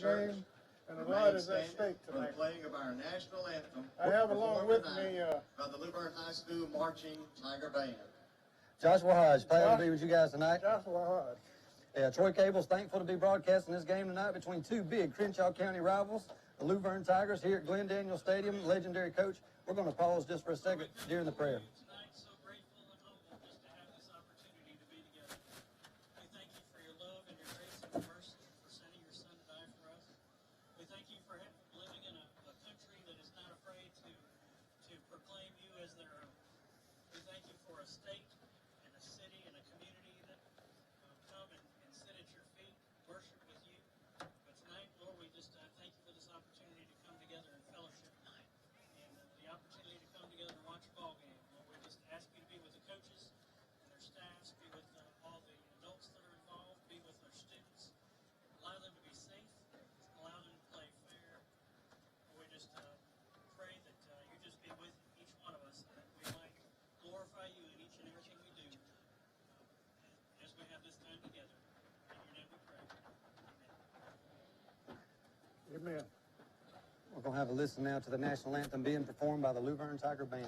game, and a lot is at stake for the tonight. playing of our national anthem. I have along with me by the Luverne High School Marching Tiger Band. Joshua Hodge, pleasure to be with you guys tonight. Joshua Hodge. Yeah, Troy Cable's thankful to be broadcasting this game tonight between two big Crenshaw County rivals, the Luverne Tigers here at Glenn Daniel Stadium, legendary coach. We're going to pause just for a second during the prayer. Tonight, so grateful and humble just to have this opportunity to be together. We thank you for your love and your grace and your mercy, for sending your son to die for us. We thank you for living in a country that is not afraid to proclaim you as their own. We thank you for a state and a city and a community that come and sit at your feet, worship with you. But tonight, Lord, we just thank you for this opportunity to come together in fellowship tonight. And the opportunity to come together and watch a ball game. Lord, we just ask you to be with the coaches and their staffs, be with all the adults that are involved, be with our students, allow them to be safe, allow them to play fair. We just pray that you just be with each one of us, that we might glorify you in each and everything we do as we have this time together. In your name we pray. Amen. Amen. We're going to have a listen now to the national anthem being performed by the Luverne Tiger Band.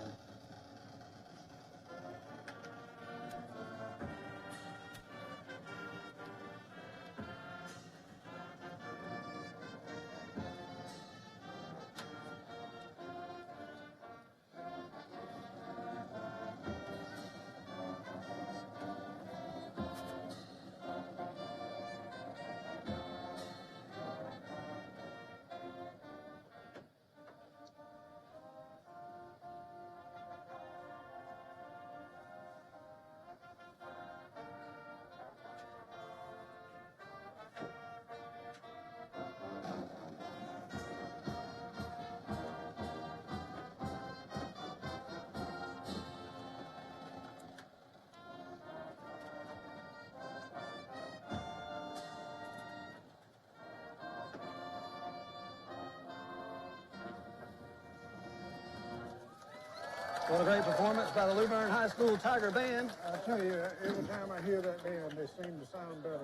What a great performance by the Luverne High School Tiger Band. I tell you, every time I hear that band, they seem to sound better.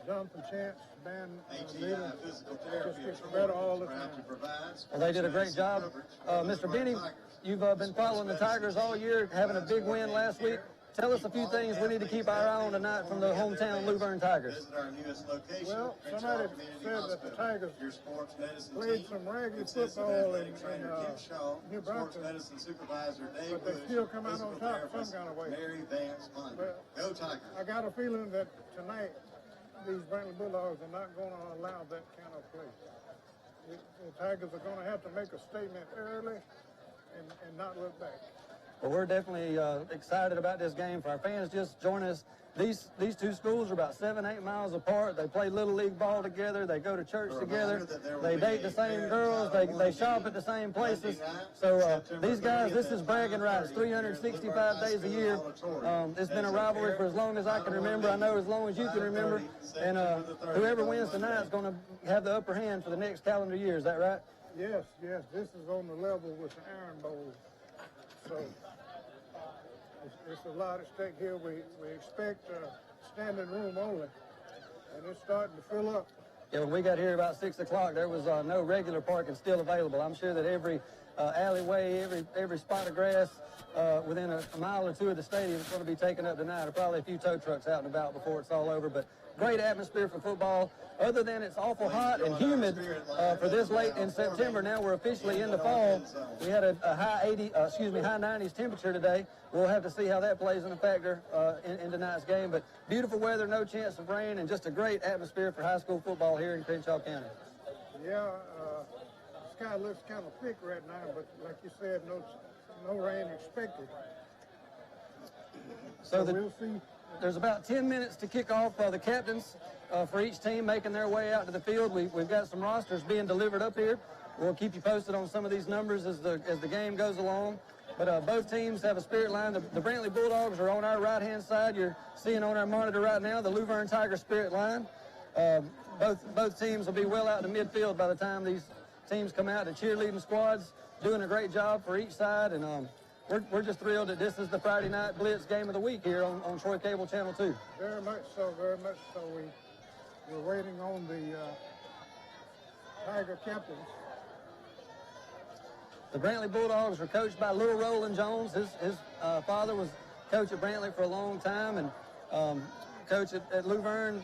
Jonathan Chance, band leader, Physical just Therapy gets better all the proud to time. provide Well, they did a great job. Mr. Benny, you've been following the Tigers all year, having a big win last week. Tell us a few things we need to keep our eye on tonight from the hometown Luverne Tigers. Visit our newest location. Well, somebody said that the Tigers Your sports medicine played team some ragged consists of football athletic in trainer Kim Shaw, New sports Brampton, medicine supervisor Dave but they Bush, still come out physical on top therapist some kind of way. Mary Vance Munder. Well, Go Tigers. I got a feeling that tonight these Brantley Bulldogs are not going to allow that kind of play. The Tigers are going to have to make a statement early and not look back. Well, we're definitely excited about this game. For our fans just joining us, these two schools are about 7-8 miles apart. They play Little League ball together. They go to church together. They date the same girls. They shop at the same places. So these guys, this is bragging rights, 365 days a year. It's been a rivalry for as long as I can remember. I know as long as you can remember. And whoever wins tonight is going to have the upper hand for the next calendar year. Is that right? Yes. This is on the level with the Iron Bowl. So it's a lot at stake here. We expect standing room only, and it's starting to fill up. Yeah, when we got here about 6 o'clock, there was no regular parking still available. I'm sure that every alleyway, every spot of grass within a mile or two of the stadium is going to be taken up tonight. Or probably a few tow trucks out and about before it's all over. But great atmosphere for football. Other than it's awful hot and humid for this late in September. Now we're officially into fall. We had a high 90s temperature today. We'll have to see how that plays in a factor in tonight's game. But beautiful weather, no chance of rain, and just a great atmosphere for high school football here in Crenshaw County. Yeah, the sky looks kind of thick right now, but like you said, no rain expected. So we'll see. There's about 10 minutes to kick off. The captains for each team making their way out to the field. We've got some rosters being delivered up here. We'll keep you posted on some of these numbers as the game goes along. But both teams have a spirit line. The Brantley Bulldogs are on our right-hand side. You're seeing on our monitor right now the Luverne Tiger spirit line. Both teams will be well out in the midfield by the time these teams come out. The cheerleading squads doing a great job for each side, and we're just thrilled that this is the Friday night Blitz game of the week here on Troy Cable Channel 2. Very much so, very much so. we're waiting on the Tiger captains. The Brantley Bulldogs are coached by Little Roland Jones. His father was coach at Brantley for a long time, and coach at Luverne.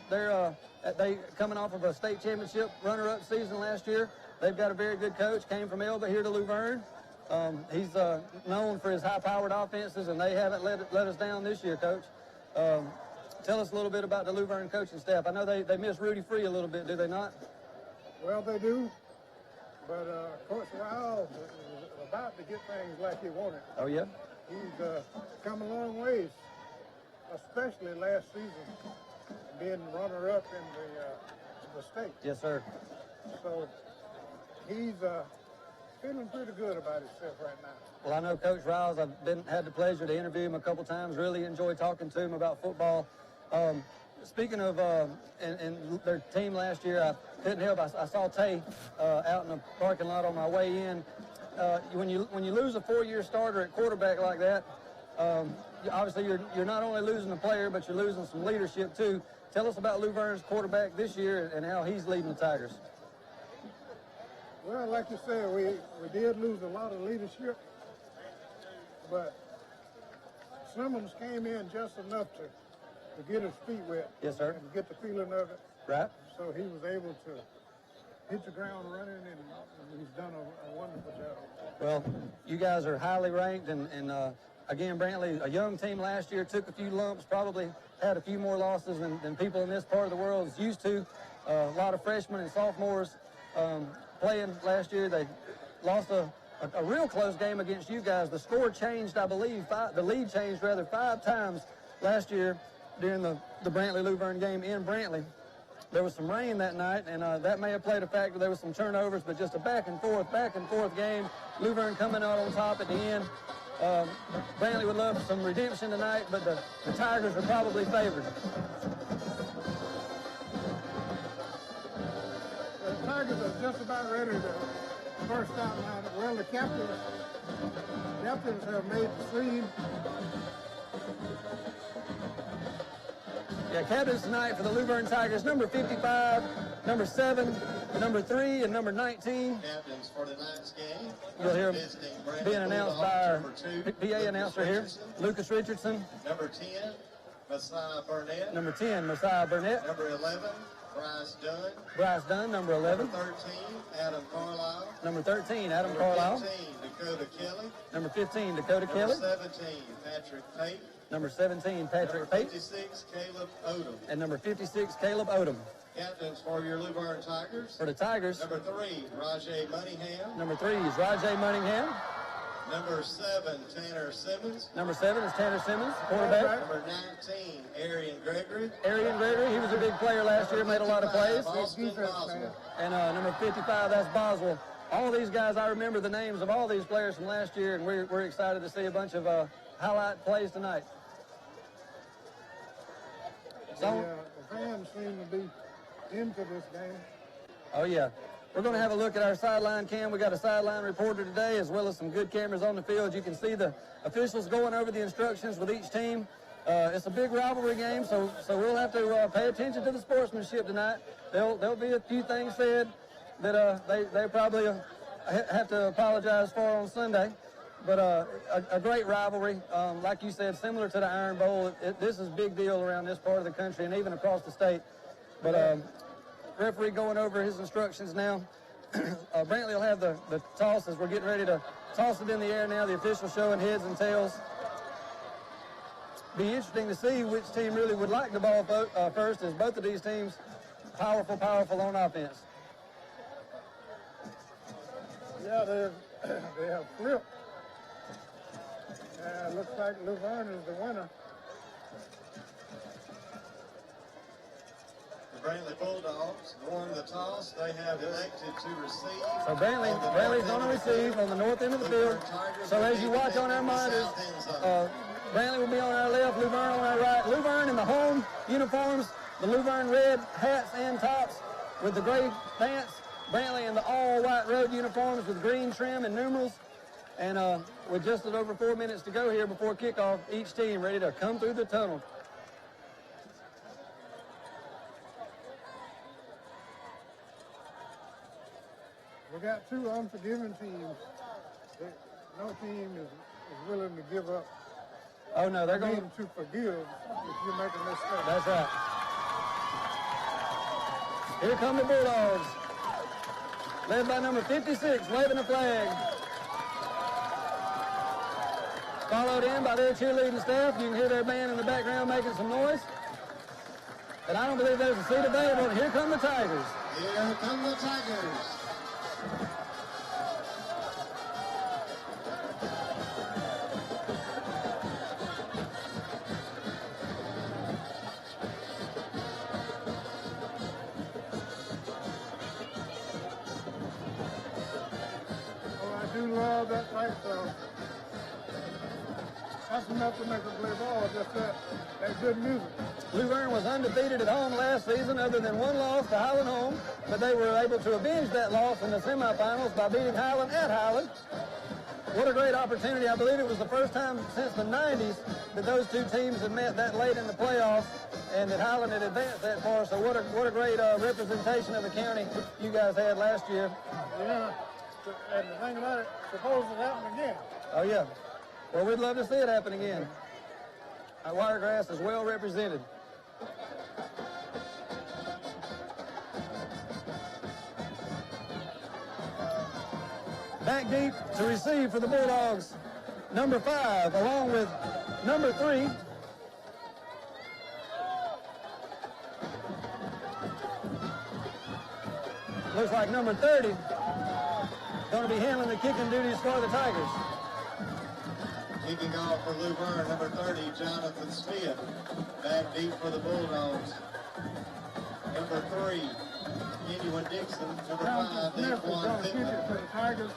They coming off of a state championship runner-up season last year. They've got a very good coach. Came from Elba here to Luverne. He's known for his high-powered offenses, and they haven't let us down this year, Coach. Tell us a little bit about the Luverne coaching staff. I know they miss Rudy Free a little bit, do they not? Well, they do, but Coach Ryle is about to get things like he wanted. Oh, yeah? He's come a long ways, especially last season, being runner-up in the state. Yes, sir. So he's feeling pretty good about himself right now. Well, I know Coach Riles. I've had the pleasure to interview him a couple times. Really enjoyed talking to him about football. Speaking of and their team last year, I couldn't help. I saw Tay out in the parking lot on my way in. When you lose a 4-year starter at quarterback like that, obviously you're not only losing a player, but you're losing some leadership too. Tell us about Luverne's quarterback this year and how he's leading the Tigers. Well, like you said, we did lose a lot of leadership, but Simmons came in just enough to get his feet wet. Yes, sir. And get the feeling of it. Right. So he was able to hit the ground running, and he's done a wonderful job. Well, you guys are highly ranked, and again, Brantley, a young team last year, took a few lumps, probably had a few more losses than people in this part of the world is used to. A lot of freshmen and sophomores playing last year. They lost a real close game against you guys. The score changed, I believe, the lead changed rather 5 times last year during the Brantley-Luverne game in Brantley. There was some rain that night, and that may have played a factor. There was some turnovers, but just a back and forth game. Luverne coming out on top at the end. Brantley would love some redemption tonight, but the Tigers are probably favored. The Tigers are just about ready to burst out now. Well, the captains have made the scene. Yeah, captains tonight for the Luverne Tigers, number 55, number 7, number 3, and number 19. Captains for tonight's game. You'll hear them being announced by our PA announcer here, Lucas Richardson. Number 10, Messiah Burnett. Number 10, Messiah Burnett. Number 11, Bryce Dunn. Bryce Dunn, number 11. Number 13, Adam Carlisle. Number 13, Adam Number Carlisle. 15, Dakota Kelly. Number 15, Dakota Number Kelly. 17, Patrick Pate. Number 17, Patrick Number Pate. 56, Caleb Odom. And number 56, Caleb Odom. Captains for your Luverne Tigers. For the Tigers, Number 3, Rajay Moneyham. number 3 is Rajay Munningham. Number 7, Tanner Simmons. Number 7 is Tanner Simmons, quarterback. Number 19, Arian Gregory. Arian Gregory, he was a big player last year, made a lot of plays. Austin Boswell. And number 55, that's Boswell. All these guys, I remember the names of all these players from last year, and we're excited to see a bunch of highlight plays tonight. So, The fans seem to be into this game. oh yeah. We're going to have a look at our sideline cam. We got a sideline reporter today, as well as some good cameras on the field. You can see the officials going over the instructions with each team. It's a big rivalry game, so we'll have to pay attention to the sportsmanship tonight. There'll be a few things said that they probably have to apologize for on Sunday. But a great rivalry, like you said, similar to the Iron Bowl. This is a big deal around this part of the country and even across the state. But referee going over his instructions now. Brantley will have the toss as we're getting ready to toss it in the air now. The official showing heads and tails. Be interesting to see which team really would like the ball first, as both of these teams powerful on offense. Yeah, they have flipped. Looks like Luverne is the winner. The Brantley Bulldogs won the toss. They have elected to receive. So Brantley's going to receive on the north end of the field. So as you watch on our monitors, Brantley will be on our left, Luverne on our right. Luverne in the home uniforms, the Luverne red hats and tops with the gray pants. Brantley in the all-white road uniforms with green trim and numerals. And with just over 4 minutes to go here before kickoff, each team ready to come through the tunnel. We got two unforgiving teams. No team is willing to give up. Oh no, they're going to forgive if you make a mistake. That's right. Here come the Bulldogs, led by number 56, waving the flag. Followed in by their cheerleading staff. You can hear their band in the background making some noise. And I don't believe there's a seat available. Here come the Tigers. Here come the Tigers. Oh, I do love that type stuff. That's enough to make a play ball, just that good music. Blue Vern was undefeated at home last season other than one loss to Highland home, but they were able to avenge that loss in the semifinals by beating Highland at Highland. What a great opportunity. I believe it was the first time since the 90s that those two teams had met that late in the playoffs and that Highland had advanced that far. So what a great representation of the county you guys had last year. Yeah, and the thing about it, suppose it happened again. Oh, yeah. Well, we'd love to see it happen again. Our Wiregrass is well represented. Back deep to receive for the Bulldogs, number 5, along with number 3. Looks like number 30 going to be handling the kicking duties for the Tigers. Kicking off for Luverne, number 30, Jonathan Smith. Back deep for the Bulldogs. Number 3, Kenyon Dixon. Number 5, Smith is Daquan going to kick Pittman. it to the Tigers.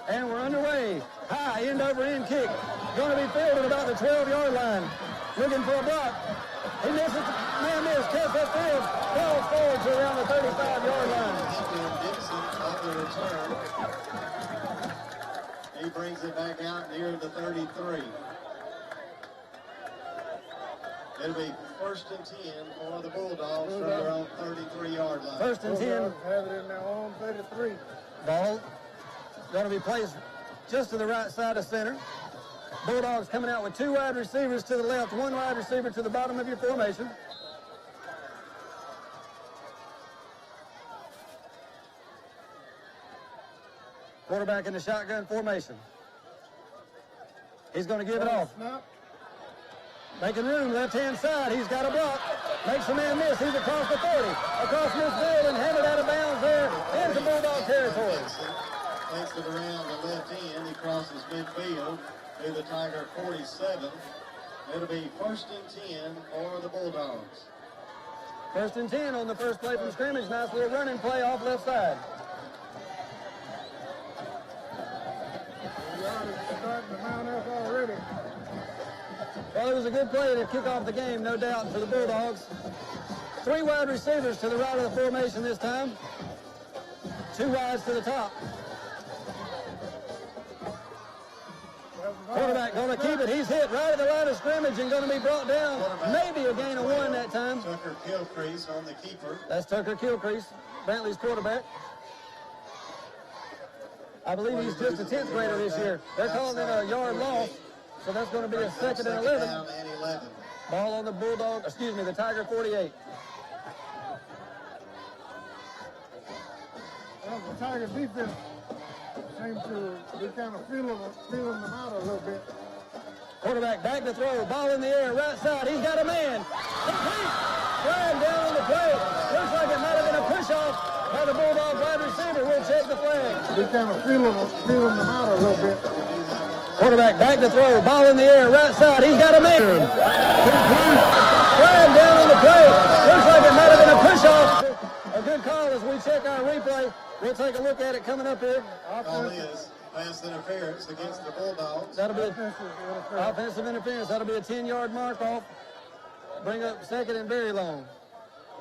And we're underway. High end-over-end kick. Going to be fielded about the 12-yard line. Looking for a block. He misses. Man miss. Catch that field. Falls forward to around the 35-yard line. Kenyon Dixon on the return. He brings it back out near the 33. It'll be 1st and 10 for the Bulldogs from their own 33-yard line. 1st and 10. Bulldogs have it in their own 33. Ball going to be placed just to the right side of center. Bulldogs coming out with 2 wide receivers to the left, 1 wide receiver to the bottom of your formation. Quarterback in the shotgun formation. He's going to give it off. Snap. Making room, left-hand side. He's got a block. Makes a man miss. He's across the 40. Across midfield and headed out of bounds there into Bulldog territory. Takes it around the left end. He crosses midfield to the Tiger 47. It'll be 1st and 10 for the Bulldogs. 1st and 10 on the first play from scrimmage. Nice little running play off left side. The yard is starting to mount up already. Well, it was a good play to kick off the game, no doubt, for the Bulldogs. 3 wide receivers to the right of the formation this time. 2 wides to the top. Quarterback going to keep it. He's hit right at the line of scrimmage and going to be brought down. Maybe a gain of 1 that time. Tucker Gilcrease on the keeper. That's Tucker Gilcrease, Brantley's quarterback. I believe he's just a 10th grader this year. They're calling it a yard loss, so that's going to be a 2nd and 11. Down and 11. Ball on the Bulldog, the Tiger 48. Well, the Tiger defense seems to be kind of feeling them out a little bit. Quarterback back to throw, ball in the air, right side. He's got a man. Complete. Flag down on the play. Looks like it might have been a push-off by the Bulldog wide receiver. We'll check the flag. Be kind of feeling them out a little bit. Quarterback back to throw, ball in the air, right side. He's got a man. Complete. Flag down on the play. Looks like it might have been a push-off. A good call as we check our replay. We'll take a look at it coming up here. Call is pass interference against the Bulldogs. That'll be offensive interference. That'll be a 10-yard mark off. Bring up 2nd and very long.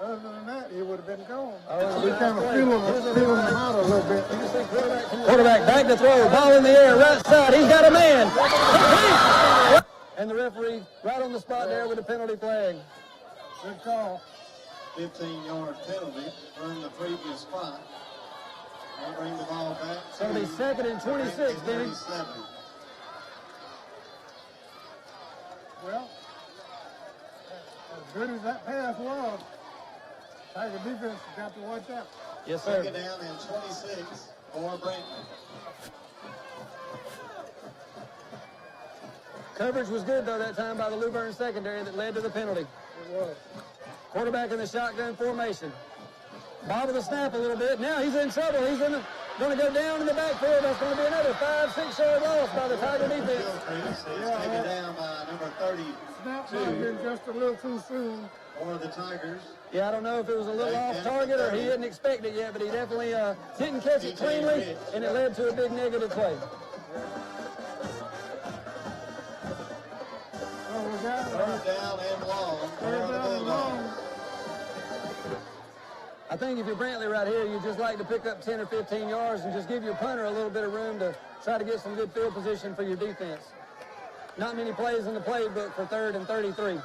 Other than that, he would have been gone. Oh, Be kind of feeling them out a little bit. Quarterback back to throw, ball in the air, right side. He's got a man. Complete. and the referee right on the spot there with a penalty flag. Good call. 15-yard penalty from the previous spot. They'll bring the ball back. So it'll be 2nd and 26, Benny. 37. Well, as good as that pass was, Tiger defense has got to watch out. Yes, sir. 2nd down and 26 for Brantley. Coverage was good, though, that time by the Luverne secondary that led to the penalty. It was. Quarterback in the shotgun formation. Bobble the snap a little bit. Now he's in trouble. He's going to go down in the backfield. That's going to be another 5-6 yard loss by the Tiger defense. It's taken down by number 32. Snap might have been just a little too soon. For the Tigers. Yeah, I don't know if it was a little off target or he didn't expect it yet, but he definitely didn't catch it cleanly, and it led to a big negative play. Oh, we got 3rd down and long. third down and long. I think if you're Brantley right here, you just like to pick up 10 or 15 yards and just give your punter a little bit of room to try to get some good field position for your defense. Not many plays in the playbook for 3rd and 33.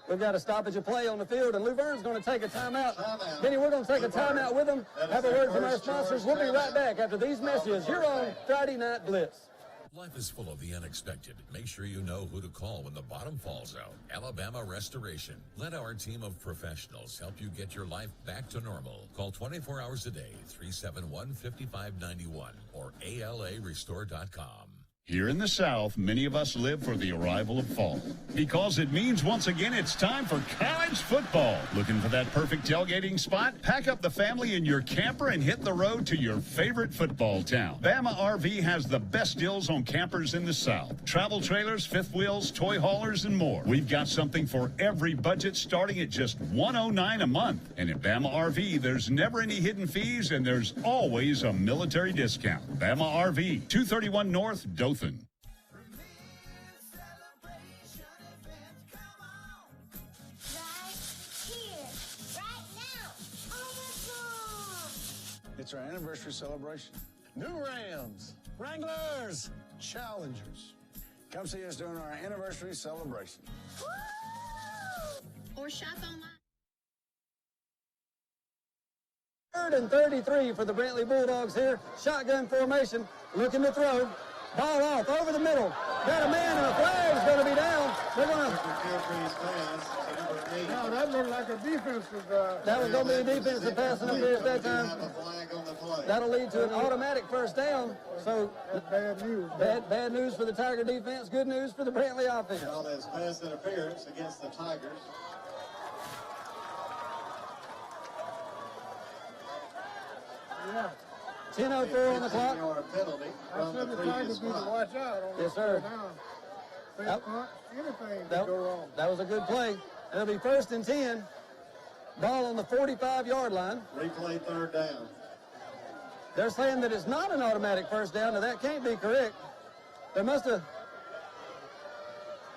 We've got a stoppage of play on the field, and Luverne's going to take a timeout. Benny, we're going to take a timeout with them, have a word from our sponsors. We'll be right back after these messages. You're on Friday Night Blitz. Life is full of the unexpected. Make sure you know who to call when the bottom falls out. Alabama Restoration. Let our team of professionals help you get your life back to normal. Call 24 hours a day, 371-5591 or ALARestore.com. Here in the South, many of us live for the arrival of fall because it means once again it's time for college football. Looking for that perfect tailgating spot? Pack up the family in your camper and hit the road to your favorite football town. Bama RV has the best deals on campers in the South. Travel trailers, fifth wheels, toy haulers, and more. We've got something for every budget starting at just $109 a month. And at Bama RV, there's never any hidden fees and there's always a military discount. Bama RV, 231 North, Dothan. It's our anniversary celebration. New Rams, Wranglers, Challengers. Come see us during our anniversary celebration. Or shop online. 3rd and 33 for the Brantley Bulldogs here. Shotgun formation, looking to throw. Ball off over the middle. Got a man and a flag's going to be down. They're going to. No, that looked like a defensive. That was going to be a defensive pass interference that time. That'll lead to an automatic first down. So That's bad news. bad news for the Tiger defense. Good news for the Brantley offense. Called as pass interference against the Tigers. Yeah. 10:04 on the clock. 15-yard penalty I from the said the previous Tigers need to spot. watch out on Yes, this sir. down. Fake Yep. punt, anything could That, go wrong. that was a good play. It'll be 1st and 10. Ball on the 45-yard line. Replay 3rd down. They're saying that it's not an automatic first down. Now, that can't be correct. There must have...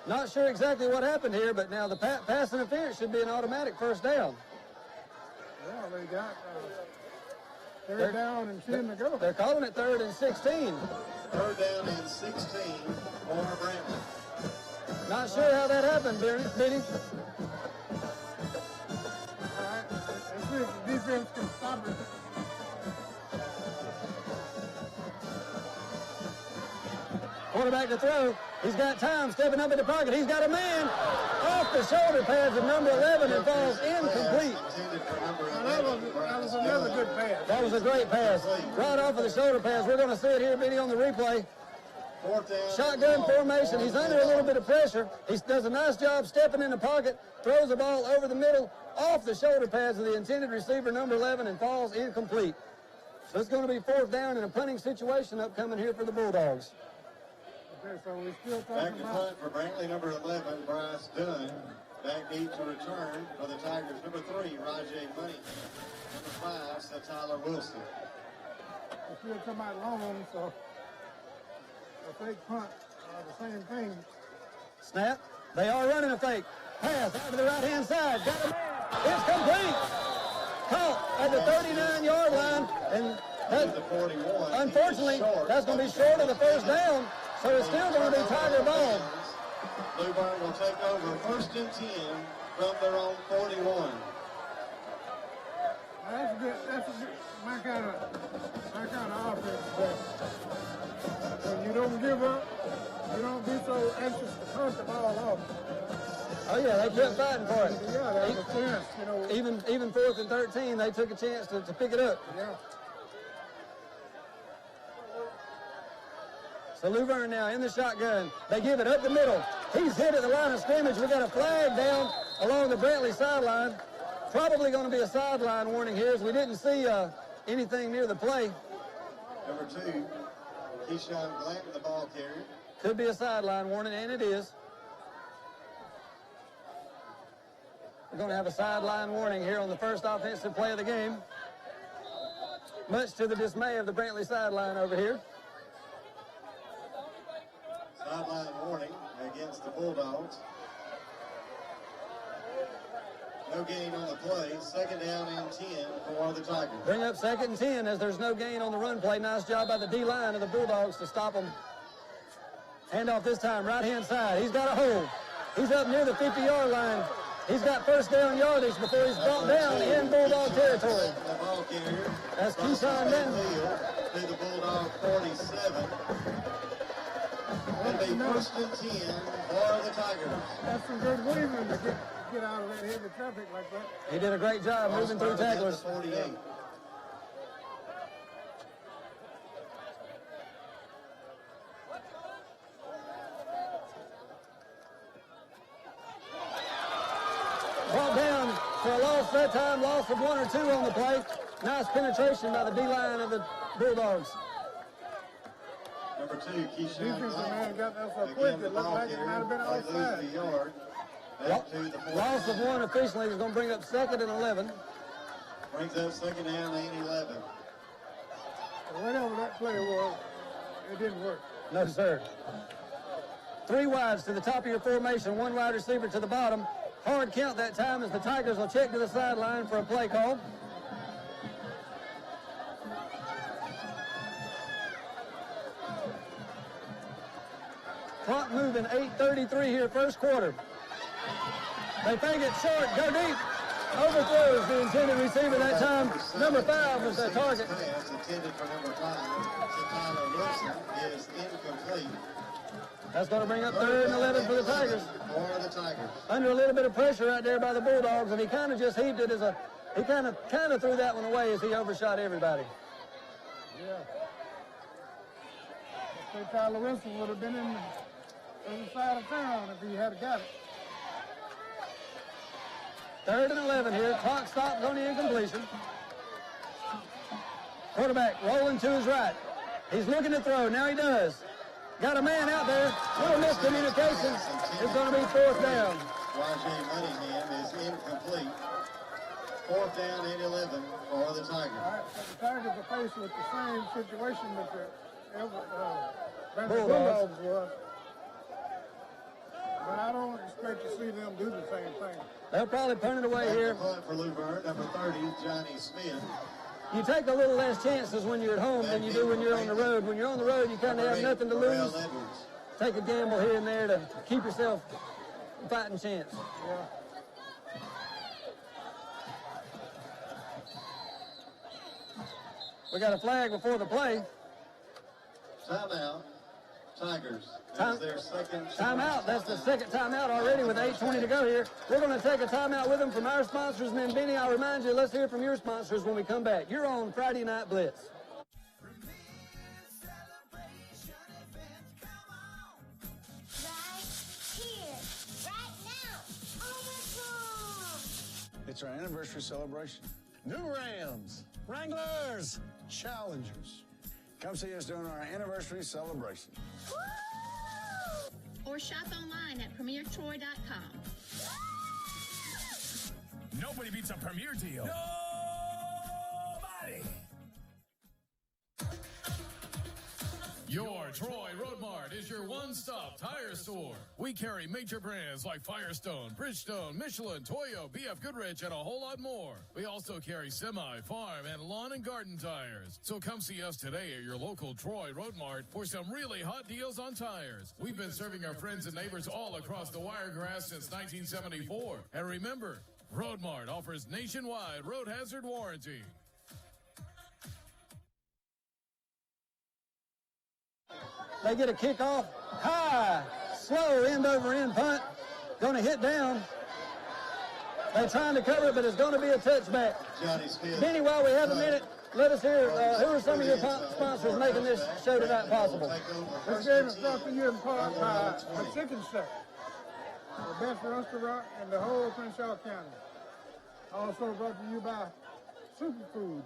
Not sure exactly what happened here, but now the pass interference should be an automatic first down. Well, they got 3rd down and 10 to go. They're calling it 3rd and 16. 3rd down and 16 for Brantley. Not sure how that happened, Benny. All right. Let's see if the defense can stop it. Quarterback to throw. He's got time, stepping up in the pocket. He's got a man off the shoulder pads of number 11 and falls incomplete. Now, that was another good pass. That was a great pass. Right off of the shoulder pads. We're going to see it here, Benny, on the replay. 4th down. Shotgun formation. He's under a little bit of pressure. He does a nice job stepping in the pocket, throws the ball over the middle, off the shoulder pads of the intended receiver, number 11, and falls incomplete. So it's going to be 4th down in a punting situation upcoming here for the Bulldogs. Okay, so we're still Back talking to about. punt for Brantley, number 11, Bryce Dunn. Back deep to return for the Tigers, number 3, Rajay Money. Number 5, Seth Tyler Wilson. We're still talking about long, so a fake punt, the same thing. Snap. They are running a fake. Pass out to the right-hand side. Got a man. It's complete. Caught at the 39-yard line, and to the 41. Unfortunately, that's going to be short of the first down, so it's still going to be Tiger ball. Blue Burn will take over 1st and 10 from their own 41. That's good. That's a good, my kind of offense. When you don't give up, you don't be so anxious to punt the ball off. Oh yeah, they kept fighting for it. Yeah, that was a chance, you know. Even 4th and 13, they took a chance to pick it up. Yeah. So Luverne now in the shotgun. They give it up the middle. He's hit at the line of scrimmage. We got a flag down along the Brantley sideline. Probably going to be a sideline warning here, as we didn't see anything near the play. Number 2, Keyshawn Glanton, the ball carrier. Could be a sideline warning, and it is. We're going to have a sideline warning here on the first offensive play of the game. Much to the dismay of the Brantley sideline over here. Sideline warning against the Bulldogs. No gain on the play. 2nd down and 10 for the Tigers. Bring up 2nd and 10 as there's no gain on the run play. Nice job by the D-line of the Bulldogs to stop them. Handoff this time, right-hand side. He's got a hole. He's up near the 50-yard line. He's got first down yardage before he's brought down in Bulldog territory. The ball carrier. That's Keyshawn Glanton. To the Bulldog 47. It'll be 1st and 10 for the Tigers. That's some good weaving to get out of that heavy traffic like that. He did a great job moving through tacklers. 48. Brought down for a loss that time, loss of 1 or 2 on the play. Nice penetration by the D-line of the Bulldogs. Number 2, Keyshawn Defensive man got that so Again, quick, the it looked ball like it might have been carrier. They lose offside. the yard. Back to the 40. Loss of 1 officially is going to bring up 2nd and 11. Brings up 2nd down and 11. Whatever that play was, it didn't work. No, sir. 3 wides to the top of your formation, 1 wide receiver to the bottom. Hard count that time as the Tigers will check to the sideline for a play call. Clock moving, 8:33 here, first quarter. They fake it short, go deep. Overthrows the intended receiver that time. Number 5 was their target. Pass intended for number 5. Tyler Wilson is incomplete. That's going to bring up 3rd and 11 for the Tigers. For the Tigers. Under a little bit of pressure right there by the Bulldogs, and he kind of just heaved it as he kind of threw that one away as he overshot everybody. Yeah. I think Tyler Wilson would have been in the side of town if he had got it. 3rd and 11 here. Clock stops on the incompletion. Quarterback rolling to his right. He's looking to throw. Now he does. Got a man out there. Little miscommunication. It's going to be 4th down. Rajay Cunningham is incomplete. 4th down and 11 for the Tigers. All right, so the Tigers are faced with the same situation that the Bulldogs Bulldogs was. But I don't expect to see them do the same thing. They'll probably punt it away Back here. to punt for Luverne, number 30, Johnny Smith. You take a little less chances when you're at home than you do when you're on the road. When you're on the road, you kind of have nothing to lose. Take a gamble here and there to keep yourself a fighting chance. Yeah. We got a flag before the play. Timeout. Tigers. Time- That's their second Timeout. That's the second timeout already with 8:20 to go here. We're going to take a timeout with them from our sponsors. And then, Benny, I'll remind you, let's hear from your sponsors when we come back. You're on Friday Night Blitz. It's our anniversary celebration. New Rams, Wranglers, Challengers. Come see us during our anniversary celebration. Or shop online at premiertroy.com. Nobody beats a Premier deal. Nobody! Your Troy Road Mart is your one-stop tire store. We carry major brands like Firestone, Bridgestone, Michelin, Toyo, BF Goodrich, and a whole lot more. We also carry semi, farm, and lawn and garden tires. So come see us today at your local Troy Road Mart for some really hot deals on tires. We've been serving our friends and neighbors all across the Wiregrass since 1974. And remember, Road Mart offers nationwide road hazard warranty. They get a kickoff, high, slow, end-over-end punt. Going to hit down. They're trying to cover it, but it's going to be a touchback. Benny, while we have a minute, let us hear who are some of your sponsors making this show tonight possible. This game is brought to you in part by the Chicken Shack, the best restaurant in the whole Crenshaw County. Also brought to you by Superfoods,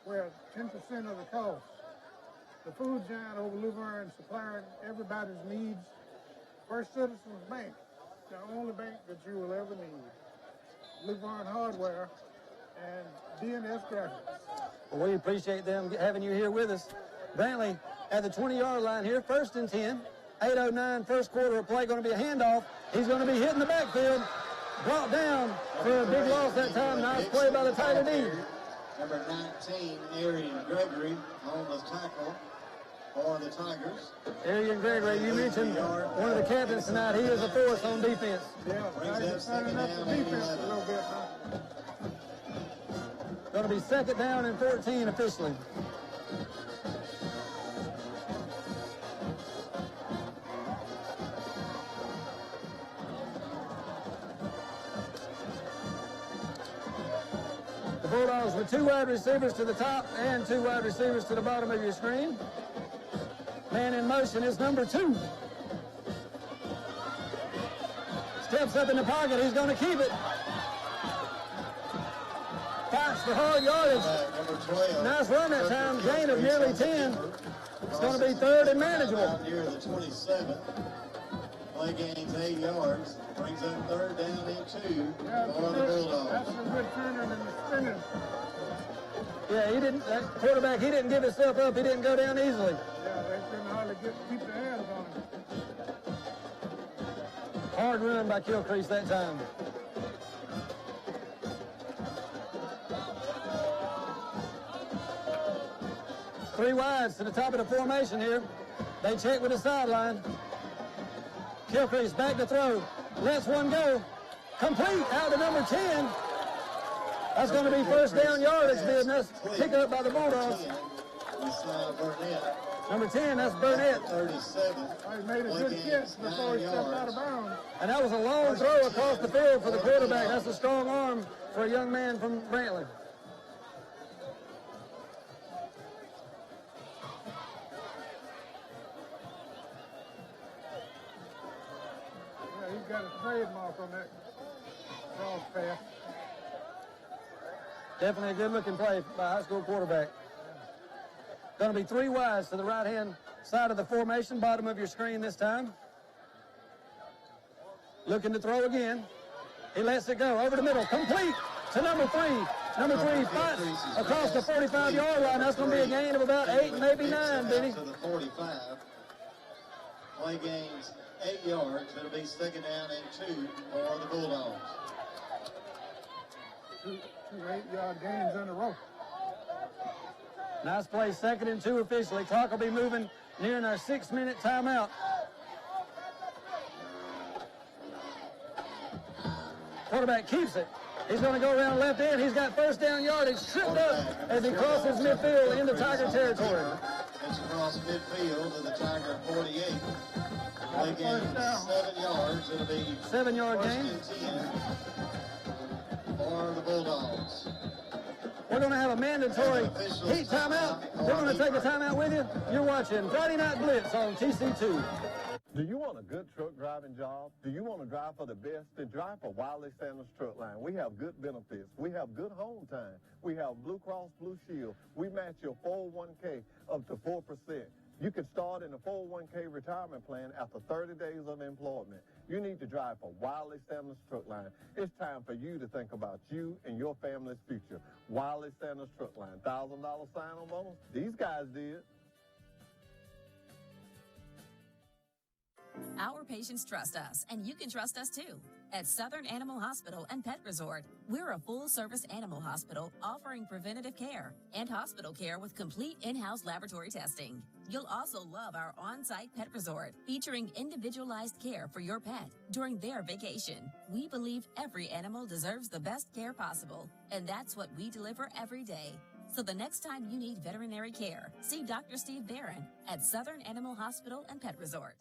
where 10% of the cost. The food giant over Luverne supplying everybody's needs. First Citizens Bank, the only bank that you will ever need. Luverne Hardware and D&S Graphics. Well, we appreciate them having you here with us. Brantley at the 20-yard line here, 1st and 10. 8:09, first quarter of play, going to be a handoff. He's going to be hitting the backfield. Brought down for a big loss that time. Nice play by the tight end. Number 19, Arian Gregory, on the tackle for the Tigers. Arian Gregory, you mentioned one of the captains tonight. He is a force on defense. Yeah, he's turning up the defense a little bit, huh? Going to be 2nd down and 14 officially. The Bulldogs with 2 wide receivers to the top and 2 wide receivers to the bottom of your screen. Man in motion is number 2. Steps up in the pocket. He's going to keep it. Fights for hard yardage. Nice run that time. Gain of nearly 10. It's going to be 3rd and manageable. Near the 27. Play gains 8 yards. Brings up 3rd down and 2 for the Bulldogs. That's a good turner than the spinning. Yeah, that quarterback, he didn't give himself up. He didn't go down easily. Yeah, they couldn't hardly keep their hands on him. Hard run by Kilcrease that time. Three wides to the top of the formation here. They check with the sideline. Kilcrease back to throw. Lets one go. Complete out to number 10. That's going to be 1st down yardage being picked up by the Bulldogs. Number 10, that's Burnett. 37. He made a good catch before he stepped out of bounds. And that was a long throw across the field for the quarterback. That's a strong arm for a young man from Brantley. Yeah, he's got a trademark on that cross pass. Definitely a good-looking play by a high school quarterback. Going to be 3 wides to the right-hand side of the formation, bottom of your screen this time. Looking to throw again. He lets it go over the middle. Complete to number 3. Number 3 fights across the 45-yard line. That's going to be a gain of about 8, maybe 9, Benny. To the 45. Play gains 8 yards. It'll be 2nd down and 2 for the Bulldogs. 2 8-yard gains in a row. Nice play, 2nd and 2 officially. Clock will be moving nearing our 6-minute timeout. Quarterback keeps it. He's going to go around left end. He's got 1st down yardage tripped up as he crosses midfield into Tiger territory. It's across midfield to the Tiger 48. Play gains 7 yards. It'll be 7-yard gain. 1st and 10 for the Bulldogs. We're going to have a mandatory heat timeout. We're going to take a timeout with you. You're watching Friday Night Blitz on TC2. Do you want a good truck driving job? Do you want to drive for the best? Then drive for Wiley Sanders Truck Line. We have good benefits. We have good home time. We have Blue Cross Blue Shield. We match your 401k up to 4%. You can start in a 401k retirement plan after 30 days of employment. You need to drive for Wiley Sanders Truck Line. It's time for you to think about you and your family's future. Wiley Sanders Truck Line. $1,000 sign-on bonus? These guys did. Our patients trust us, and you can trust us too. At Southern Animal Hospital and Pet Resort, we're a full-service animal hospital offering preventative care and hospital care with complete in-house laboratory testing. You'll also love our on-site pet resort, featuring individualized care for your pet during their vacation. We believe every animal deserves the best care possible, and that's what we deliver every day. So the next time you need veterinary care, see Dr. Steve Barron at Southern Animal Hospital and Pet Resort.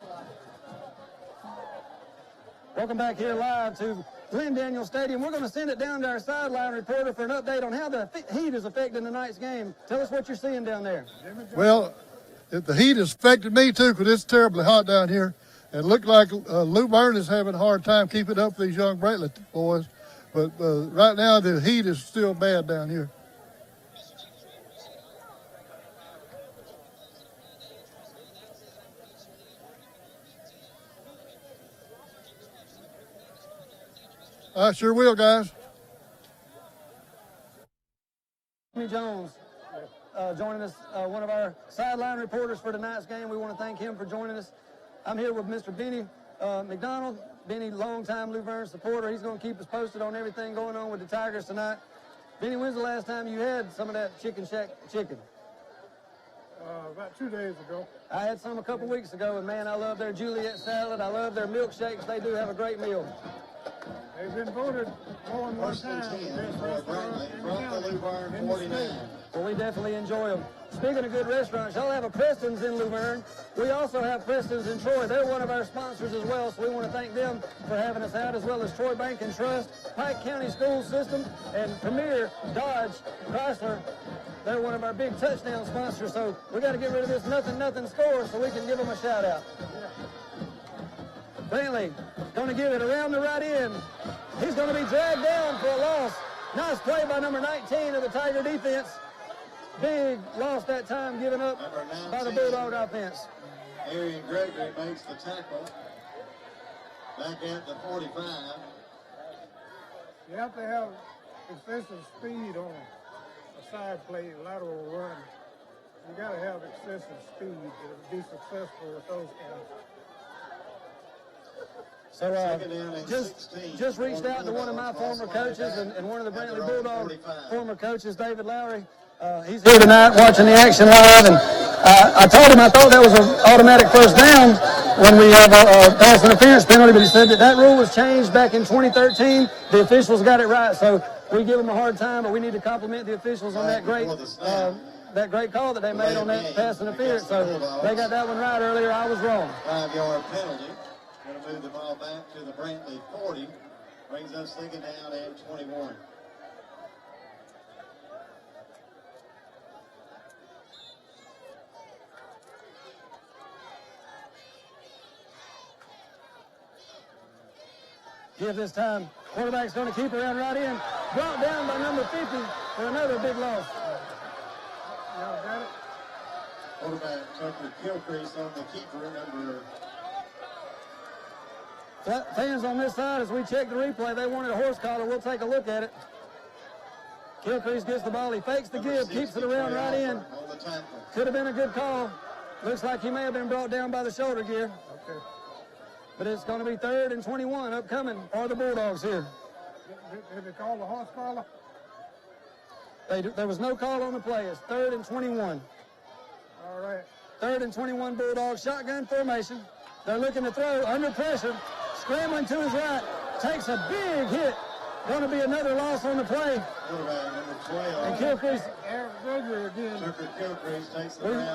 Welcome back here live to Glenn Daniel Stadium. We're going to send it down to our sideline reporter for an update on how the heat is affecting tonight's game. Tell us what you're seeing down there. Well, the heat has affected me too because it's terribly hot down here. It looked like Lou Byrne is having a hard time keeping up with these young Brantley boys. But right now the heat is still bad down here. I sure will, guys. Jimmy Jones joining us, one of our sideline reporters for tonight's game. We want to thank him for joining us. I'm here with Mr. Benny McDonald. Benny, longtime Lou Byrne supporter. He's going to keep us posted on everything going on with the Tigers tonight. Benny, when's the last time you had some of that Chicken Shack chicken? About 2 days ago. I had some a couple weeks ago, and man, I love their Juliet salad. I love their milkshakes. They do have a great meal. They've been voted more than one time. Well, we definitely enjoy them. Speaking of good restaurants, y'all have a Preston's in Lou Byrne. We also have Preston's in Troy. They're one of our sponsors as well, so we want to thank them for having us out, as well as Troy Bank and Trust, Pike County School System, and Premier Dodge Chrysler. They're one of our big touchdown sponsors, so we got to get rid of this nothing score so we can give them a shout out. Brantley going to give it around the right end. He's going to be dragged down for a loss. Nice play by number 19 of the Tiger defense. Big loss that time given up by the Bulldog offense. Arian Gregory makes the tackle. Back at the 45. You have to have excessive speed on a side play, lateral run. You got to have excessive speed to be successful with those guys. So just reached out to one of my former coaches and one of the Brantley Bulldog former coaches, David Lowry. He's here tonight watching the action live, and I told him I thought that was an automatic first down when we have a pass interference penalty, but he said that rule was changed back in 2013. The officials got it right, so we give them a hard time, but we need to compliment the officials on that great call that they made on that pass interference. So they got that one right earlier. I was wrong. 5-yard penalty. Going to move the ball back to the Brantley 40. Brings us second down and 21. Give this time. Quarterback's going to keep around right in. Brought down by number 50 for another big loss. Y'all got it? Quarterback Tucker Gilchrist on the keeper, number... Fans on this side, as we check the replay, they wanted a horse collar. We'll take a look at it. Gilchrist gets the ball. He fakes the give, keeps it around right in. Could have been a good call. Looks like he may have been brought down by the shoulder gear. Okay. But it's going to be 3rd and 21 upcoming for the Bulldogs here. Did they call the horse collar? There was no call on the play. It's 3rd and 21. All right. 3rd and 21 Bulldogs. Shotgun formation. They're looking to throw under pressure. Scrambling to his right. Takes a big hit. Going to be another loss on the play. And Gilchrist.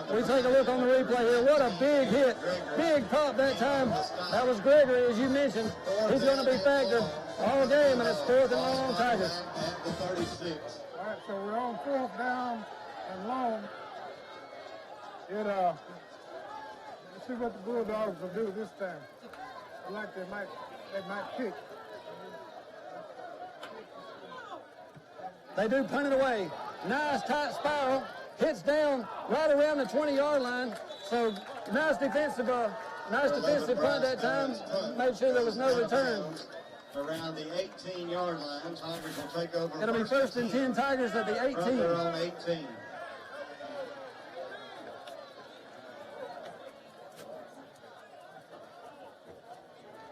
We take a look on the replay here. What a big hit. Big pop that time. That was Gregory, as you mentioned. He's going to be factored all game, and it's 4th and long Tigers. All right, so we're on 4th down and long. Let's see what the Bulldogs will do this time. I like they might kick. They do punt it away. Nice tight spiral. Hits down right around the 20-yard line. So nice defensive punt that time. Made sure there was no return. Around the 18-yard line, Tigers will take over. It'll be 1st and 10 Tigers at the 18. They're on 18.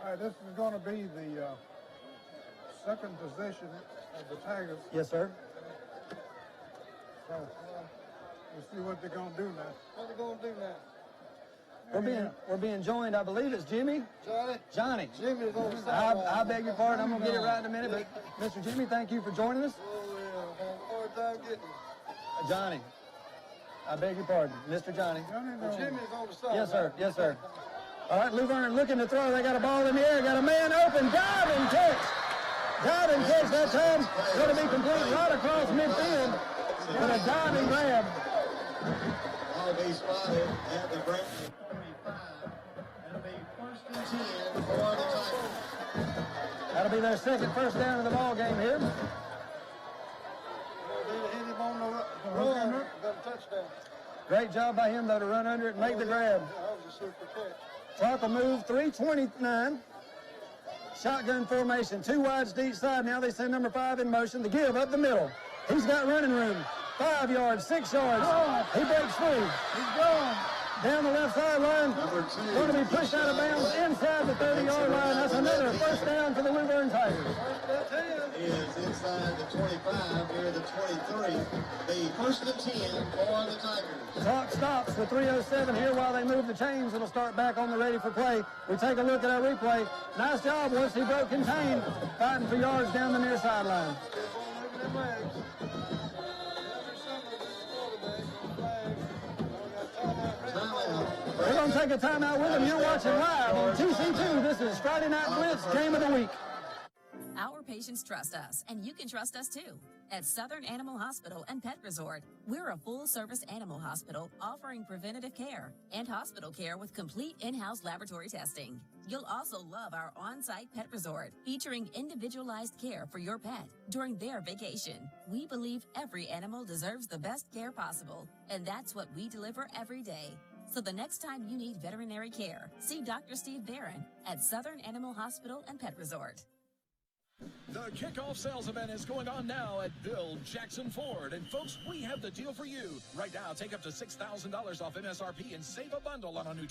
All right, this is going to be the second possession of the Tigers. Yes, sir. So we'll see what they're going to do now. What are they going to do now? We're being joined, I believe it's Jimmy. Johnny. Jimmy's on the side. I beg your pardon. I'm going to get it right in a minute. But Mr. Jimmy, thank you for joining us. Oh, yeah. Hard time getting him. Johnny. I beg your pardon. Mr. Johnny. Jimmy's on the side. Yes, sir. Yes, sir. All right, Luverne looking to throw. They got a ball in the air. Got a man open. Dive and catch. Dive and catch that time. Going to be complete right across midfield. But a dive and grab. Ball be spotted at the break. It'll be first and 10 for the Tigers. That'll be their second first down of the ball game here. They hit him on the run. Got a touchdown. Great job by him, though, to run under it and make the grab. That was a super catch. Clock will move, 3:29. Shotgun formation, 2 wides to each side. Now they send number 5 in motion. The give up the middle. He's got running room. 5 yards, 6 yards. He breaks free. He's gone. Down the left sideline. Going to be pushed out of bounds inside the 30-yard line. That's another first down for the Luverne Tigers. Is inside the 25, near the 23. The first and 10 for the Tigers. Clock stops with 3:07 here while they move the chains. It'll start back on the ready for play. We take a look at our replay. Nice job once he broke contained, fighting for yards down the near sideline. We're going to take a timeout with him. You're watching live on TC2. This is Friday Night Blitz Game of the Week. Our patients trust us, and you can trust us too. At Southern Animal Hospital and Pet Resort, we're a full-service animal hospital offering preventative care and hospital care with complete in-house laboratory testing. You'll also love our on-site pet resort, featuring individualized care for your pet during their vacation. We believe every animal deserves the best care possible, and that's what we deliver every day. So the next time you need veterinary care, see Dr. Steve Barron at Southern Animal Hospital and Pet Resort. The kickoff sales event is going on now at Bill Jackson Ford. And folks, we have the deal for you. Right now, take up to $6,000 off MSRP and save a bundle on a new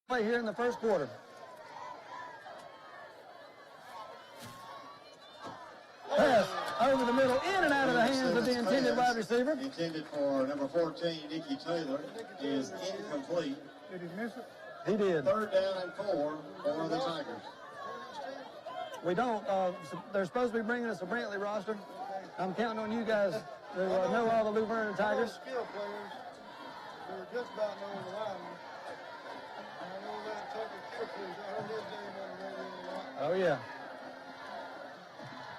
Play here in the first quarter. Pass over the middle, in and out of the hands of the intended wide receiver. Intended for number 14, Nicky Taylor, is incomplete. Did he miss it? He did. Third down and 4 for the Tigers. We don't. They're supposed to be bringing us a Brantley roster. I'm counting on you guys to know all the Luverne Tigers. Skill players. They're just about knowing the linemen. I know that Tucker Kiffley's. I heard his name on the radio a lot. Oh, yeah.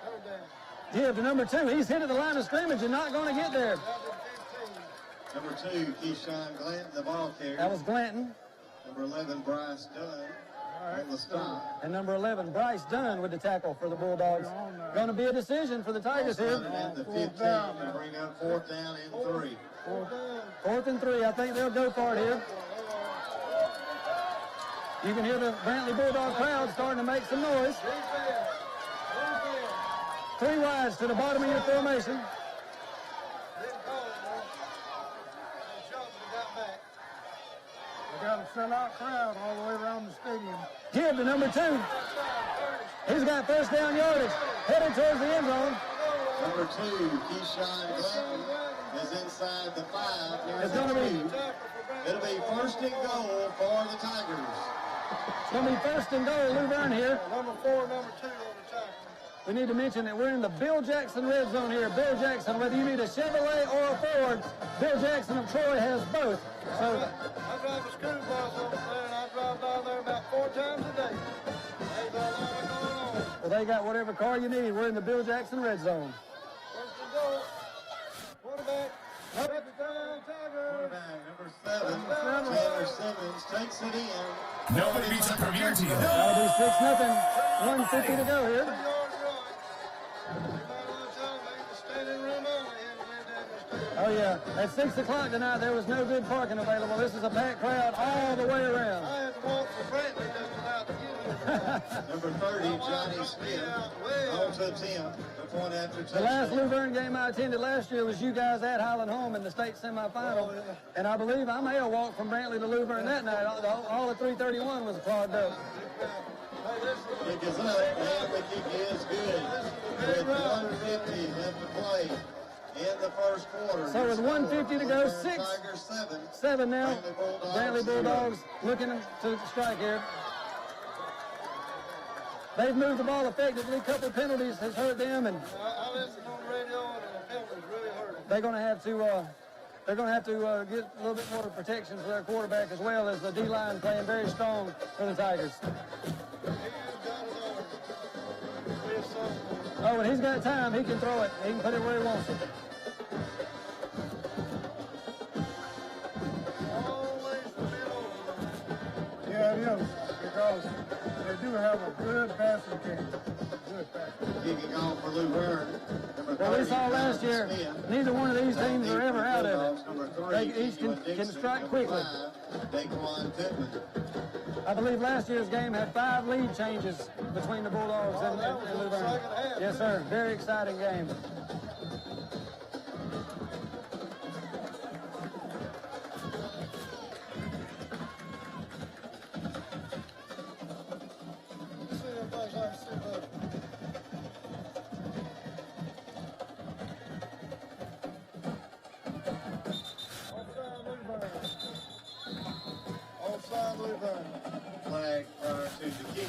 Third down. Give to number 2. He's hit at the line of scrimmage and not going to get there. Number 2, Keyshawn Glanton, the ball carrier. That was Glanton. Number 11, Bryce Dunn on the stop. And number 11, Bryce Dunn with the tackle for the Bulldogs. Going to be a decision for the Tigers here. And the 15 to bring up 4th down and 3. 4th and 3. I think they'll go for it here. You can hear the Brantley Bulldog crowd starting to make some noise. 3 wides to the bottom of your formation. We got a sellout crowd all the way around the stadium. Give to number 2. He's got first down yardage. headed towards the end zone. Number 2, Keyshawn Glanton, is inside the 5. Near It's the going to be. 2. It'll be first and goal for the Tigers. It's going to be first and goal, Lou Byrne here. Number 4, number 2 on the tackle. We need to mention that we're in the Bill Jackson red zone here. Bill Jackson, whether you need a Chevrolet or a Ford, Bill Jackson of Troy has both. So I drive a school bus over there, and I drive down there about 4 times a day. They got a lot going on. well, they got whatever car you need. We're in the Bill Jackson red zone. First and goal. Quarterback. Touchdown, Tiger. Quarterback, number 7, Tanner Simmons takes it in. Nobody beats a Premier team. That'll be 6-0. 1:50 to go here. Oh, yeah. At 6 o'clock tonight, there was no good parking available. This is a packed crowd all the way around. I had to walk from Brantley just about to get here. Number 30, Johnny Smith, on to attempt the point after touchdown. The last Lou Byrne game I attended last year was you guys at Highland Home in the state semifinal. And I believe I may have walked from Brantley to Lou Byrne that night. All of 331 was clogged up. Kick is up, and the kick is good. With 150 left to play in the first quarter. So with 1:50 to go, 6. Tigers 7 now. Brantley Brantley Bulldogs looking to strike here. They've moved the ball effectively. A couple of penalties has hurt them, and I listened on the radio, and the penalties really hurt them. they're going to have to get a little bit more protection for their quarterback, as well as the D-line playing very strong for the Tigers. Oh, when he's got time, he can throw it. He can put it where he wants it. Yeah, it is, because they do have a good passing game. Good passing. Kicking off for Lou Byrne. Well, we saw last year, neither one of these teams are ever out of it. They each can strike quickly. I believe last year's game had 5 lead changes between the Bulldogs and Lou Byrne. Yes, sir. Very exciting game. Flag prior to the kick.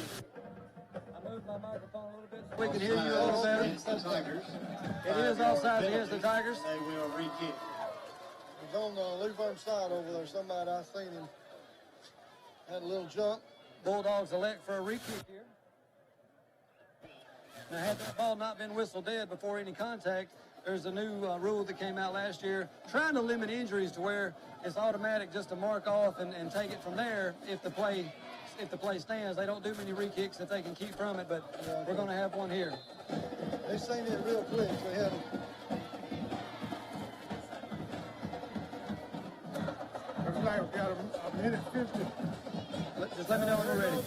I moved my microphone a little bit so we can hear you a little better. Against the Tigers. It is offside against the Tigers. They will re-kick. He's on the Lou Byrne side over there. Somebody I seen him had a little jump. Bulldogs elect for a re-kick here. Now, had that ball not been whistled dead before any contact, there's a new rule that came out last year trying to limit injuries to where it's automatic just to mark off and take it from there if the play stands. They don't do many re-kicks if they can keep from it, but we're going to have one here. They seen it real quick. They had looks like we got a minute 50. Just let me know when we're ready.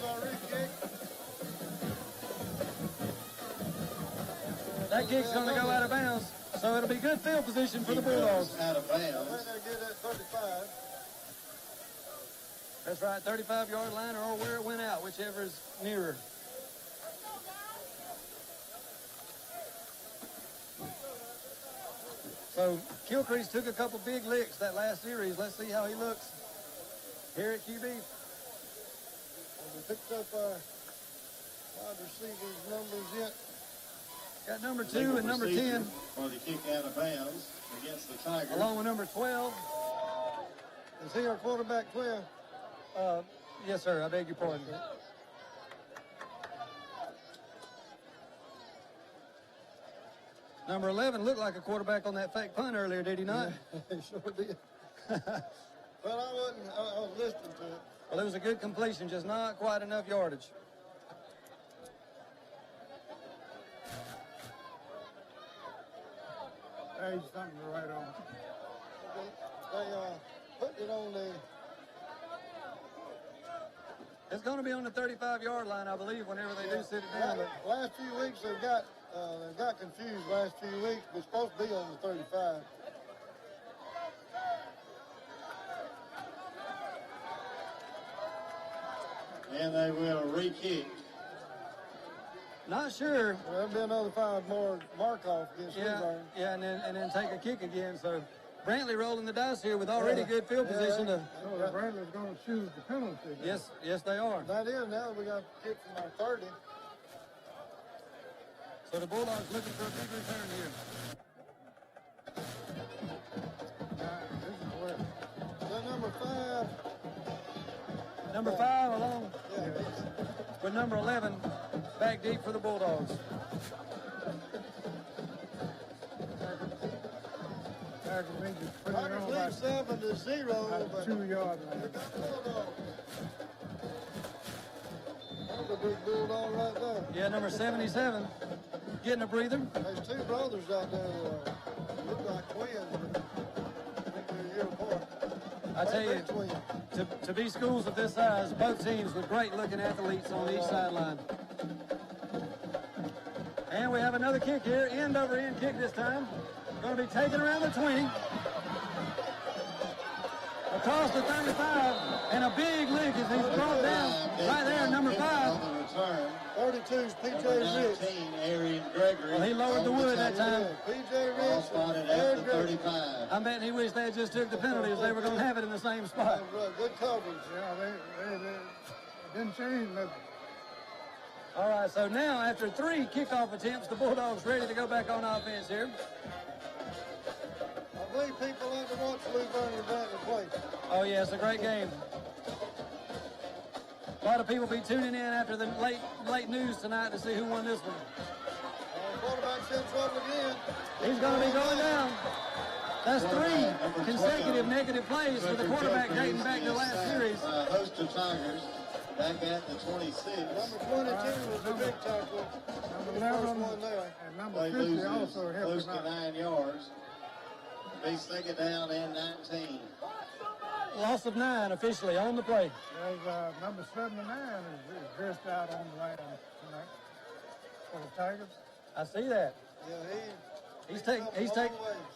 That kick's going to go out of bounds, so it'll be good field position for the Bulldogs. Out of bounds. I think they get that 35. That's right, 35-yard line or where it went out, whichever is nearer. So Kilcrease took a couple big licks that last series. Let's see how he looks here at QB. We picked up our wide receivers' numbers yet. Got number 2 and number 10. For the kick out of bounds against the Tigers. Along with number 12. Is he our quarterback 12? Yes, sir. I beg your pardon. Number 11 looked like a quarterback on that fake punt earlier, did he not? He sure did. Well, I was listening to it. Well, it was a good completion, just not quite enough yardage. Hey, something right on. They put it on the... It's going to be on the 35-yard line, I believe, whenever they do sit it down. Last few weeks they've got confused. Last few weeks it's supposed to be on the 35. And they will re-kick. Not sure. Well, there'll be another 5 more mark-off against Louisburn. Yeah, and then take a kick again. So Brantley rolling the dice here with already good field position. So Brantley's going to choose the penalty. Yes, they are. That is, now we got to kick from our 30. So the Bulldogs looking for a big return here. This is where. Is that number 5? Number 5 along Yeah. with number 11 back deep for the Bulldogs. Tigers lead 7-0, but 2-yard line. That's a big bulldog right there. Yeah, number 77 getting a breather. There's 2 brothers out there that look like twins, but I think they're a year apart. I tell you, to be schools of this size, both teams with great-looking athletes on each sideline. And we have another kick here, end-over-end kick this time. Going to be taken around the 20. Across the 35, and a big lick as he's brought down right there, number 5. 32's P.J. Rich. Arian Gregory. Well, he lowered the wood that time. P.J. Rich. Spotted at the 35. I'm betting he wished they had just took the penalty as they were going to have it in the same spot. Good coverage. Yeah, they didn't change nothing. All right, so now after 3 kickoff attempts, the Bulldogs ready to go back on offense here. I believe people like to watch Louisburn and Brantley play. Oh, yeah, it's a great game. A lot of people be tuning in after the late news tonight to see who won this one. Quarterback's in trouble again. He's going to be going down. That's 3 consecutive negative plays for the quarterback dating back to last series. Host of Tigers back at the 26. Number 22 was the big tackle. Number 11 one there. And number 50 also helped close him to out. 9 yards. Be second down and 19. Loss of 9 officially on the play. There's, number 79 is dressed out on the land tonight for the Tigers. I see that. Yeah,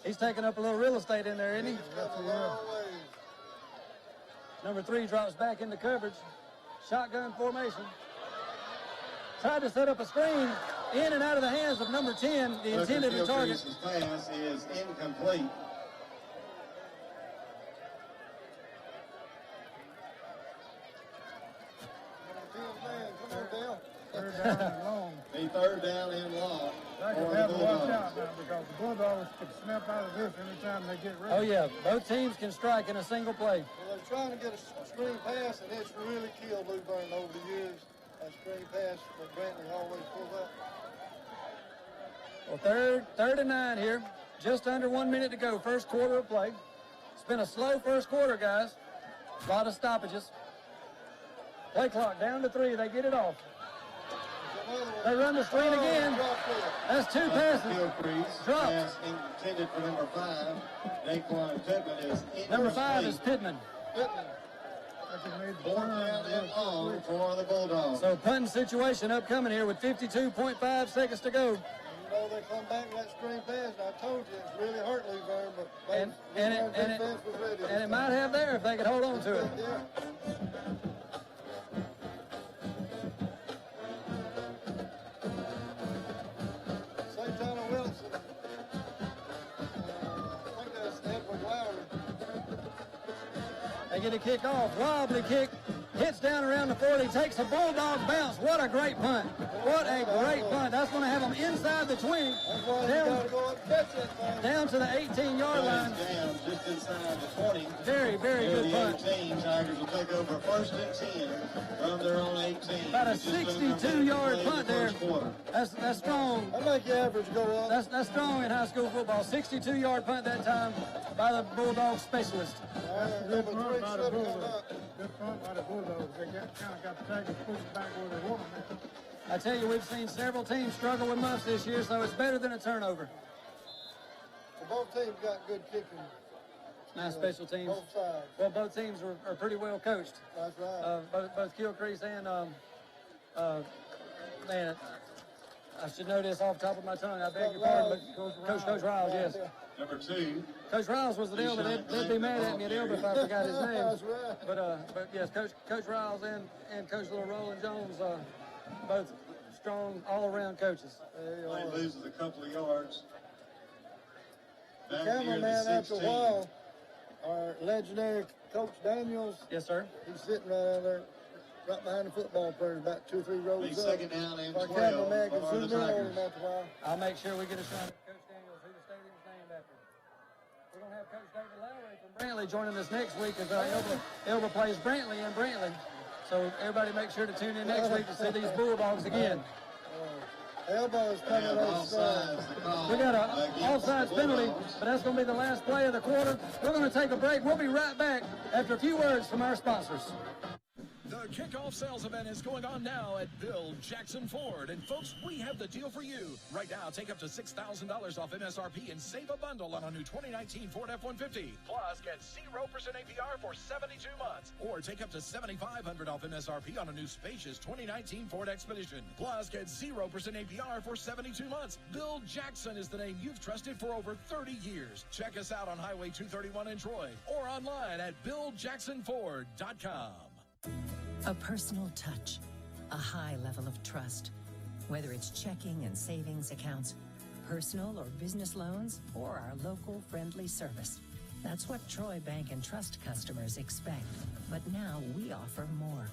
He's taking up a little real estate in there, isn't he? Number 3 drops back into coverage. Shotgun formation. Tried to set up a screen in and out of the hands of number 10, the intended target. His pass is incomplete. Third down and long. The 3rd down and long. They can have to watch out now because the Bulldogs can snap out of this anytime they get ready. Oh, yeah. Both teams can strike in a single play. Well, they're trying to get a screen pass, and it's really killed Louisburn over the years. That screen pass that Brantley always pulls up. Well, third and 9 here. Just under 1 minute to go. First quarter of play. It's been a slow first quarter, guys. A lot of stoppages. Play clock down to 3. They get it off. They run the screen again. That's 2 passes. Dropped. Pass intended for number 5. Naquan Pittman is Number 5 is Pittman. Fourth down and long for the Bulldogs. So punting situation upcoming here with 52.5 seconds to go. You know they come back with that screen pass. I told you it's really hurt Louisburn, but defense was ready. And it might have there if they could hold on to it. Yeah. They get a kick off, wobbly kick, hits down around the 40, takes a Bulldog bounce. What a great punt. What a great punt. That's going to have them inside the 20, down to the 18-yard line. Down just inside the 20. Very, very good punt. 18, Tigers will take over 1st and 10 from their own 18. About a 62-yard punt there. That's strong. That make your average go up. That's strong in high school football. 62-yard punt that time by the Bulldog specialist. Good punt by the Bulldogs. They kind of got the Tigers pushed back where they want them. I tell you, we've seen several teams struggle with muffs this year, so it's better than a turnover. Well, both teams got good kicking. Nice special teams. Both sides. Well, both teams are pretty well coached. That's right. Both Gilcrease and, man, I should know this off the top of my tongue. I beg your pardon, but Coach Riles, yes. Number 2. Coach Riles was at Elba. They'd be mad at me at Elba if I forgot his name. That's right. But yes, Coach Riles and Coach Little Roland Jones both strong, all-around coaches. He loses a couple of yards. The Back near the cameraman after a 16. while, our legendary Coach Daniels, Yes, sir. he's sitting right out there, right behind the football players, about 2 or 3 rows Big up. second down and Our 12 cameraman can for zoom the in on Tigers. him after a while. I'll make sure we get a shot at Coach Daniels, who the stadium's named after. We're going to have Coach David Lowry from Brantley joining us next week as Elba plays Brantley in Brantley. So everybody make sure to tune in next week to see these Bulldogs again. Elbow is coming on. We got an offsides penalty, but that's going to be the last play of the quarter. We're going to take a break. We'll be right back after a few words from our sponsors. The kickoff sales event is going on now at Bill Jackson Ford. And folks, we have the deal for you. Right now, take up to $6,000 off MSRP and save a bundle on a new 2019 Ford F-150. Plus, get 0% APR for 72 months. Or take up to $7,500 off MSRP on a new spacious 2019 Ford Expedition. Plus, get 0% APR for 72 months. Bill Jackson is the name you've trusted for over 30 years. Check us out on Highway 231 in Troy or online at BillJacksonFord.com. A personal touch, a high level of trust. Whether it's checking and savings accounts, personal or business loans, or our local friendly service. That's what Troy Bank and Trust customers expect. But now we offer more.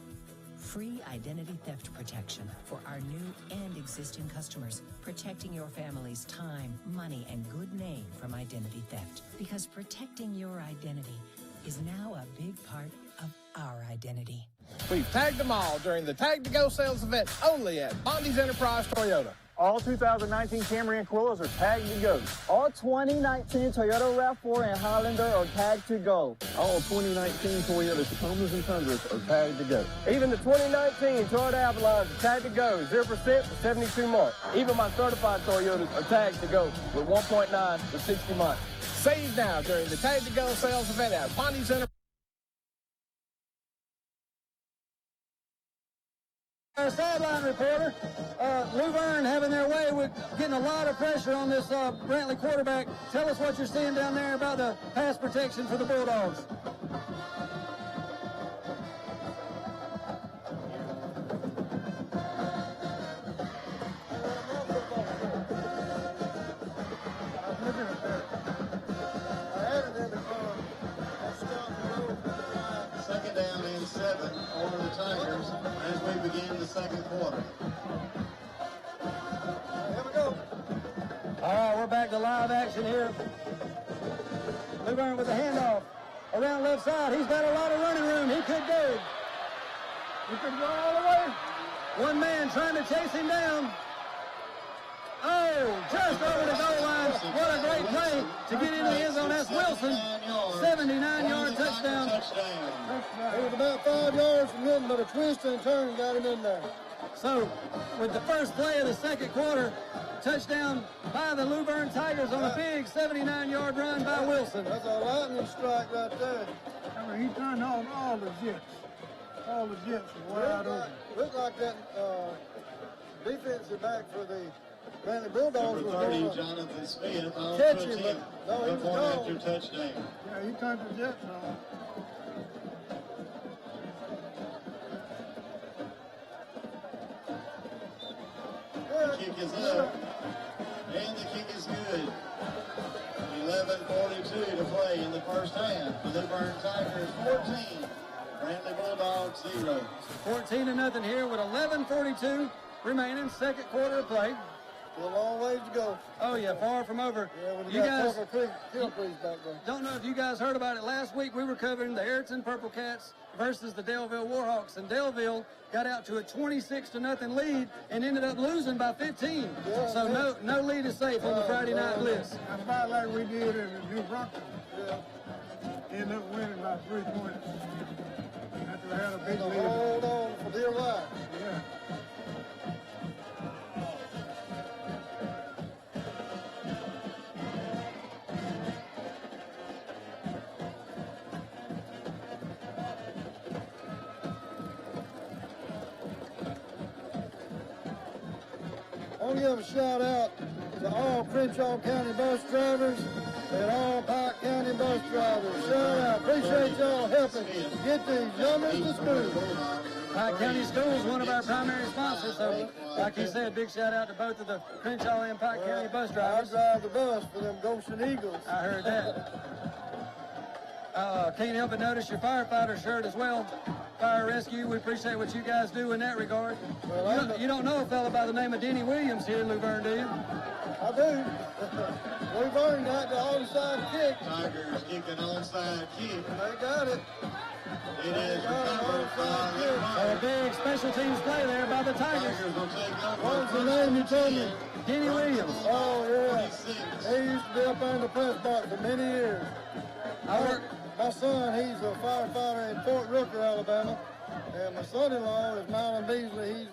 Free identity theft protection for our new and existing customers, protecting your family's time, money, and good name from identity theft. Because protecting your identity is now a big part of our identity. We've tagged them all during the Tag to Go sales event only at Bondi's Enterprise Toyota. All 2019 Camry and Quillas are tagged to go. All 2019 Toyota RAV4 and Highlander are tagged to go. All 2019 Toyota Tacomas and Tundras are tagged to go. Even the 2019 Toyota Avalons are tagged to go, 0% for 72 months. Even my certified Toyotas are tagged to go with 1.9 for 60 months. Save now during the Tag to Go sales event at Bondi's Enterprise. Our sideline reporter, Luverne having their way with getting a lot of pressure on this Brantley quarterback. Tell us what you're seeing down there about the pass protection for the Bulldogs. Second down and 7 for the Tigers as we begin the second quarter. Here we go. All right, we're back to live action here. Luverne with the handoff around left side. He's got a lot of running room. He could go. He could go all the way. One man trying to chase him down. Oh, just over the goal line. What a great play to get into the end zone. That's Wilson. 79-yard touchdown. It was about 5 yards from him, but a twist and turn got him in there. So, with the first play of the second quarter, touchdown by the Luverne Tigers on a big 79-yard run by Wilson. That's a lightning strike right there. I mean, he turned on all the jets. All the jets were wide open. Looked like that defensive back for the Brantley Bulldogs Number was 30, going Jonathan Smith, on catch for him, a but 10. no, he was Point gone. after touchdown. Yeah, he turned the jets on. The kick is up, and the kick is good. 11:42 to play in the first half. The Luverne Tigers 14, Brantley Bulldogs 0. 14-0 here with 11:42 remaining, second quarter of play. A long ways to go. Oh yeah, far from over. Yeah, when You guys Gilcrease back there. don't know if you guys heard about it. Last week we were covering the Ayrton Purple Cats versus the Delville Warhawks, and Delville got out to a 26-0 lead and ended up losing by 15. Yeah, so no lead is safe on the Friday Night Blitz. That's about like we did in the New Brunswick. Yeah. Ended up winning by 3 points. After they had a big lead. Hold on for dear life. Yeah. I want to give a shout out to all Crenshaw County bus drivers and all Pike County bus drivers. Shout out. Appreciate y'all helping get these youngers to school. Pike County Schools, one of our primary sponsors. So, like he said, big shout out to both of the Crenshaw and Pike County bus drivers. I drive the bus for them Goshen Eagles. I heard that. Can't help but notice your firefighter shirt as well. Fire rescue, we appreciate what you guys do in that regard. Well, you don't know a fella by the name of Denny Williams here in Luverne, do you? I do. Luverne got the onside kick. Tigers kicking onside kick. They got it. It is recovered by So a big special teams play there by the Tigers. What's the name you told me? Denny Williams. Oh, yeah. He used to be up in the press box for many years. My son, he's a firefighter in Fort Rooker, Alabama. And my son-in-law is Marlon Beasley. He's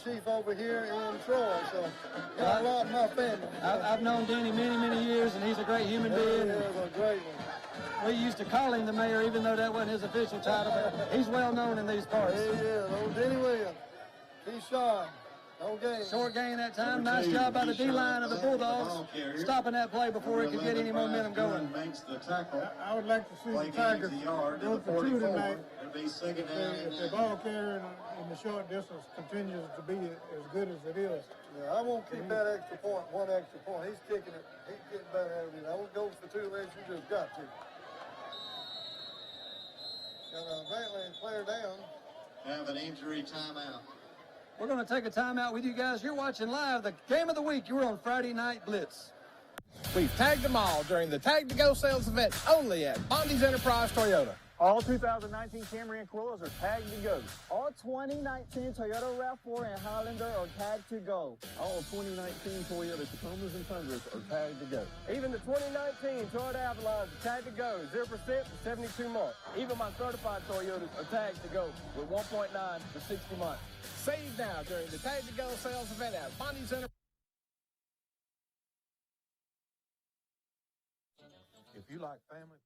chief over here in Troy. So got a lot in my family. I've known Denny many, many years, and he's a great human being. He is a great one. We used to call him the mayor, even though that wasn't his official title, but he's well known in these parts. He is. Old Denny Williams. He's shy. No game. Short gain that time. Nice job by the D-line of the Bulldogs, stopping that play before it could get any momentum going. I would like to see the Tigers go for two tonight. If the ball carrier in the short distance continues to be as good as it is. Yeah, I won't keep that extra point, one extra point. He's kicking it. He's getting better every day. I won't go for two legs. You just got to. Got a Bentley player down. Have an injury timeout. We're going to take a timeout with you guys. You're watching live the game of the week. You're on Friday Night Blitz. We've tagged them all during the Tag to Go sales event only at Bondi's Enterprise Toyota. All 2019 Camry and Corollas are tagged to go. All 2019 Toyota RAV4 and Highlander are tagged to go. All 2019 Toyota Tacomas and Tundras are tagged to go. Even the 2019 Toyota Avalons are tagged to go, 0% for 72 months. Even my certified Toyotas are tagged to go with 1.9 for 60 months. Save now during the Tag to Go sales event at Bondi's Enterprise. If you like family.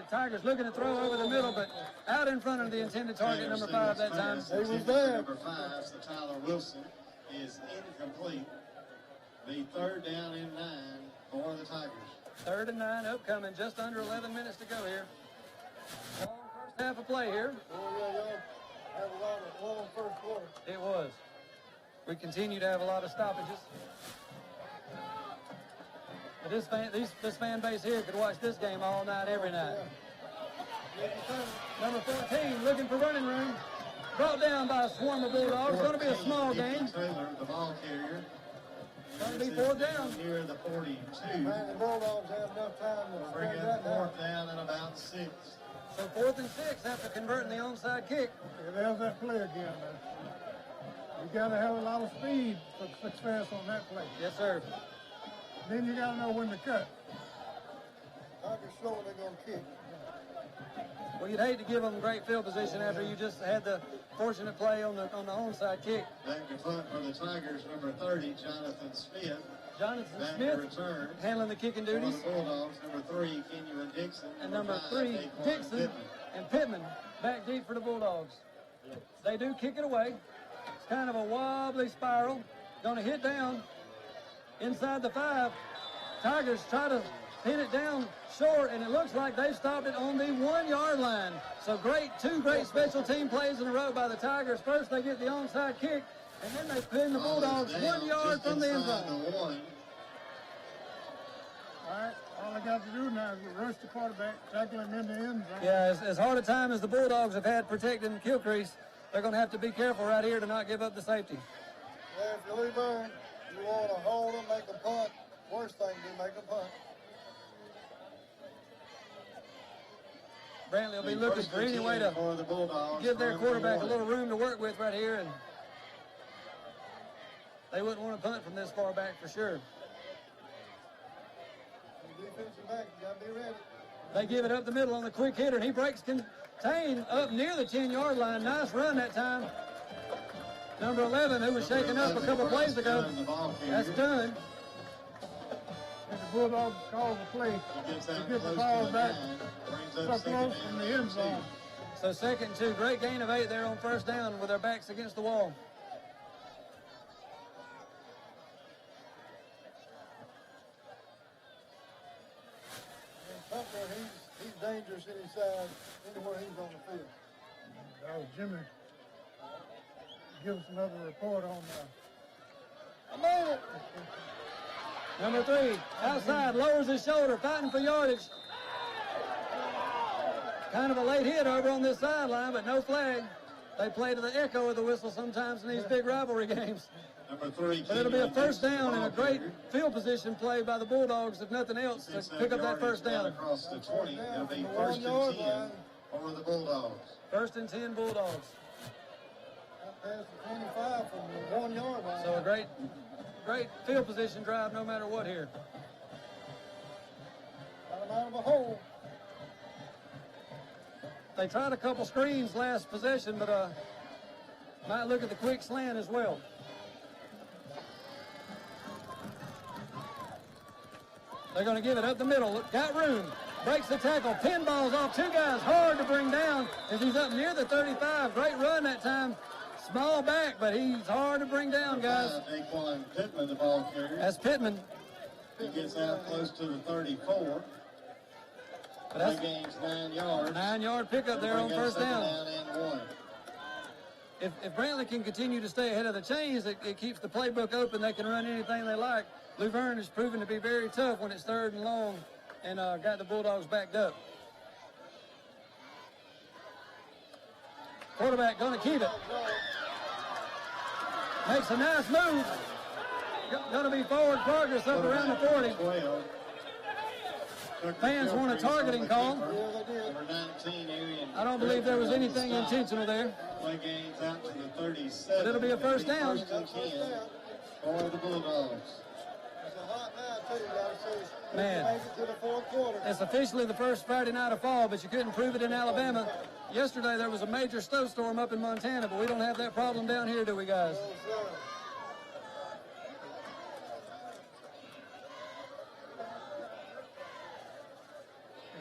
Tigers looking to throw over the middle, but out in front of the intended target, number 5 that time. He was there. Number 5, so Tyler Wilson, is incomplete. The third down and 9 for the Tigers. 3rd and 9 upcoming, just under 11 minutes to go here. Long first half of play here. Oh, yeah, y'all have a lot of long first quarter. It was. We continue to have a lot of stoppages. But this fan base here could watch this game all night, every night. Number 14, looking for running room. Brought down by a swarm of Bulldogs. Going to be a small game. Taylor, the ball carrier. Going to be 4th down. Near the 42. Man, the Bulldogs have enough time to bring in 4th down and about 6. So 4th and 6 after converting the onside kick. Yeah, there's that play again, man. You got to have a lot of speed for success on that play. Yes, sir. Then you got to know when to cut. Tigers showing they're going to kick. Well, you'd hate to give them great field position after you just had the fortunate play on the onside kick. Back to punt for the Tigers, number 30, Jonathan Smith. Jonathan back Smith to return. handling the kicking duties. For the Bulldogs, number 3, Kenyon Dixon. And number 3, Dixon and Pittman back deep for the Bulldogs. They do kick it away. It's kind of a wobbly spiral. Going to hit down inside the 5. Tigers try to pin it down short, and it looks like they stopped it on the 1-yard line. So two great special team plays in a row by the Tigers. First they get the onside kick, and then they pin the Bulldogs 1 yard from the end zone. All right, all I got to do now is rush the quarterback, tackle him in the end zone. Yeah, as hard a time as the Bulldogs have had protecting Kilcrease, they're going to have to be careful right here to not give up the safety. Yeah, if you leave on, you want to hold them, make a punt. Worst thing to make a punt. Brantley will be looking for any way to give their quarterback a little room to work with right here, and they wouldn't want to punt from this far back for sure. Defensive back, you got to be ready. They give it up the middle on the quick hitter, and he breaks contain up near the 10-yard line. Nice run that time. Number 11, who was shaken up a couple plays ago. That's done. And the Bulldogs call the play to get the ball back so close from the end zone. So 2nd and 2. Great gain of 8 there on first down with their backs against the wall. dangerous anywhere he's on the field. Jimmy, give us another report on I made it. Number 3, outside, lowers his shoulder, fighting for yardage. Kind of a late hit over on this sideline, but no flag. They play to the echo of the whistle sometimes in these big rivalry games. Number 3, but it'll be a first down and a great field position play by the Bulldogs, if nothing else, to pick up that first down. Across the 20, it'll be first and 10 for the Bulldogs. First and 10 Bulldogs. Past the 25 from the 1 yard line. So a great field position drive no matter what here. Got him out of a hole. They tried a couple screens last possession, but might look at the quick slant as well. They're going to give it up the middle. Got room. Breaks the tackle. Pinballs off 2 guys. Hard to bring down as he's up near the 35. Great run that time. Small back, but he's hard to bring down, guys. Pittman, the ball carrier. That's Pittman. He gets out close to the 34. But that's gains 9 yards. 9-yard pickup there on first down. And 1. If Brantley can continue to stay ahead of the chains, it keeps the playbook open. They can run anything they like. Luverne has proven to be very tough when it's 3rd and long, and got the Bulldogs backed up. Quarterback going to keep it. Makes a nice move. Going to be forward progress up around the 40. Fans want a targeting call. I don't believe there was anything intentional there. Play gains out to the 37. But it'll be a first down. First and 10 for the Bulldogs. Man, it's officially the first Friday night of fall, but you couldn't prove it in Alabama. Yesterday there was a major snowstorm up in Montana, but we don't have that problem down here, do we, guys?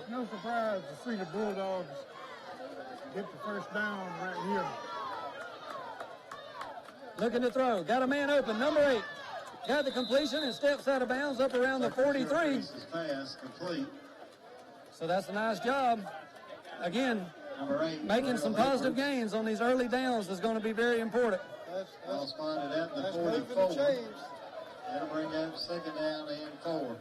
It's no surprise to see the Bulldogs get the first down right here. Looking to throw. Got a man open. Number 8. Got the completion and steps out of bounds up around the 43. Pass complete. So that's a nice job. Again, making some positive gains on these early downs is going to be very important. Well spotted at the 44. That'll bring up second down and 4.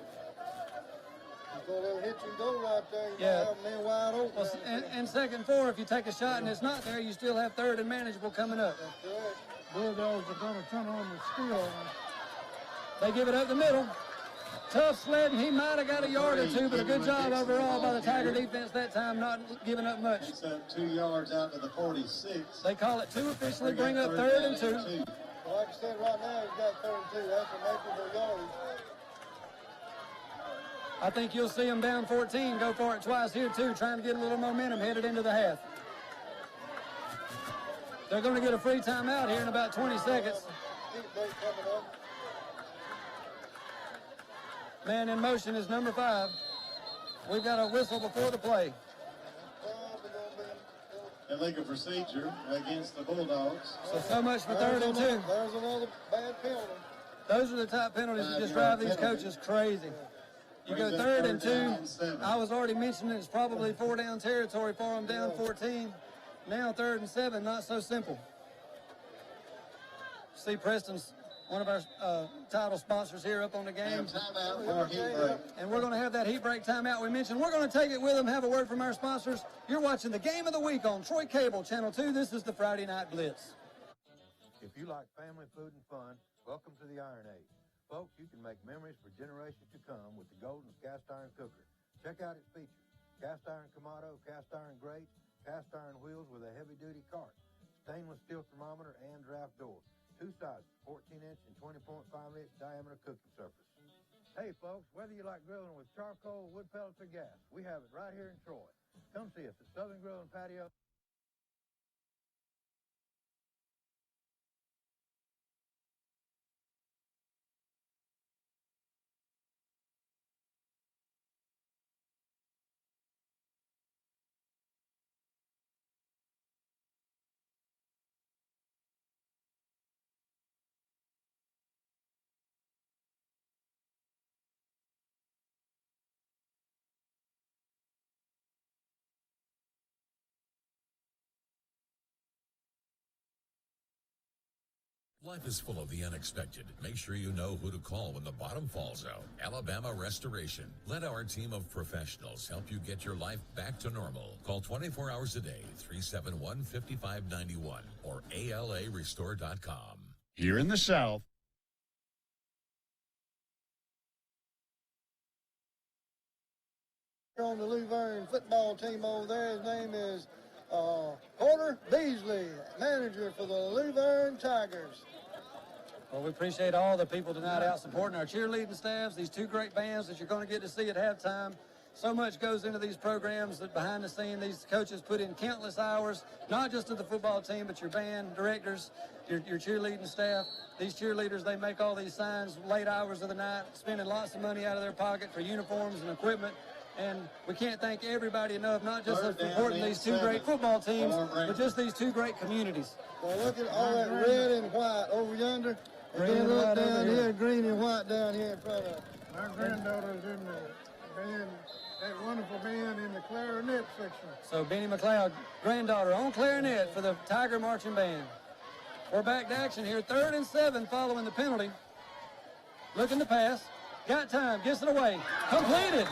Go a little hitch and go right there. You Yeah. have men wide open. Well, and second 4, if you take a shot and it's not there, you still have 3rd and manageable coming up. That's correct. Bulldogs are going to turn on the steal. They give it up the middle. Tough sledding. He might have got a yard or 2, but a good job overall by the Tiger defense that time, not giving up much. It's up 2 yards out to the 46. They call it 2 officially, bring up 3rd and 2. Well, like I said, right now he's got 3rd and 2. That's a makeable yardage. I think you'll see them down 14, go for it twice here too, trying to get a little momentum headed into the half. They're going to get a free timeout here in about 20 seconds. Man in motion is number 5. We've got a whistle before the play. Illegal procedure against the Bulldogs. So much for 3rd and 2. There's another bad penalty. Those are the type penalties that just drive these coaches crazy. You go 3rd and 2. I was already mentioning it's probably 4-down territory for them, down 14. Now 3rd and 7, not so simple. See Preston's one of our title sponsors here up on the game. And we're going to have that heat break timeout we mentioned. We're going to take it with them, have a word from our sponsors. You're watching the Game of the Week on Troy Cable Channel 2. This is the Friday Night Blitz. If you like family food and fun, welcome to the Iron Age. Folks, you can make memories for generations to come with the Golden's Cast Iron Cooker. Check out its features. Cast iron Kamado, cast iron grate, cast iron wheels with a heavy-duty cart, stainless steel thermometer and draft door. 2 sizes, 14-inch and 20.5-inch diameter cooking surface. Hey, folks, whether you like grilling with charcoal, wood pellets, or gas, we have it right here in Troy. Come see us at Southern Grill and Patio. Life is full of the unexpected. Make sure you know who to call when the bottom falls out. Alabama Restoration. Let our team of professionals help you get your life back to normal. Call 24 hours a day, 371-5591 or ALARestore.com. Here in the South, On the Luverne football team over there, his name is Porter Beasley, manager for the Luverne Tigers. Well, we appreciate all the people tonight out supporting our cheerleading staffs, these two great bands that you're going to get to see at halftime. So much goes into these programs that behind the scene, these coaches put in countless hours, not just to the football team, but your band directors, your cheerleading staff. These cheerleaders, they make all these signs late hours of the night, spending lots of money out of their pocket for uniforms and equipment. And we can't thank everybody enough, not just for supporting these two great football teams, but just these two great communities. Well, look at all that red and white over yonder. And then look down here, green and white down here in front of us. My granddaughter's in the band, that wonderful band in the clarinet section. So Benny McLeod, granddaughter on clarinet for the Tiger Marching Band. We're back to action here, 3rd and 7 following the penalty. Looking to pass. Got time, gets it away. Completed.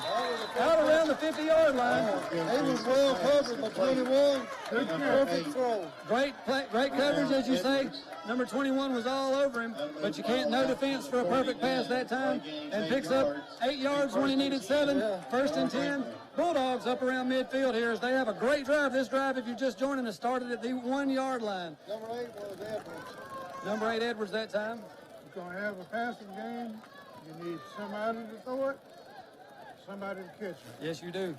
Out around the 50-yard line. He was well covered by 21. Perfect throw. Great coverage, as you say. Number 21 was all over him, but you can't, no defense for a perfect pass that time. And picks up 8 yards when he needed 7. 1st and 10. Bulldogs up around midfield here as they have a great drive. This drive, if you're just joining us, started at the 1-yard line. Number 8 was Edwards. Number 8 Edwards that time. We're going to have a passing game. You need somebody to throw it, somebody to catch it. Yes, you do.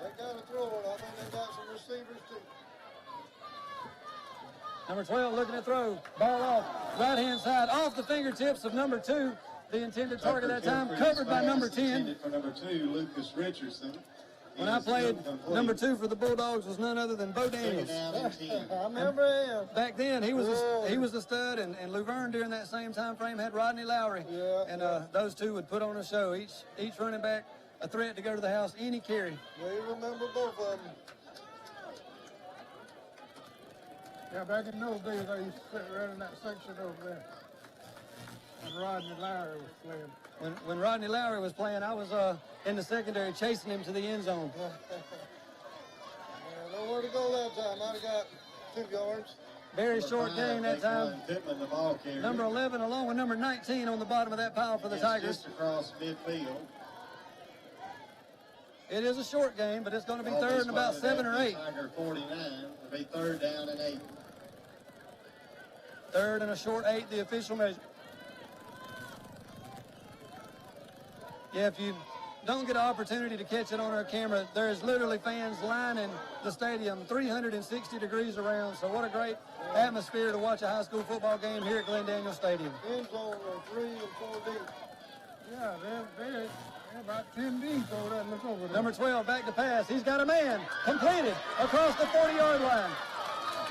They got to throw it. I think they got some receivers too. Number 12 looking to throw. Ball off. Right-hand side off the fingertips of number 2. The intended target that time. Covered by number 10. For number 2, Lucas Richardson. When I played, number 2 for the Bulldogs was none other than Bo Daniels. I remember him. Back then, he was a stud, and Luverne during that same time frame had Rodney Lowry. Yeah, and those two would put on a show. Each running back a threat to go to the house any carry. We remember both of them. Yeah, back in those days, I used to sit right in that section over there. And Rodney Lowry was playing. When Rodney Lowry was playing, I was in the secondary chasing him to the end zone. Yeah, nowhere to go that time. I'd have got 2 yards. Very short gain that time. Number 11 along with number 19 on the bottom of that pile for the Tigers. Just across midfield. It is a short game, but it's going to be 3rd and about 7 or 8. Tiger 49. It'll be 3rd down and 8. 3rd and a short 8, the official measure. Yeah, if you don't get an opportunity to catch it on our camera, there's literally fans lining the stadium 360 degrees around. So what a great atmosphere to watch a high school football game here at Glen Daniel Stadium. End zone are 3 and 4 deep. Yeah, they're about 10 deep over there. Look over there. Number 12 back to pass. He's got a man. Completed across the 40-yard line.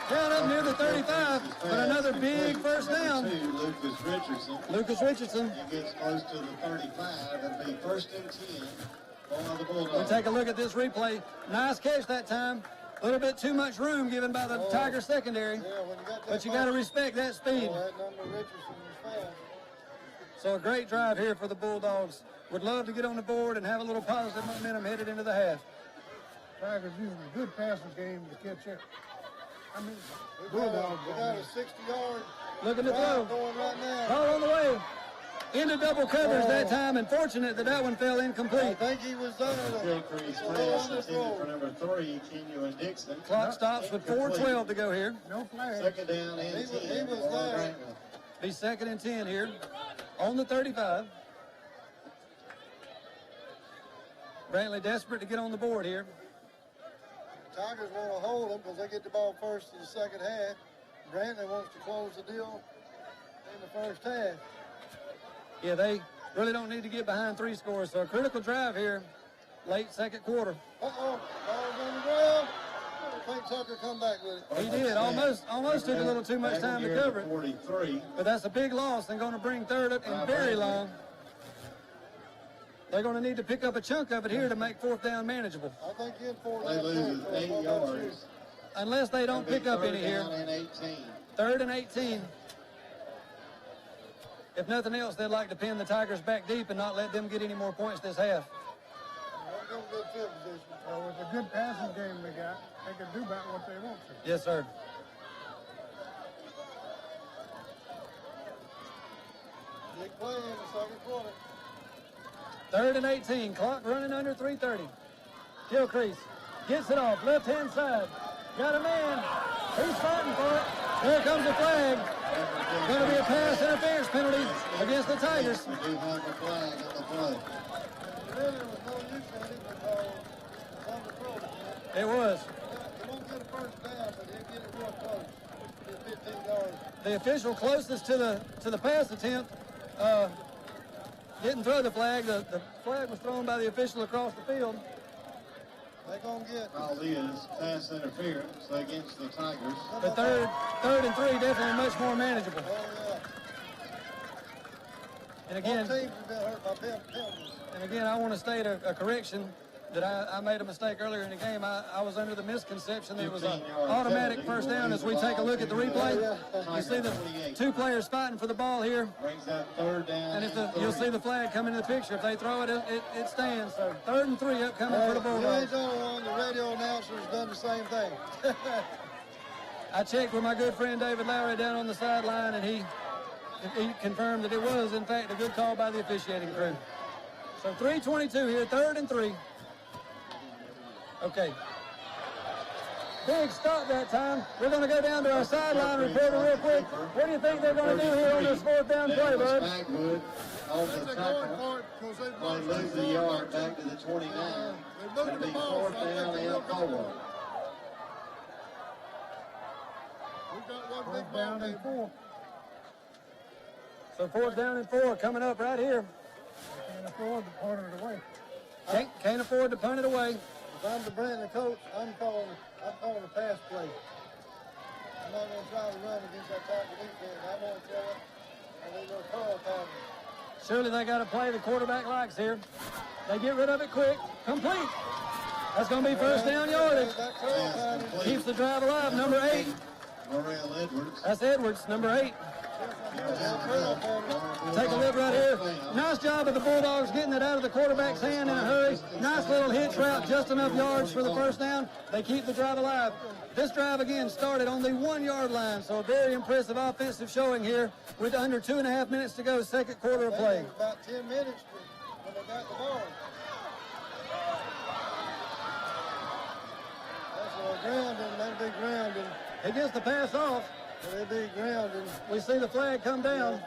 Down up near the 35, but another big first down. Lucas Richardson. Lucas Richardson. He gets close to the 35. It'll be 1st and 10 for the Bulldogs. We'll take a look at this replay. Nice catch that time. A little bit too much room given by the Tiger secondary. Yeah, when you got that, but you got to respect that speed. That number Richardson was fast. So a great drive here for the Bulldogs. Would love to get on the board and have a little positive momentum headed into the half. Tigers using a good passing game to catch up. I mean, Bulldogs got a 60-yard looking to throw. Going right now. Ball on the way. Into double coverage that time, and fortunate that one fell incomplete. I think he was done. For number 3, Kenyon Dixon. Clock stops with 4:12 to go here. No flag. 2nd down and 10. He was there. Be 2nd and 10 here on the 35. Brantley desperate to get on the board here. Tigers want to hold them because they get the ball first in the second half. Brantley wants to close the deal in the first half. Yeah, they really don't need to get behind 3 scores. So a critical drive here, late second quarter. Uh-oh, ball's on the ground. I think Tucker come back with it. He did, almost took a little too much time to cover it. 43. But that's a big loss and going to bring 3rd up and very long. They're going to need to pick up a chunk of it here to make 4th down manageable. I think in 4th They lose 8 yards. Unless they don't pick up any here. 3rd and 18. if nothing else, they'd like to pin the Tigers back deep and not let them get any more points this half. They're in good field position. So with a good passing game they got, they can do about what they want to. Yes, sir. Big play in the second quarter. 3rd and 18. Clock running under 3:30. Gilcrease gets it off. Left-hand side. Got a man. He's fighting for it. Here comes the flag. Going to be a pass interference penalty against the Tigers. We do have a flag on the play. Really was no use in it because it's on the throw. It was. He won't get a first down, but he'll get it real close. Get 15 yards. The official closest to the pass attempt didn't throw the flag. The flag was thrown by the official across the field. They're going to get. All is pass interference against the Tigers. The third and 3 definitely much more manageable. Oh, yeah. And again, Both teams have been hurt by penalties. And again, I want to state a correction that I made a mistake earlier in the game. I was under the misconception that it was an automatic first down. As we take a look at the replay, you see the 2 players fighting for the ball here. Brings that 3rd down. And you'll see the flag come into the picture. If they throw it, it stands. So 3rd and 3 upcoming for the You ain't Bulldogs. the only one. The radio announcer's done the same thing. I checked with my good friend David Lowry down on the sideline, and he confirmed that it was, in fact, a good call by the officiating crew. So 3:22 here, 3rd and 3. Okay. Big stop that time. We're going to go down to our sideline reporter real quick. What do you think they're going to do here on this 4th down play, bud? Backwood on the tackle. Going to lose the yard back to the 29. It'll be 4th down and 4. We've got one big down and 4. So 4th down and 4 coming up right here. Can't afford to punt it away. Can't afford to punt it away. If I'm the Brandon coach, I'm calling a pass play. I'm not going to try to run against that Tiger defense. I'm going to throw it, and they're going to call pass. Surely they got to play the quarterback likes here. They get rid of it quick. Complete. That's going to be first down yardage. Keeps the drive alive. Number 8. Morrell Edwards. That's Edwards, number 8. Take a look right here. Nice job of the Bulldogs getting it out of the quarterback's hand in a hurry. Nice little hitch route, just enough yards for the first down. They keep the drive alive. This drive again started on the 1-yard line, so a very impressive offensive showing here with under 2.5 minutes to go, second quarter of play. About 10 minutes when they got the ball. That's a grounding, that'd be grounding. He gets the pass off. It'd be grounding. We see the flag come down.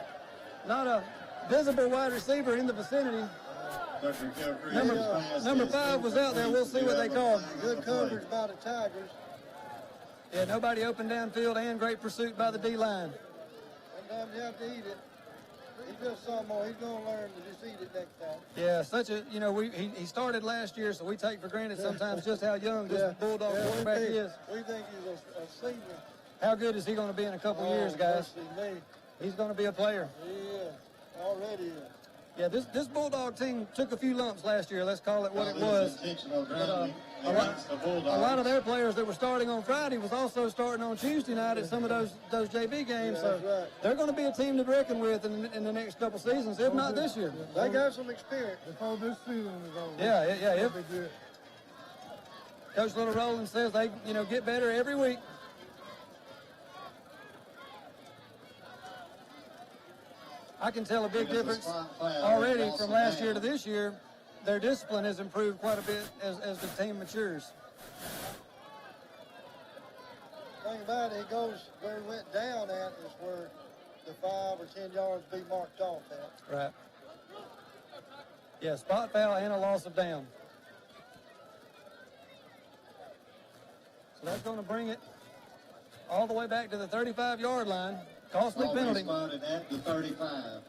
Not a visible wide receiver in the vicinity. Number 5 was out there. We'll see what they call. Good coverage by the Tigers. Yeah, nobody open downfield and great pursuit by the D-line. Sometimes you have to eat it. He just saw more. He's going to learn to just eat it next time. Yeah, he started last year, so we take for granted sometimes just how young this Bulldog quarterback is. We think he's a senior. How good is he going to be in a couple years, guys? He's going to be a player. Yeah, already is. Yeah, this Bulldog team took a few lumps last year. Let's call it what it was. A lot of their players that were starting on Friday was also starting on Tuesday night at some of those JV games. Yeah, so right. they're going to be a team to reckon with in the next couple seasons, if not this year. They got some experience before this season is over. Yeah. Be good. Coach Little Rowland says they get better every week. I can tell a big difference already from last year to this year. Their discipline has improved quite a bit as the team matures. Thing about it, he goes where he went down at is where the 5 or 10 yards be marked off at. Right. Yeah, spot foul and a loss of down. So that's going to bring it all the way back to the 35-yard line. Costly penalty. Spotted at the 35.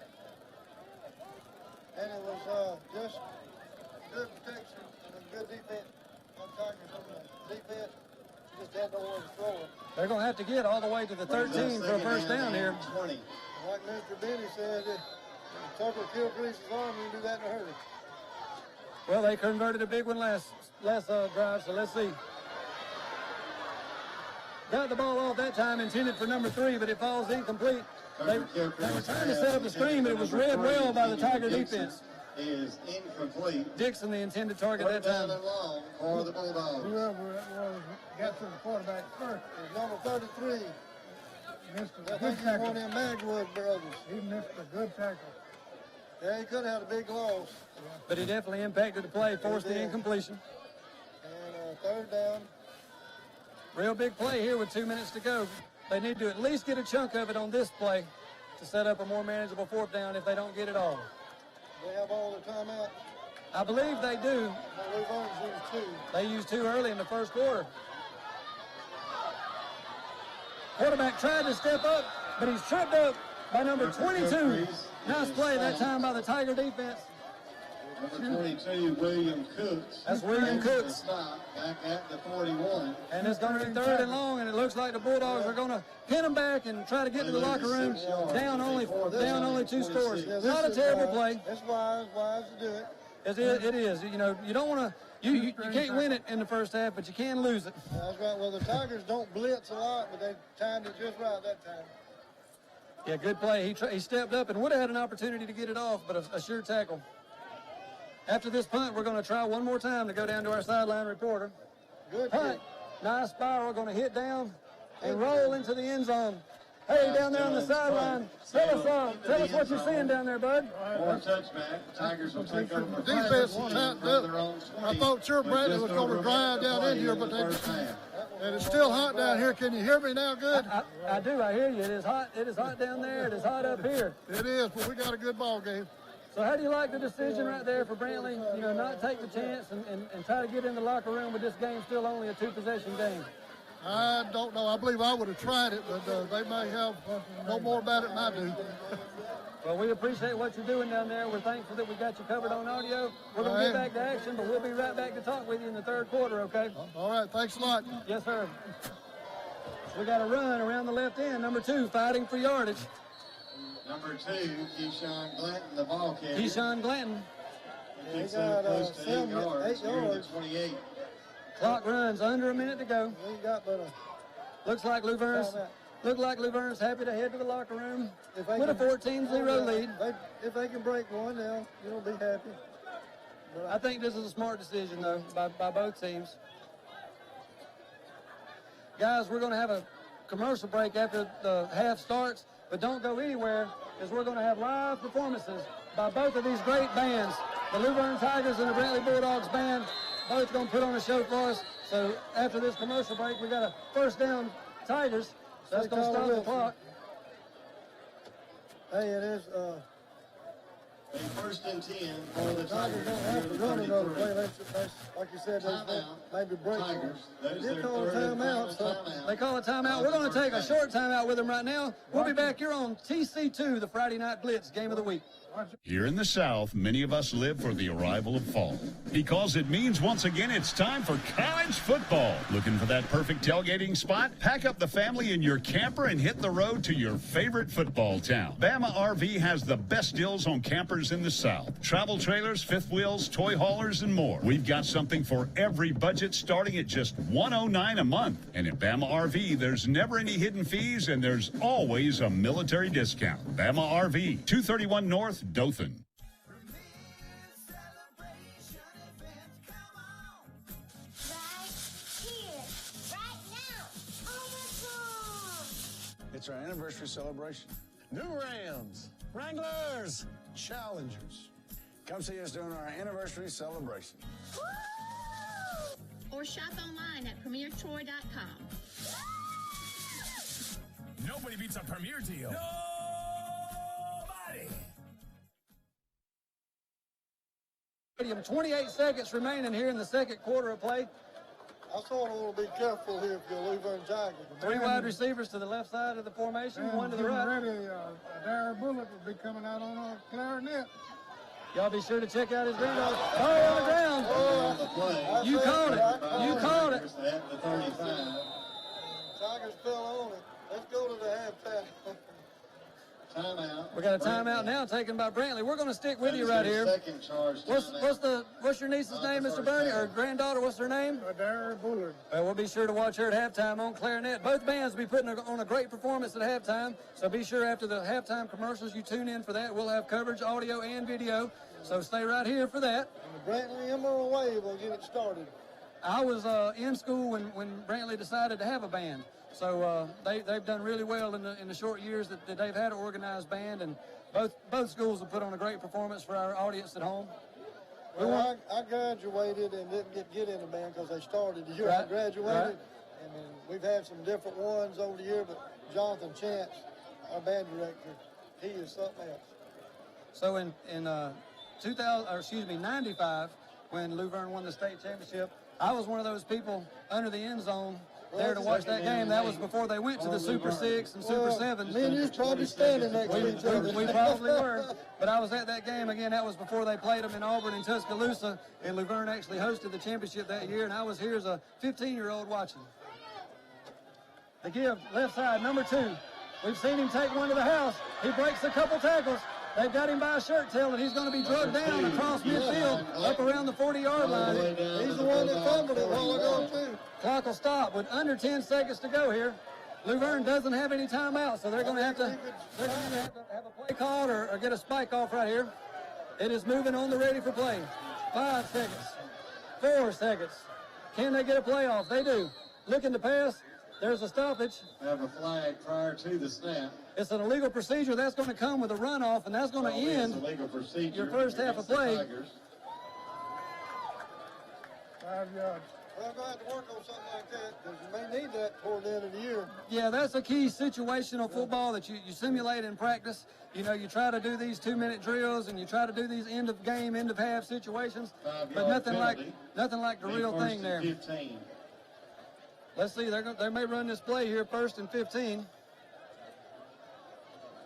And it was just good protection and good defense. Defense just had nowhere to throw it. They're going to have to get all the way to the 13 for a first down here. 20. Like Mr. Benny said, Tucker Gilcrease's arm, you can do that in a hurry. Well, they converted a big one last drive, so let's see. got the ball off that time, intended for number 3, but it falls incomplete. They were trying to set up a screen, but it was read well by the Tiger defense. Is incomplete. Dixon, the intended target that time. Down and long for the Bulldogs. Whoever got to the quarterback first is number 33. Missed a good tackle. One of them Magwood brothers. He missed a good tackle. Yeah, he could have had a big loss. But he definitely impacted the play, forced the incompletion. And third down. Real big play here with 2 minutes to go. They need to at least get a chunk of it on this play to set up a more manageable fourth down if they don't get it all. They have all the timeout. I believe they do. We've only used 2. They used 2 early in the first quarter. Quarterback tried to step up, but he's tripped up by number 22. Nice play that time by the Tiger defense. Number 22, William Cooks. That's William Cooks. Back at the 41. And it's going to be 3rd and long, and it looks like the Bulldogs are going to pin them back and try to get to the locker room down only 2 scores. Not a terrible play. That's wise to do it. It is. You know, you don't want to. You can't win it in the first half, but you can lose it. That's right. Well, the Tigers don't blitz a lot, but they timed it just right that time. Yeah, good play. He stepped up and would have had an opportunity to get it off, but a sure tackle. After this punt, we're going to try one more time to go down to our sideline reporter. Good punt. Nice spiral. Going to hit down and roll into the end zone. Hey, down there on the sideline, tell us what you're seeing down there, bud. More touchback. Tigers will take over. The defense is tightened up. I thought sure Bradley was going to drive down in here, but and it's still hot down here. Can you hear me now good? I do. I hear you. It is hot. It is hot down there. It is hot up here. It is, but we got a good ball game. So how do you like the decision right there for Brantley, you know, not take the chance and try to get in the locker room with this game still only a 2-possession game? I don't know. I believe I would have tried it, but they may have no more about it than I do. Well, we appreciate what you're doing down there. We're thankful that we got you covered on audio. We're going to get back to action, but we'll be right back to talk with you in the 3rd quarter, okay? All right. Thanks a lot. Yes, sir. We got a run around the left end. Number 2, fighting for yardage. Number 2, Keyshawn Glanton, the ball carrier. Keyshawn Glanton. He got close to 8 yards. 8 yards. 28. Clock runs under a minute to go. We got but looks like Luverne's happy to head to the locker room with a 14-0 lead. If they can break one, they'll be happy. But I think this is a smart decision, though, by both teams. Guys, we're going to have a commercial break after the half starts, but don't go anywhere, as we're going to have live performances by both of these great bands, the Luverne Tigers and the Brantley Bulldogs band. Both going to put on a show for us. So after this commercial break, we got a first down Tigers. So that's going to stop the clock. Hey, it is. First and 10 for the Tigers. Don't have to run another play. That's, like you said, maybe break. They call a timeout. They call a timeout. We're going to take a short timeout with them right now. We'll be back here on TC2, the Friday Night Blitz Game of the Week. Here in the South, many of us live for the arrival of fall because it means once again it's time for college football. Looking for that perfect tailgating spot? Pack up the family in your camper and hit the road to your favorite football town. Bama RV has the best deals on campers in the South. Travel trailers, fifth wheels, toy haulers, and more. We've got something for every budget starting at just $109 a month. And at Bama RV, there's never any hidden fees and there's always a military discount. Bama RV, 231 North, Dothan. It's our anniversary celebration. New Rams, Wranglers, Challengers. Come see us during our anniversary celebration. Or shop online at premiertroy.com. Nobody beats a Premier deal. Nobody. 28 seconds remaining here in the 2nd quarter of play. I sort of want to be careful here if you're Luverne Tigers. 3 wide receivers to the left side of the formation, 1 to the right. Darryl Bullock will be coming out on a clarinet. Y'all be sure to check out his videos. Ball on the ground. You called it. You called it. At the 35. Tigers fell on it. Let's go to the halftime. Timeout. We got a timeout now taken by Brantley. We're going to stick with you right here. Second charge. What's your niece's name, Mr. Bernie, or granddaughter? What's her name? Darren Bullard. We'll be sure to watch her at halftime on clarinet. Both bands will be putting on a great performance at halftime. So be sure after the halftime commercials you tune in for that. We'll have coverage, audio and video. So stay right here for that. And the Brantley Emerald Wave will get it started. I was in school when Brantley decided to have a band. So they've done really well in the short years that they've had an organized band, and both schools have put on a great performance for our audience at home. Well, I graduated and didn't get in the band because they started the year I graduated. Right. And then we've had some different ones over the year, but Jonathan Chance, our band director, he is something else. So in 95, when Luverne won the state championship, I was one of those people under the end zone there to watch that game. That was before they went to the Super 6 and Super 7. Me and you probably standing next to each other. We probably were. But I was at that game again. That was before they played them in Auburn and Tuscaloosa. And Luverne actually hosted the championship that year. And I was here as a 15-year-old watching. The give, left side, number 2. We've seen him take one to the house. He breaks a couple tackles. They've got him by a shirt tail, and he's going to be drugged down across midfield up around the 40-yard line. He's the one that fumbled it a while ago, too. Clock will stop with under 10 seconds to go here. Luverne doesn't have any timeout, so they're going to have to have a play called or get a spike off right here. It is moving on the ready for play. 5 seconds. 4 seconds. Can they get a play off? They do. Looking to pass. There's a stoppage. Have a flag prior to the snap. It's an illegal procedure. That's going to come with a runoff, and that's going to end your first half of play. 5 yards. Well, I'm going to have to work on something like that because you may need that toward the end of the year. Yeah, that's a key situational football that you simulate in practice. You know, you try to do these 2-minute drills and you try to do these end of game, end of half situations, but nothing like the real thing there. 15. Let's see, they may run this play here, 1st and 15.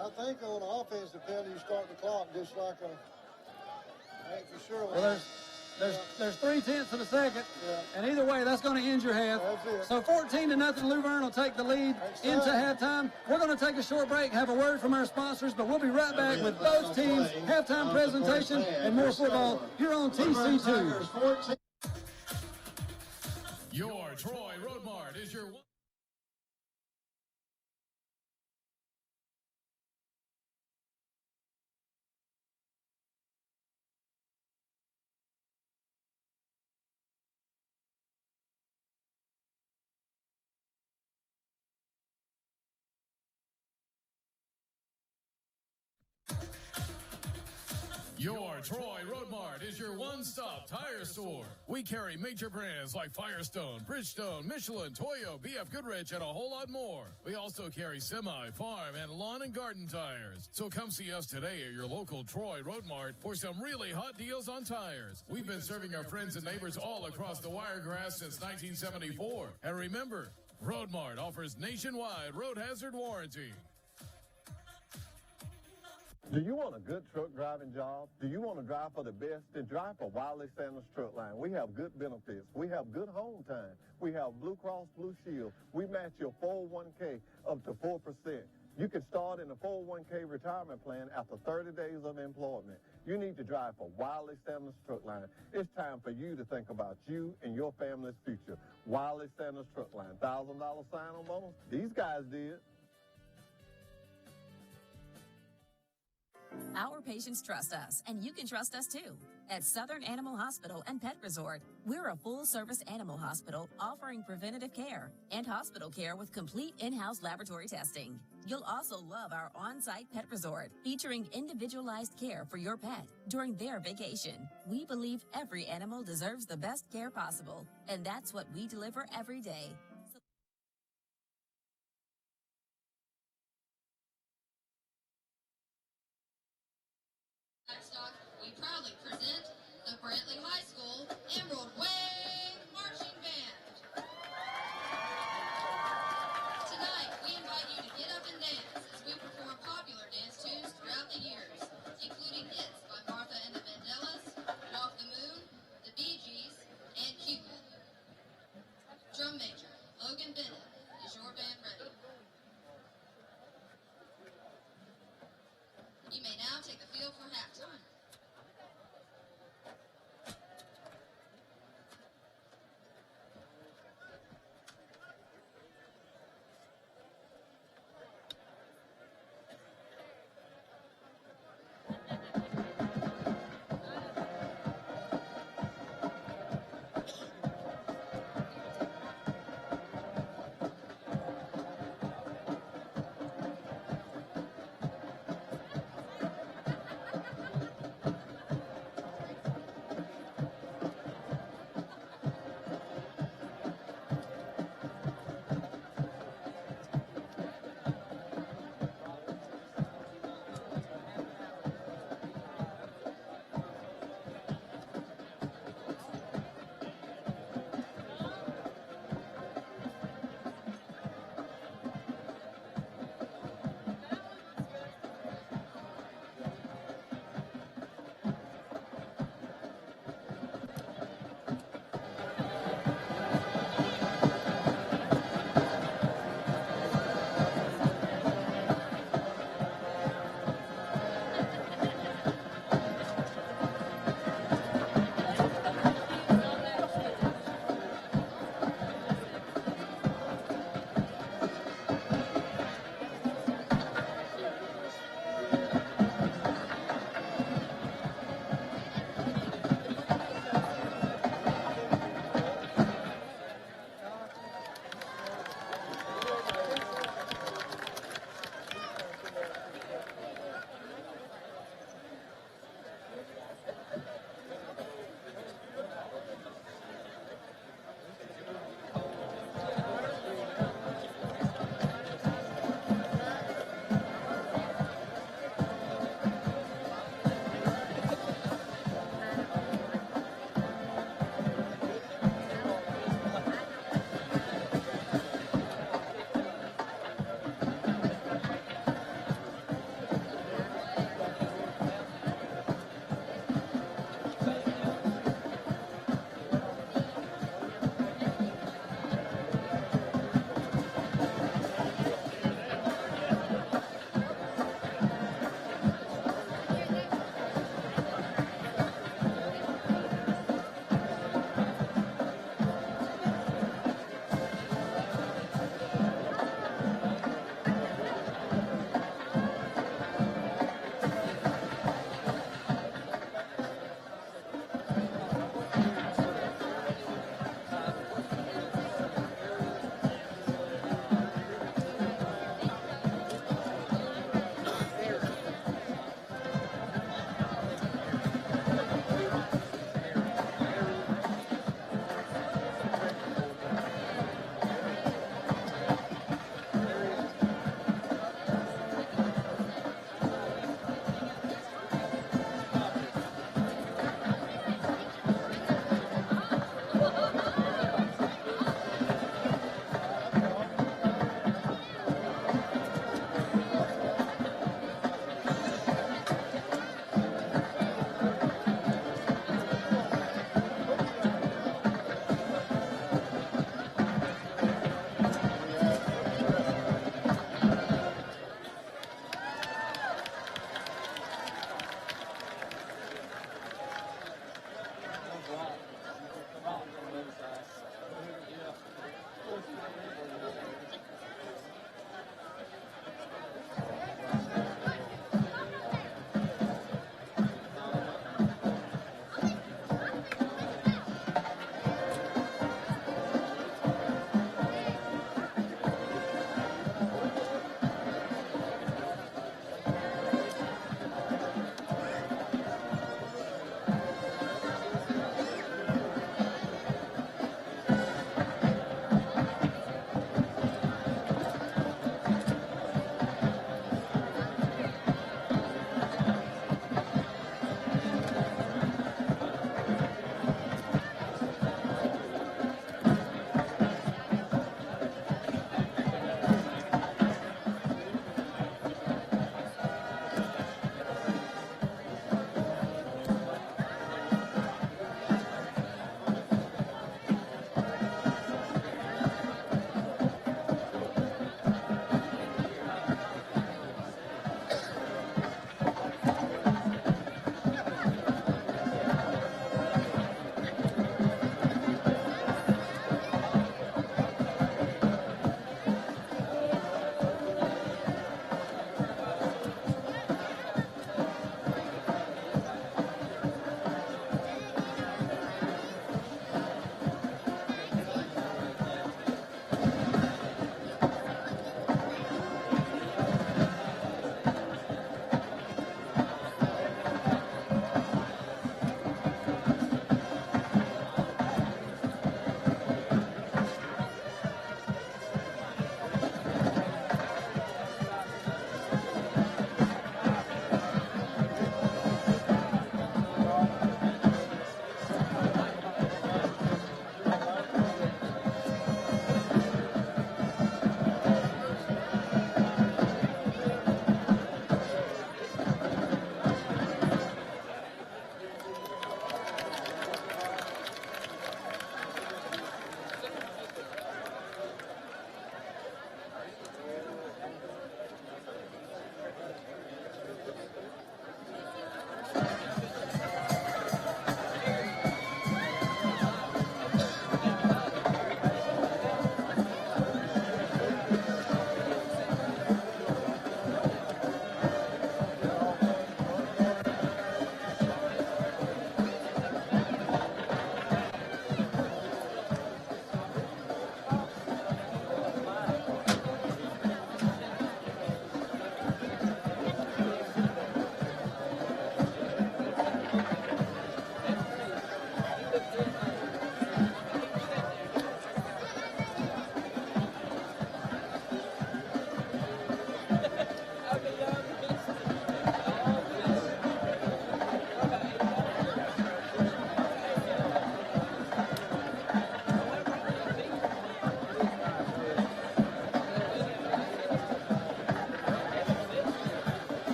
I think on the offensive penalty, you start the clock just like I ain't for sure. Well, there's 3/10 of a second, and either way, that's going to end your half. So 14-0, Luverne will take the lead into halftime. We're going to take a short break, have a word from our sponsors, but we'll be right back with both teams' halftime presentation and more football here on TC2. Your Troy Road Mart is your one. Your Troy Road Mart is your one-stop tire store. We carry major brands like Firestone, Bridgestone, Michelin, Toyo, BF Goodrich, and a whole lot more. We also carry semi, farm, and lawn and garden tires. So come see us today at your local Troy Road Mart for some really hot deals on tires. We've been serving our friends and neighbors all across the Wiregrass since 1974. And remember, Road Mart offers nationwide road hazard warranty. Do you want a good truck driving job? Do you want to drive for the best? Then drive for Wiley Sanders Truck Line. We have good benefits. We have good home time. We have Blue Cross Blue Shield. We match your 401k up to 4%. You can start in a 401k retirement plan after 30 days of employment. You need to drive for Wiley Sanders Truck Line. It's time for you to think about you and your family's future. Wiley Sanders Truck Line. $1,000 sign-on bonus? These guys did. Our patients trust us, and you can trust us too. At Southern Animal Hospital and Pet Resort, we're a full-service animal hospital offering preventative care and hospital care with complete in-house laboratory testing. You'll also love our on-site pet resort, featuring individualized care for your pet during their vacation. We believe every animal deserves the best care possible, and that's what we deliver every day. We proudly present the Brantley High School Emerald Wave Marching Band. Tonight, we invite you to get up and dance as we perform popular dance tunes throughout the years, including hits by Martha and the Vandellas, Walk the Moon, the Bee Gees, and Cupid. Drum major Logan Bennett, is your band ready? go for halftime.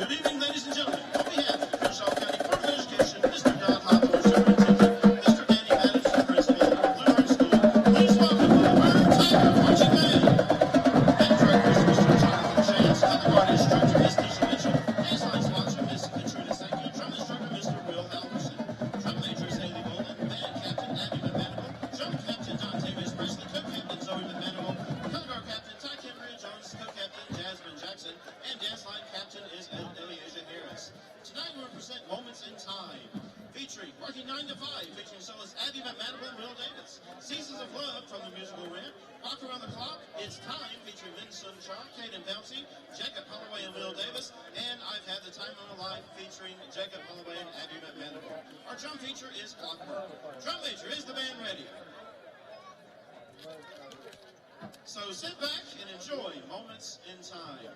Good evening, ladies and gentlemen. On behalf of the Kershaw County Board of Education, Mr. Don Hopper, Superintendent, Mr. Danny Madison, Principal of Blue Earth School, please welcome the Laverne Tiger Marching Band. Band directors, Mr. Jonathan Chance, color guard instructor, Ms. Tisha Mitchell, dance line sponsor, Ms. Katrina Sankey, drum instructor, Mr. Will Halverson, drum majors, Haley Bolden, band captain, Abby McManimal, drum captain, Dante Miss Presley, co-captain, Zoe McManimal, color guard captain, Ty Henry Jones, co-captain, Jasmine Jackson, and dance line captain is Asia Harris. Tonight we present Moments in Time, featuring Working 9 to 5, featuring soloists Abby McManimal and Will Davis. Seasons of Love from the musical Rent. Rock Around the Clock, It's Time, featuring Lynn Sun Shaw, Kate and Bouncy, Jacob Holloway and Will Davis, and I've Had the Time of My Life, featuring Jacob Holloway and Abby McManimal. Our drum feature is Clockwork. Drum major, is the band ready? So sit back and enjoy Moments in Time.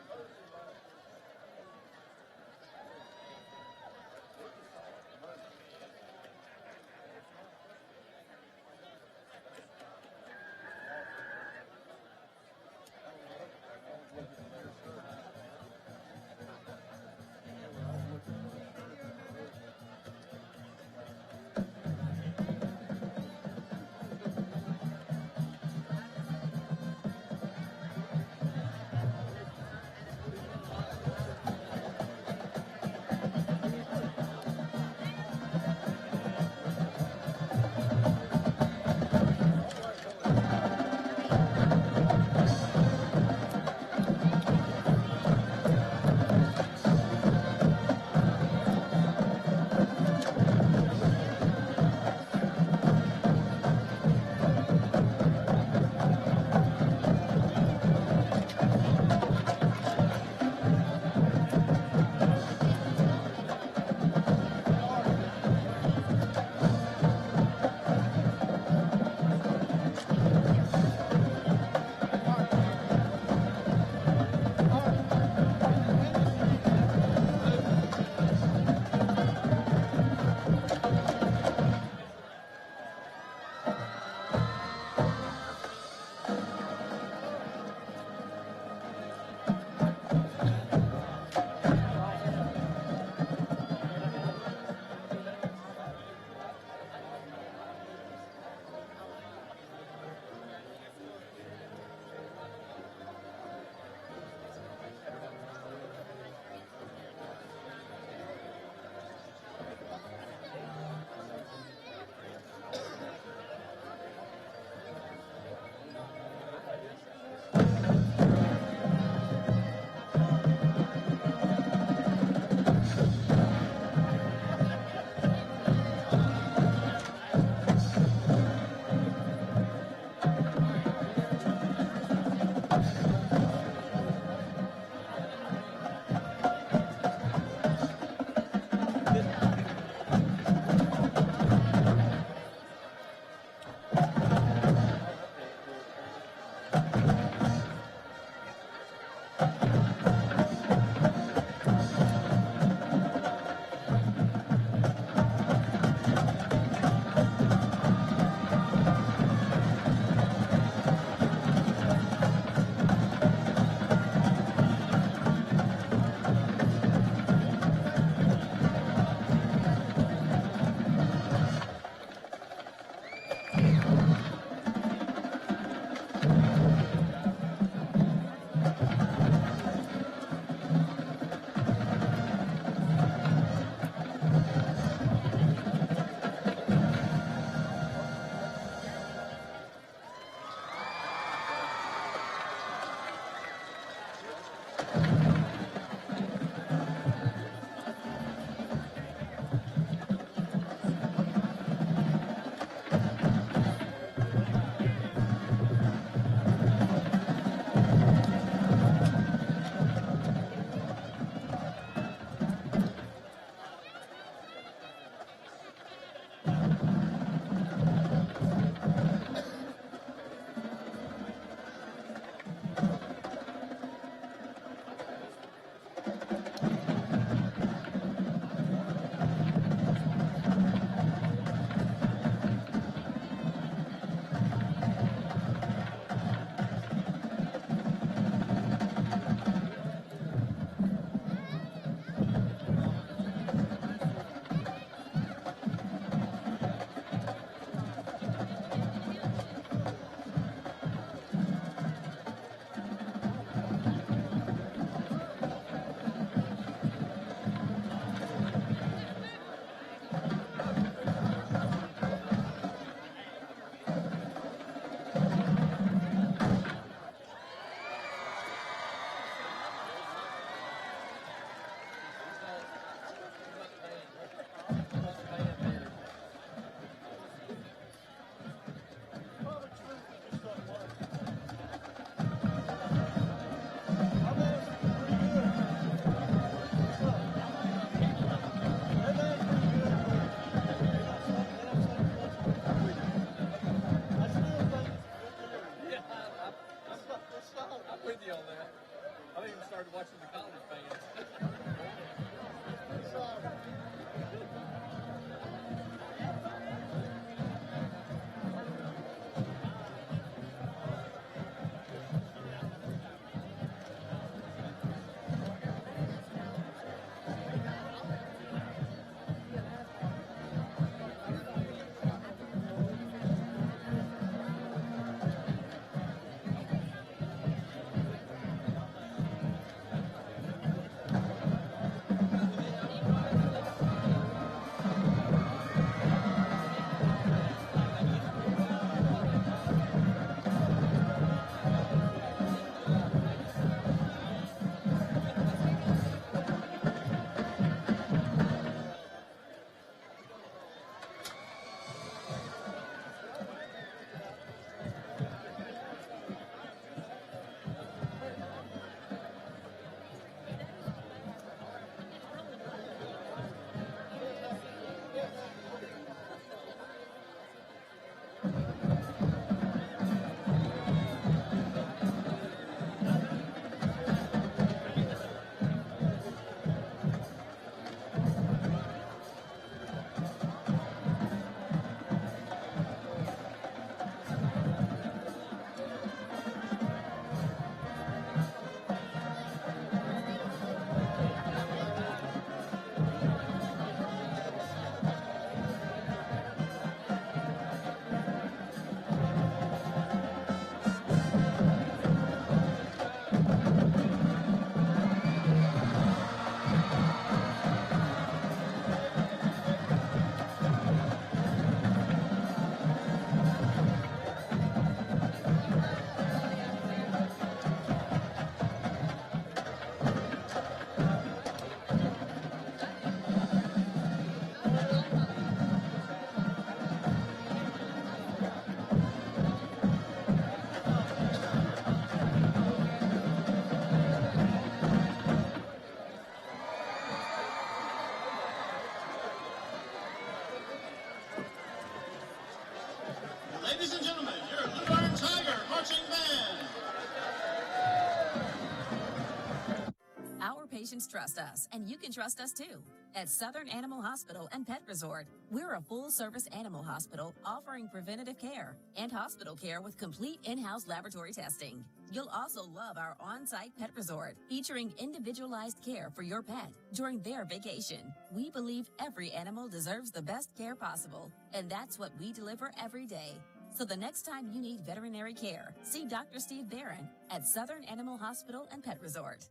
patients trust us, and you can trust us too. At Southern Animal Hospital and Pet Resort, we're a full-service animal hospital offering preventative care and hospital care with complete in-house laboratory testing. You'll also love our on-site pet resort, featuring individualized care for your pet during their vacation. We believe every animal deserves the best care possible, and that's what we deliver every day. So the next time you need veterinary care, see Dr. Steve Barron at Southern Animal Hospital and Pet Resort.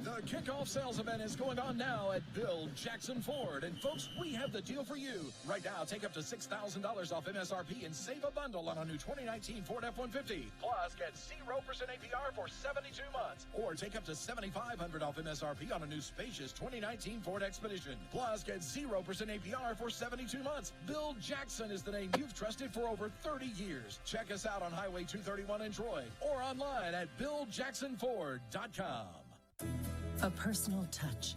The kickoff sales event is going on now at Bill Jackson Ford. And folks, we have the deal for you. Right now, take up to $6,000 off MSRP and save a bundle on a new 2019 Ford F-150. Plus, get 0% APR for 72 months. Or take up to $7,500 off MSRP on a new spacious 2019 Ford Expedition. Plus, get 0% APR for 72 months. Bill Jackson is the name you've trusted for over 30 years. Check us out on Highway 231 in Troy or online at BillJacksonFord.com. A personal touch,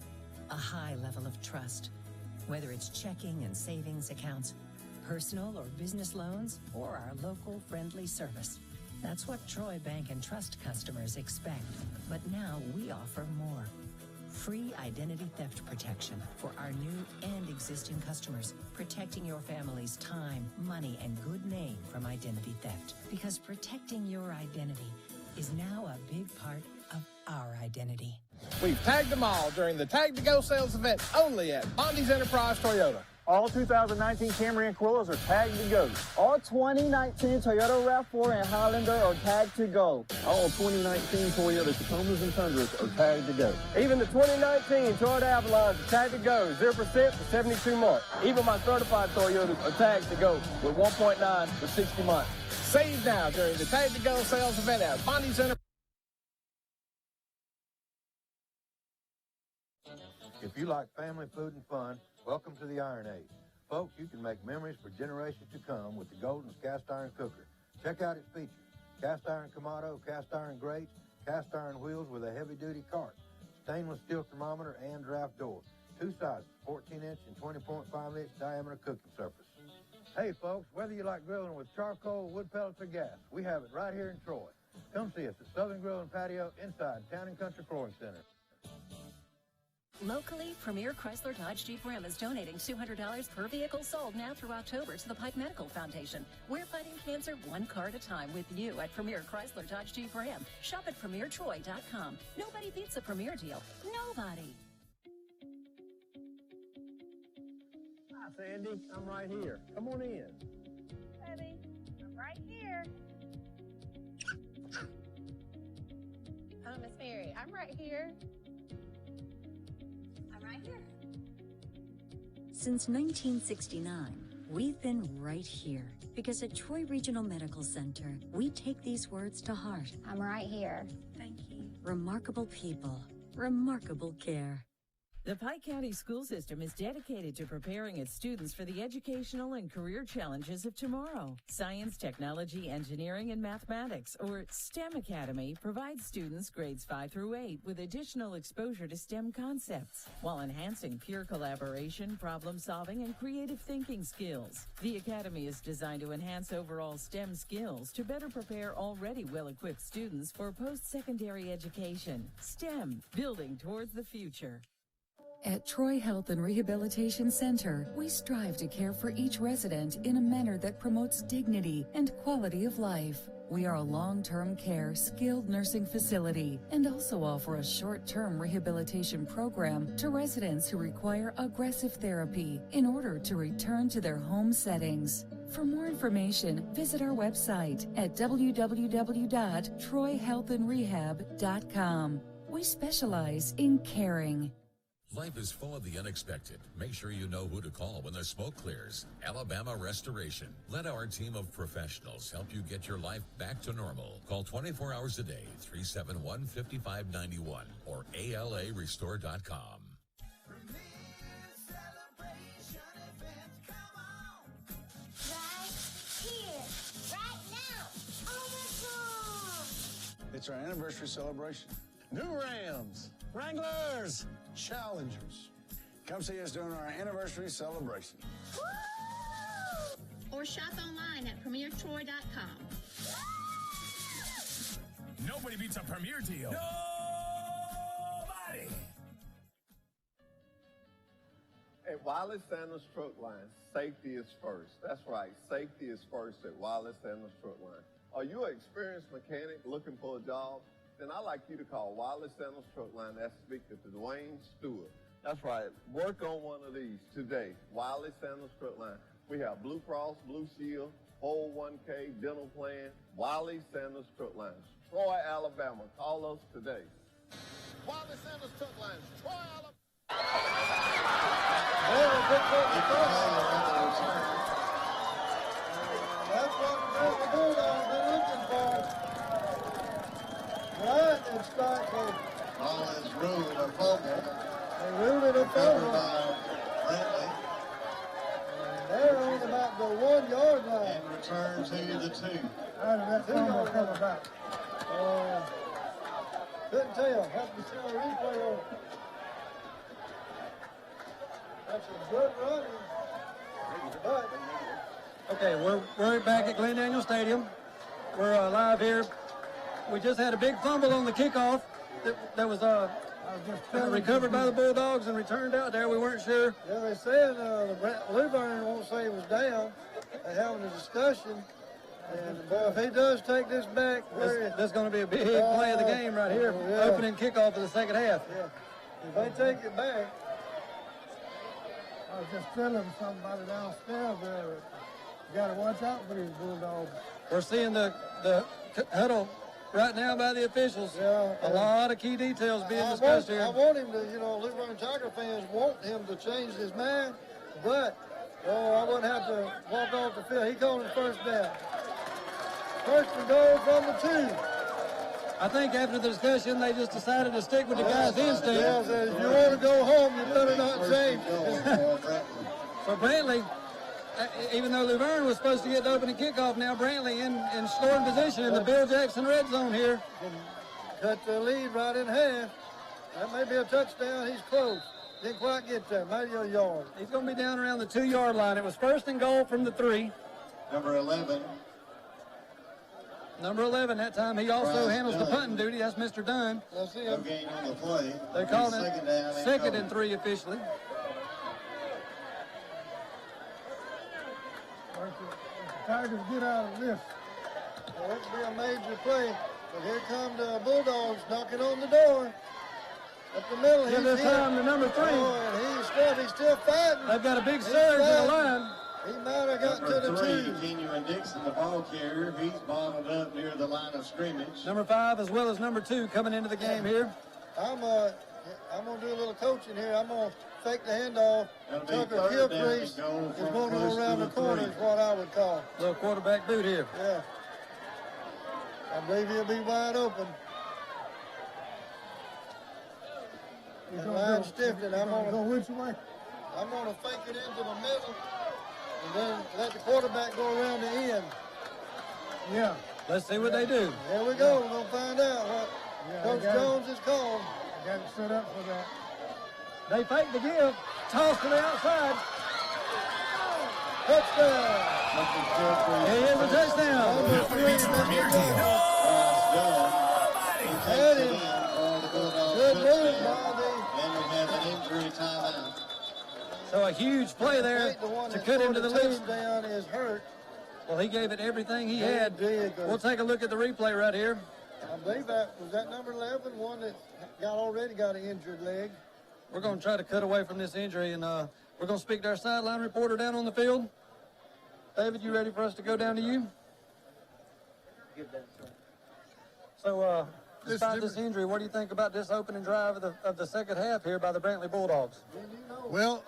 a high level of trust. Whether it's checking and savings accounts, personal or business loans, or our local friendly service. That's what Troy Bank and Trust customers expect. But now we offer more. Free identity theft protection for our new and existing customers, protecting your family's time, money, and good name from identity theft. Because protecting your identity is now a big part of our identity. We've tagged them all during the Tag to Go sales event only at Bondi's Enterprise Toyota. All 2019 Camry and Corollas are tagged to go. All 2019 Toyota RAV4 and Highlander are tagged to go. All 2019 Toyota Tacomas and Tundras are tagged to go. Even the 2019 Toyota Avalons are tagged to go, 0% for 72 months. Even my certified Toyotas are tagged to go with 1.9 for 60 months. Save now during the Tag to Go sales event at Bondi's Enterprise. If you like family food and fun, welcome to the Iron Age. Folks, you can make memories for generations to come with the Golden's cast iron cooker. Check out its features. Cast iron Kamado, cast iron grates, cast iron wheels with a heavy-duty cart, stainless steel thermometer, and draft door. Two sizes, 14-inch and 20.5-inch diameter cooking surface. Hey, folks, whether you like grilling with charcoal, wood pellets, or gas, we have it right here in Troy. Come see us at Southern Grill and Patio inside Town and Country Flooring Center. Locally, Premier Chrysler Dodge Jeep Ram is donating $200 per vehicle sold now through October to the Pike Medical Foundation. We're fighting cancer one car at a time with you at Premier Chrysler Dodge Jeep Ram. Shop at PremierTroy.com. Nobody beats a Premier deal. Nobody. Hi, Sandy. I'm right here. Come on in. Baby, I'm right here. Oh, Miss Mary, I'm right here. Since 1969, we've been right here because at Troy Regional Medical Center, we take these words to heart. I'm right here. Thank you. Remarkable people, remarkable care. The Pike County school system is dedicated to preparing its students for the educational and career challenges of tomorrow. Science, Technology, Engineering, and Mathematics, or STEM Academy, provides students grades 5 through 8 with additional exposure to STEM concepts, while enhancing peer collaboration, problem solving, and creative thinking skills. The Academy is designed to enhance overall STEM skills to better prepare already well-equipped students for post-secondary education. STEM, building towards the future. At Troy Health and Rehabilitation Center, we strive to care for each resident in a manner that promotes dignity and quality of life. We are a long-term care, skilled nursing facility and also offer a short-term rehabilitation program to residents who require aggressive therapy in order to return to their home settings. For more information, visit our website at www.troyhealthandrehab.com. We specialize in caring. Life is full of the unexpected. Make sure you know who to call when the smoke clears. Alabama Restoration. Let our team of professionals help you get your life back to normal. Call 24 hours a day, 371-5591 or ALARestore.com. It's our anniversary celebration. New Rams, Wranglers, Challengers. Come see us during our anniversary celebration. Or shop online at PremierTroy.com. Nobody beats a Premier deal. Nobody! At Wiley Sanders Truck Line, safety is first. That's right, safety is first at Wiley Sanders Truck Line. Are you an experienced mechanic looking for a job? Then I'd like you to call Wiley Sanders Truck Line. That's speak to Dwayne Stewart. That's right, work on one of these today. Wiley Sanders Truck Line. We have Blue Cross, Blue Shield, 401k, dental plan, Wiley Sanders Truck Line, Troy, Alabama. Call us today. Wiley Sanders Truck Line, Troy, Alabama. That's what the Bulldogs are looking for. Right, it's starting. Ball is ruled a fumble. They ruled it a fumble. Bradley. They're on about the 1 yard line. And return to the 2. How did that fumble come about? Couldn't tell. Have to see a replay on it. That's a good run. But Okay, we're back at Glen Daniel Stadium. We're live here. We just had a big fumble on the kickoff that was recovered by the Bulldogs and returned out there. We weren't sure. Yeah, they said Luverne won't say he was down. They're having a discussion. And if he does take this back, that's going to be a big play of the game right here. Yeah. Opening kickoff of the second half. Yeah. If they take it back, I was just telling somebody downstairs there, you got to watch out for these Bulldogs. We're seeing the huddle right now by the officials. Yeah. A lot of key details being discussed here. I want him to, Luverne Tiger fans want him to change his mind, but I wouldn't have to walk off the field. He called him first down. First and goal from the 2. I think after the discussion, they just decided to stick with the guy's instinct. Yeah, said, if you want to go home, you better not change. So Brantley, even though Luverne was supposed to get the opening kickoff, now Brantley in scoring position in the Bill Jackson red zone here. Cut the lead right in half. That may be a touchdown. He's close. Didn't quite get there. Maybe a yard. He's going to be down around the 2 yard line. It was first and goal from the 3. Number 11. Number 11 that time. He also handles the punting duty. That's Mr. Dunn. That's him. No gain on the play. They're calling it second and 3 officially. The Tigers get out of this. Well, that could be a major play. But here come the Bulldogs knocking on the door. Up the middle. Give this time to number 3. And he's still fighting. They've got a big surge in the line. He might have got to the 2. Kenyon Dixon, the ball carrier. He's balled up near the line of scrimmage. Number 5 as well as number 2 coming into the game here. I'm going to do a little coaching here. I'm going to fake the handoff. Tucker Gilcrease is going to go around the corner is what I would call. Little quarterback boot here. Yeah. I believe he'll be wide open. The line stiffed. I'm going to go which way? I'm going to fake it into the middle. And then let the quarterback go around the end. Yeah. Let's see what they do. There we go. We're going to find out what Coach Jones is called. Got it set up for that. They fake the give. Toss to the outside. Touchdown. He is a touchdown. Good move, Bobby. And we have an injury timeout. So a huge play there to cut into the lead. Touchdown is hurt. Well, he gave it everything he had. We'll take a look at the replay right here. I believe that was number 11, one that already got an injured leg. We're going to try to cut away from this injury, and we're going to speak to our sideline reporter down on the field. David, you ready for us to go down to you? So, despite this injury, what do you think about this opening drive of the second half here by the Brantley Bulldogs? Well,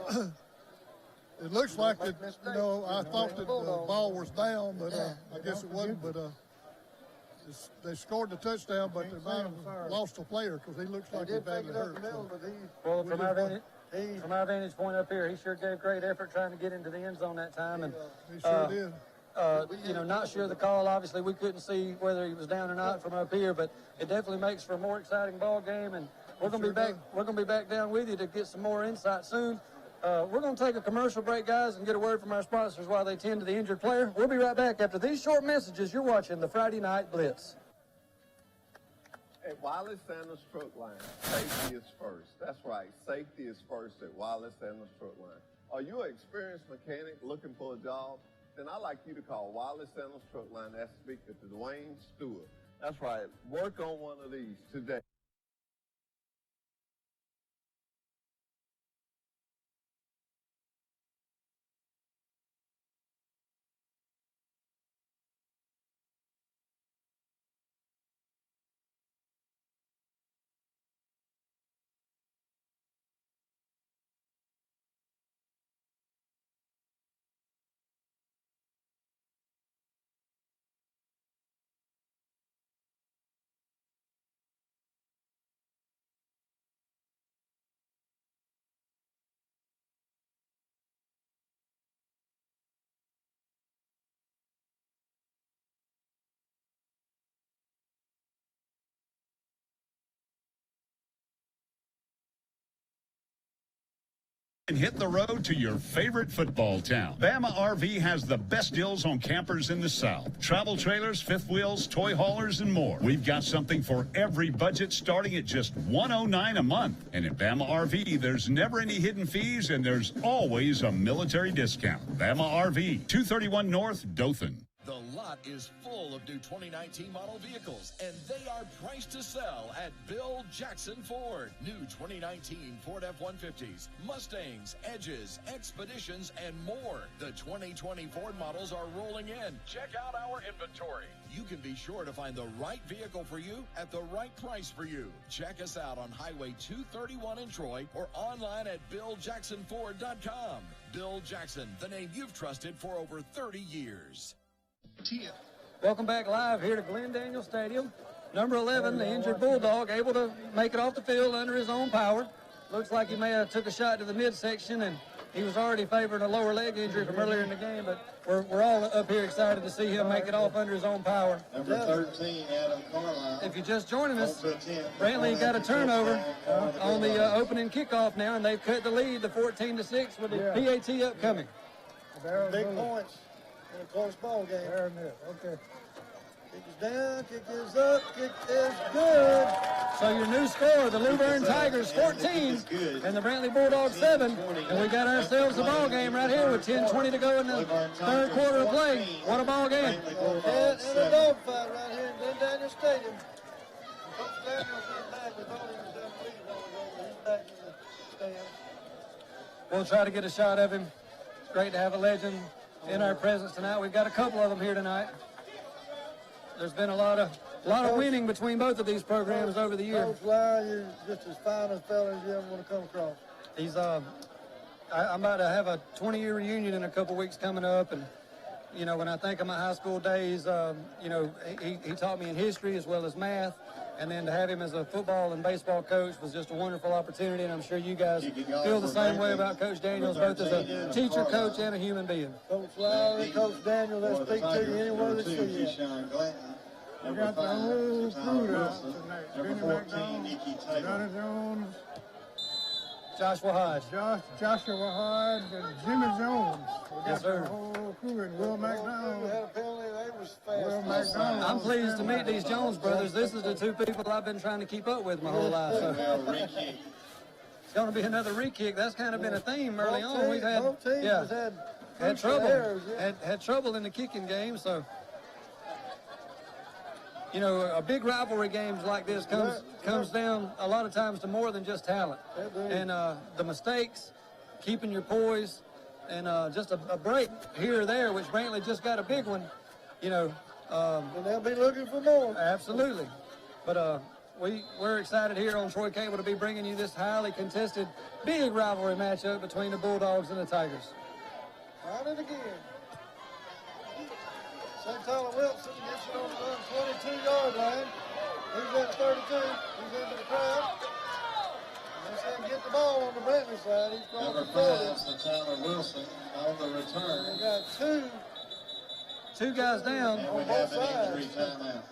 it looks like that, I thought that the ball was down, but I guess it wasn't. But they scored the touchdown, but they might have lost a player because he looks like he's badly hurt. Well, from our vantage point up here, he sure gave great effort trying to get into the end zone that time. And he sure did. Not sure of the call. Obviously, we couldn't see whether he was down or not from up here, but it definitely makes for a more exciting ball game. And we're going to be back. We're going to be back down with you to get some more insight soon. We're going to take a commercial break, guys, and get a word from our sponsors while they tend to the injured player. We'll be right back after these short messages. You're watching the Friday Night Blitz. At Wallace Sanders Truck Line, safety is first. That's right. Safety is first at Wallace Sanders Truck Line. Are you an experienced mechanic looking for a job? Then I'd like you to call Wallace Sanders Truck Line and speak to Dwayne Stewart. That's right. Work on one of these today. And hit the road to your favorite football town. Bama RV has the best deals on campers in the South. Travel trailers, fifth wheels, toy haulers, and more. We've got something for every budget starting at just $109 a month. And at Bama RV, there's never any hidden fees and there's always a military discount. Bama RV, 231 North, Dothan. The lot is full of new 2019 model vehicles, and they are priced to sell at Bill Jackson Ford. New 2019 Ford F-150s, Mustangs, Edges, Expeditions, and more. The 2020 Ford models are rolling in. Check out our inventory. You can be sure to find the right vehicle for you at the right price for you. Check us out on Highway 231 in Troy or online at BillJacksonFord.com. Bill Jackson, the name you've trusted for over 30 years. Welcome back live here to Glenn Daniel Stadium. Number 11, the injured Bulldog, able to make it off the field under his own power. Looks like he may have took a shot to the midsection, and he was already favoring a lower leg injury from earlier in the game, but we're all up here excited to see him make it off under his own power. Number 13, Adam Carlisle. If you're just joining us, Brantley got a turnover on the opening kickoff now, and they've cut the lead to 14-6 with the PAT upcoming. Big points in a close ball game. There it is. Okay. Kick is down, kick is up, kick is good. So your new score, the Luverne Tigers 14 and the Brantley Bulldogs 7. And we got ourselves a ball game right here with 10:20 to go in the third quarter of play. What a ball game. And a dogfight right here in Glen Daniel Stadium. Coach Daniels went back. We thought he was down the lead while ago, but he's back in the stands. We'll try to get a shot of him. It's great to have a legend in our presence tonight. We've got a couple of them here tonight. There's been a lot of winning between both of these programs over the years. Coach Lyle, you're just as fine a fella as you ever want to come across. He's I'm about to have a 20-year reunion in a couple weeks coming up, and you know, when I think of my high school days, you know, he taught me in history as well as math, and then to have him as a football and baseball coach was just a wonderful opportunity, and I'm sure you guys feel the same way about Coach Daniels, both as a teacher, coach, and a human being. Coach Lyle and Coach Daniels, they'll speak to you anywhere they see you. We got the whole crew out tonight. Benny McDonald, Johnny Jones, Joshua Hodge. Joshua Hodge, and Jimmy Jones. We got Yes, sir. the whole crew, and Will McDonald. Will McDonald. I'm pleased to meet these Jones brothers. This is the two people I've been trying to keep up with my whole life. So. It's going to be another re-kick. That's kind of been a theme early on. We've had, had trouble. Had trouble in the kicking game. So, you know, a big rivalry games like this comes down a lot of times to more than just talent. And the mistakes, keeping your poise, and just a break here or there, which Brantley just got a big one, you know. And they'll be looking for more. Absolutely. But we're excited here on Troy Cable to be bringing you this highly contested, big rivalry matchup between the Bulldogs and the Tigers. Try it again. St. Tyler Wilson gets it on the 22-yard line. He's at 32. He's into the crowd. Let's see him get the ball on the Brantley side. He's crossing 40. St. Tyler Wilson on the return. We got two guys down. And we have an injury timeout.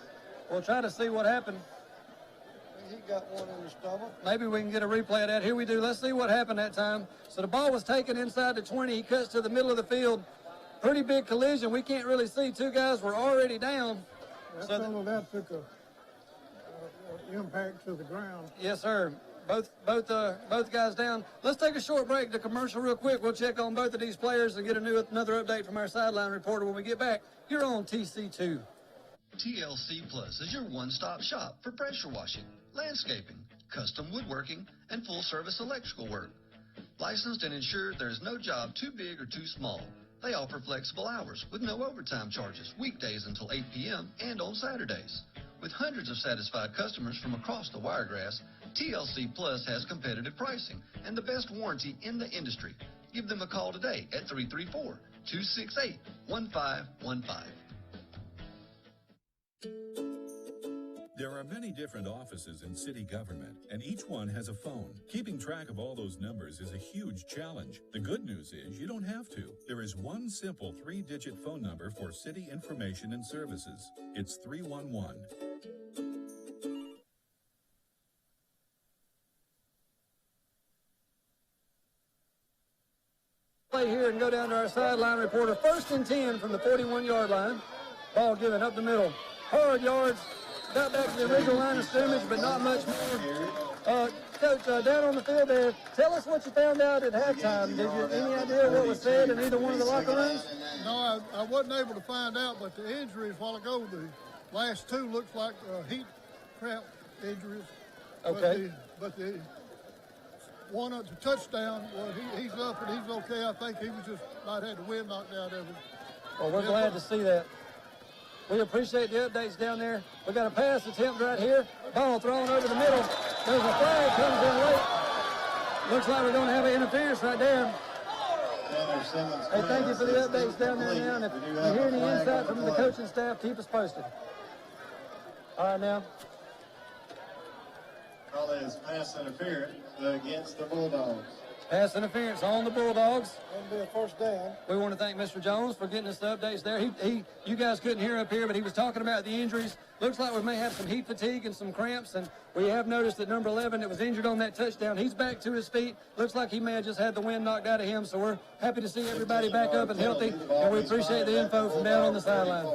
We'll try to see what happened. He got one in his stomach. Maybe we can get a replay of that. Here we do. Let's see what happened that time. So the ball was taken inside the 20. He cuts to the middle of the field. Pretty big collision. We can't really see. Two guys were already down. That took impact to the ground. Yes, sir. Both guys down. Let's take a short break to commercial real quick. We'll check on both of these players and get another update from our sideline reporter when we get back. You're on TC2. TLC Plus is your one-stop shop for pressure washing, landscaping, custom woodworking, and full-service electrical work. Licensed and insured, there's no job too big or too small. They offer flexible hours with no overtime charges, weekdays until 8 p.m. and on Saturdays. With hundreds of satisfied customers from across the Wiregrass, TLC Plus has competitive pricing and the best warranty in the industry. Give them a call today at 334-268-1515. There are many different offices in city government, and each one has a phone. Keeping track of all those numbers is a huge challenge. The good news is you don't have to. There is one simple 3-digit phone number for city information and services. It's 311. Play here and go down to our sideline reporter. 1st and 10 from the 41-yard line. Ball given up the middle. Hard yards. Got back to the original line of scrimmage, but not much more. Coach, down on the field there, tell us what you found out at halftime. Did you have any idea what was said in either one of the locker rooms? No, I wasn't able to find out, but the injuries while ago, the last two looks like heat cramp injuries. Okay. But the one of the touchdown, well, he's up and he's okay. I think he was just might have the wind knocked out of him. Well, we're glad to see that. We appreciate the updates down there. We got a pass attempt right here. Ball thrown over the middle. There's a flag comes in late. Looks like we're going to have an interference right there. Hey, thank you for the updates down there now. And if you hear any insight from the coaching staff, keep us posted. All right, now. Call is pass interference against the Bulldogs. Pass interference on the Bulldogs. That'll be a first down. We want to thank Mr. Jones for getting us the updates there. You guys couldn't hear up here, but he was talking about the injuries. Looks like we may have some heat fatigue and some cramps, and we have noticed that number 11 that was injured on that touchdown, he's back to his feet. Looks like he may have just had the wind knocked out of him, so we're happy to see everybody back up and healthy, and we appreciate the info from down on the sideline.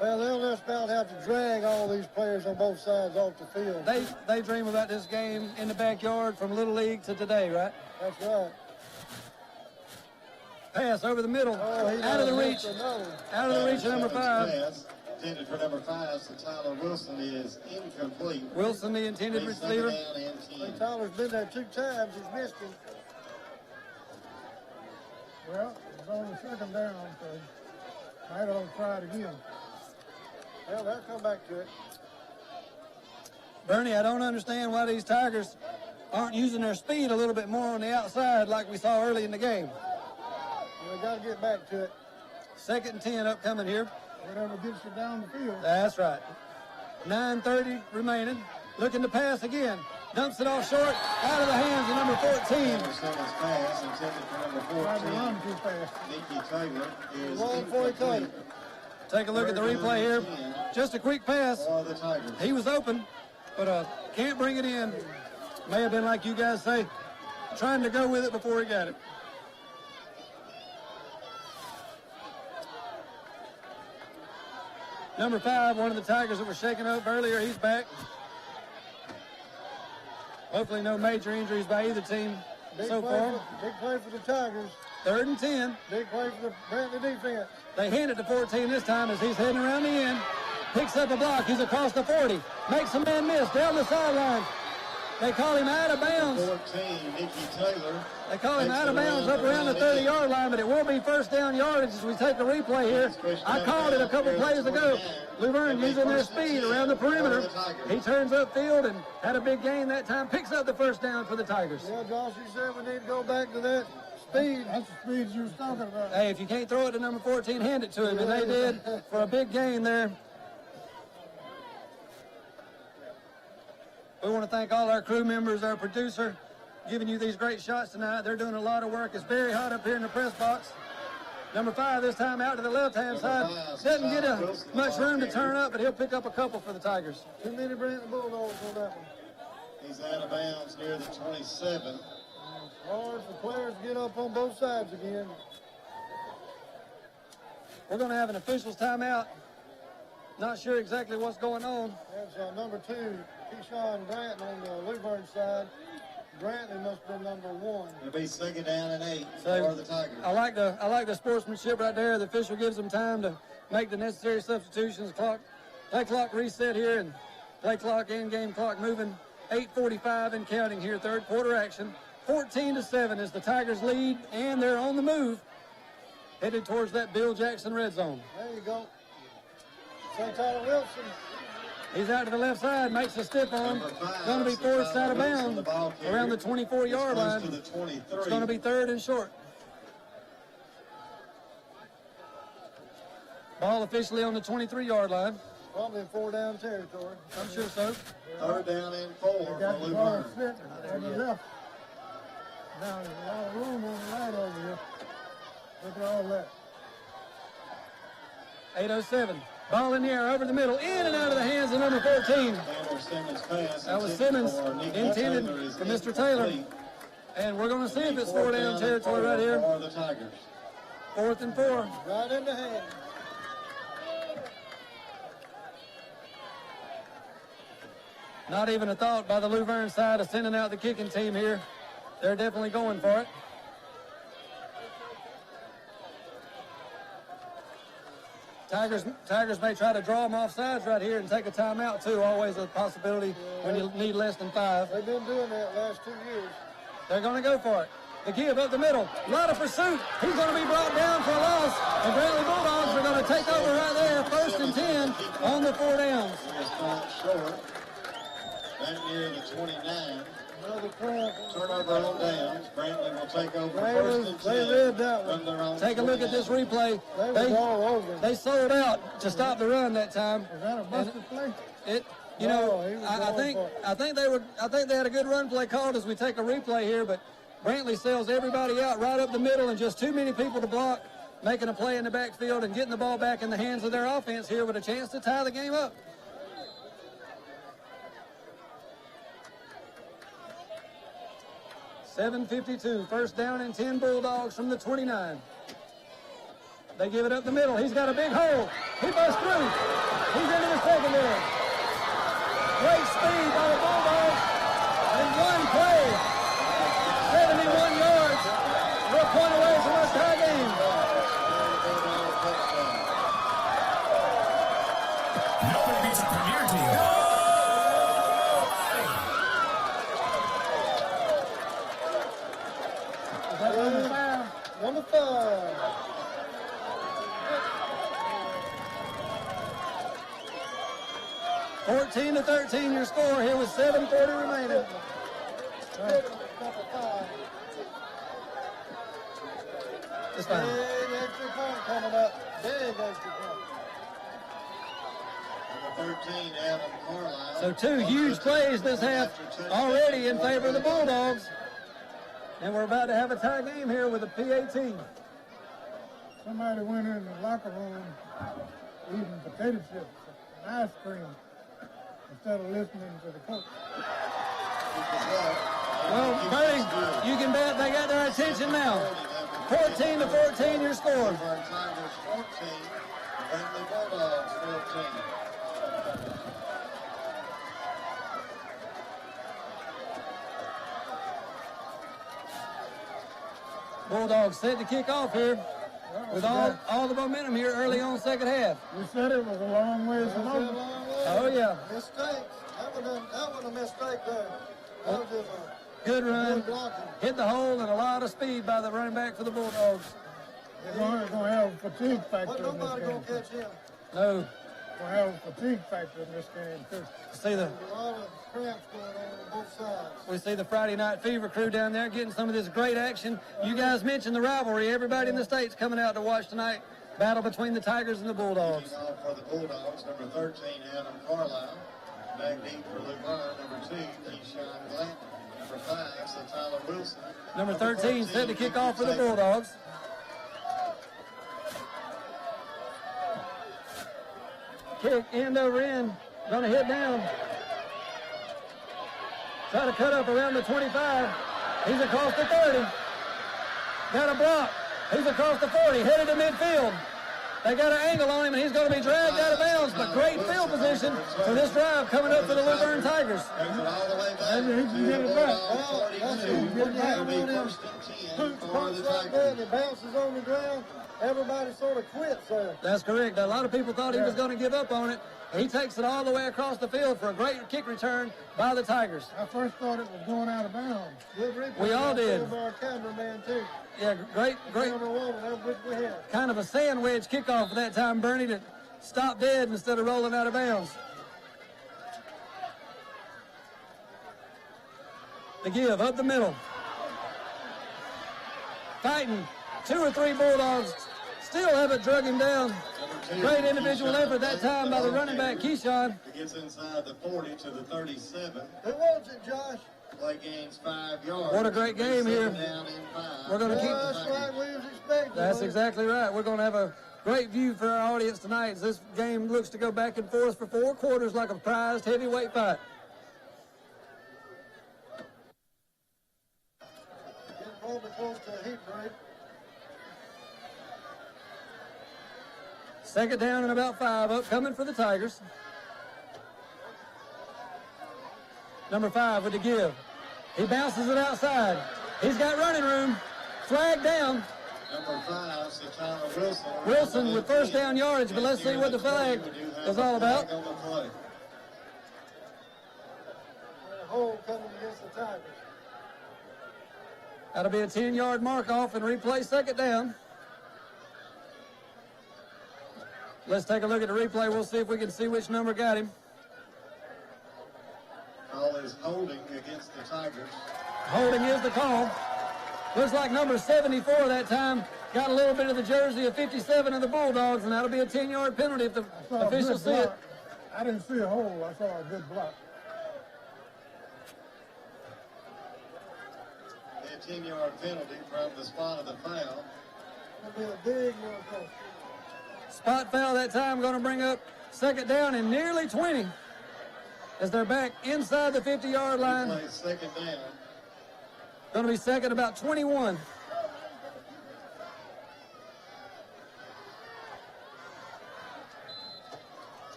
Well, they'll just about have to drag all these players on both sides off the field. They dream about this game in the backyard from Little League to today, right? That's right. Pass over the middle, out of the reach of number 5. Intended for number 5, so Tyler Wilson is incomplete. Wilson, the intended receiver. Tyler's been there 2 times. He's missed him. Well, it's only 2nd down, so might have to try it again. Well, they'll come back to it. Bernie, I don't understand why these Tigers aren't using their speed a little bit more on the outside like we saw early in the game. Well, we got to get back to it. 2nd and 10 upcoming here. Whatever gets you down the field. That's right. 9:30 remaining. Looking to pass again. Dumps it off short. Out of the hands of number 14. Pass intended for number 14. Nikki Taylor is incomplete. Take a look at the replay here. Just a quick pass. He was open, but can't bring it in. May have been like you guys say, trying to go with it before he got it. Number 5, one of the Tigers that were shaken up earlier, he's back. Hopefully no major injuries by either team so far. Big play for the Tigers. 3rd and 10. Big play for the Brantley defense. They hand it to 14 this time as he's heading around the end. Picks up a block. He's across the 40. Makes a man miss down the sideline. They call him out of bounds. 14, Nikki Taylor. They call him out of bounds up around the 30-yard line, but it will be 1st down yardage as we take a replay here. I called it a couple plays ago. Luverne using their speed around the perimeter. He turns upfield and had a big gain that time. Picks up the 1st down for the Tigers. Yeah, Josh, you said we need to go back to that speed. That's the speed you was talking about. Hey, if you can't throw it to number 14, hand it to him, and they did for a big gain there. We want to thank all our crew members, our producer, giving you these great shots tonight. They're doing a lot of work. It's very hot up here in the press box. Number 5 this time out to the left-hand side. Doesn't get much room to turn up, but he'll pick up a couple for the Tigers. Too many Brantley Bulldogs on that one. He's out of bounds near the 27. It's hard for players to get up on both sides again. We're going to have an official's timeout. Not sure exactly what's going on. That's number 2. Keyshawn Grant on the Luverne side. Brantley must have been number 1. It'll be 2nd down and 8 So, for the Tigers. I like the sportsmanship right there. The official gives them time to make the necessary substitutions. Play clock reset here, and play clock and game clock moving. 8:45 and counting here, third quarter action. 14-7 is the Tigers lead, and they're on the move, headed towards that Bill Jackson red zone. There you go. St. Tyler Wilson. He's out to the left side, makes a stiff arm. Going to be forced out of bounds around the 24-yard line. It's going to be 3rd and short. Ball officially on the 23-yard line. Probably in 4-down territory. I'm sure so. 3rd down and 4 for Luverne. On the left. Now there's a lot of room on the right over here. Look at all that. 8:07. Ball in the air over the middle, in and out of the hands of number 14. That was Simmons, intended for Mr. Taylor. And we're going to see if it's 4-down territory right here. 4th and 4. Right in the hand. Not even a thought by the Luverne side of sending out the kicking team here. They're definitely going for it. Tigers may try to draw them off sides right here and take a timeout too. Always a possibility when you need less than 5. They've been doing that last 2 years. They're going to go for it. The give up the middle. A lot of pursuit. He's going to be brought down for a loss. The Brantley Bulldogs are going to take over right there. 1st and 10 on the 4 downs. Short. Right near the 29. Another cramp. Turnover on downs. Brantley will take over 1st and 10. They read that one. Take a look at this replay. They were all over. They sold out to stop the run that time. Is that a busted play? I think they had a good run play called as we take a replay here, but Brantley sells everybody out right up the middle and just too many people to block, making a play in the backfield and getting the ball back in the hands of their offense here with a chance to tie the game up. .752, 1st down and 10 Bulldogs from the 29. They give it up the middle. He's got a big hole. He busts through. He's into the secondary. Great speed by the Bulldogs in one play. 71 yards. We're a point away from a tie game. Nobody beats a premier team. Number 5. (14-13) your score here with 7:40 remaining. It's fine. Big extra point coming up. Big extra point. Number 13, Adam Carlisle. So 2 huge plays this half already in favor of the Bulldogs. And we're about to have a tie game here with a PAT. Somebody went in the locker room eating potato chips and ice cream instead of listening to the coach. Well, Bertie, you can bet they got their attention now. 14-14 your score. Tigers 14, Brantley Bulldogs 14. Bulldogs set to kick off here with all the momentum here early on second half. We said it was a long ways from over. Oh, yeah. Mistakes. That was a mistake there. That was just a good run. Good blocking. Hit the hole and a lot of speed by the running back for the Bulldogs. They're going to have a fatigue factor in this game. Nobody going to catch him. No. Going to have a fatigue factor in this game, too. See the... A lot of cramps going on both sides. We see the Friday Night Fever crew down there getting some of this great action. You guys mentioned the rivalry. Everybody in the state's coming out to watch tonight. Battle between the Tigers and the Bulldogs. For the Bulldogs, number 13, Adam Carlisle. Back deep for Luverne, number 2, Keyshawn Grant. Number 5, so Tyler Wilson. Number 13 set to kick off for the Bulldogs. Kick end over end. Going to hit down. Try to cut up around the 25. He's across the 30. Got a block. He's across the 40. Headed to midfield. They got an angle on him, and he's going to be dragged out of bounds. But great field position for this drive coming up for the Luverne Tigers. Maybe he can get it back. That's it. Get down on him. Punch like that, and it bounces on the ground. Everybody sort of quits there. That's correct. A lot of people thought he was going to give up on it. He takes it all the way across the field for a great kick return by the Tigers. I first thought it was going out of bounds. We all did. Our cameraman too. Yeah, great. Kind of a sandwich kickoff at that time, Bernie, to stop dead instead of rolling out of bounds. The give up the middle. Fighting 2 or 3 Bulldogs. Still haven't drug him down. Great individual effort that time by the running back, Keyshawn. It gets inside the 40 to the 37. Who wants it, Josh? Play gains 5 yards. What a great game here. We're going to keep. That's like we was expecting. That's exactly right. We're going to have a great view for our audience tonight as this game looks to go back and forth for 4 quarters like a prized heavyweight fight. Getting probably close to a heat break. Second down and about 5 upcoming for the Tigers. Number 5 with the give. He bounces it outside. He's got running room. Flag down. Number 5, Satana Wilson. Wilson with first down yardage, but let's see what the flag is all about. A hole coming against the Tigers. That'll be a 10-yard mark off and replay second down. Let's take a look at the replay. We'll see if we can see which number got him. Call is holding against the Tigers. Holding is the call. Looks like number 74 that time got a little bit of the jersey of 57 of the Bulldogs, and that'll be a 10-yard penalty if the officials see it. I didn't see a hole. I saw a good block. A 10-yard penalty from the spot of the foul. That'll be a big one. Spot foul that time, going to bring up second down and nearly 20 as they're back inside the 50-yard line. Second down. Going to be second about 21.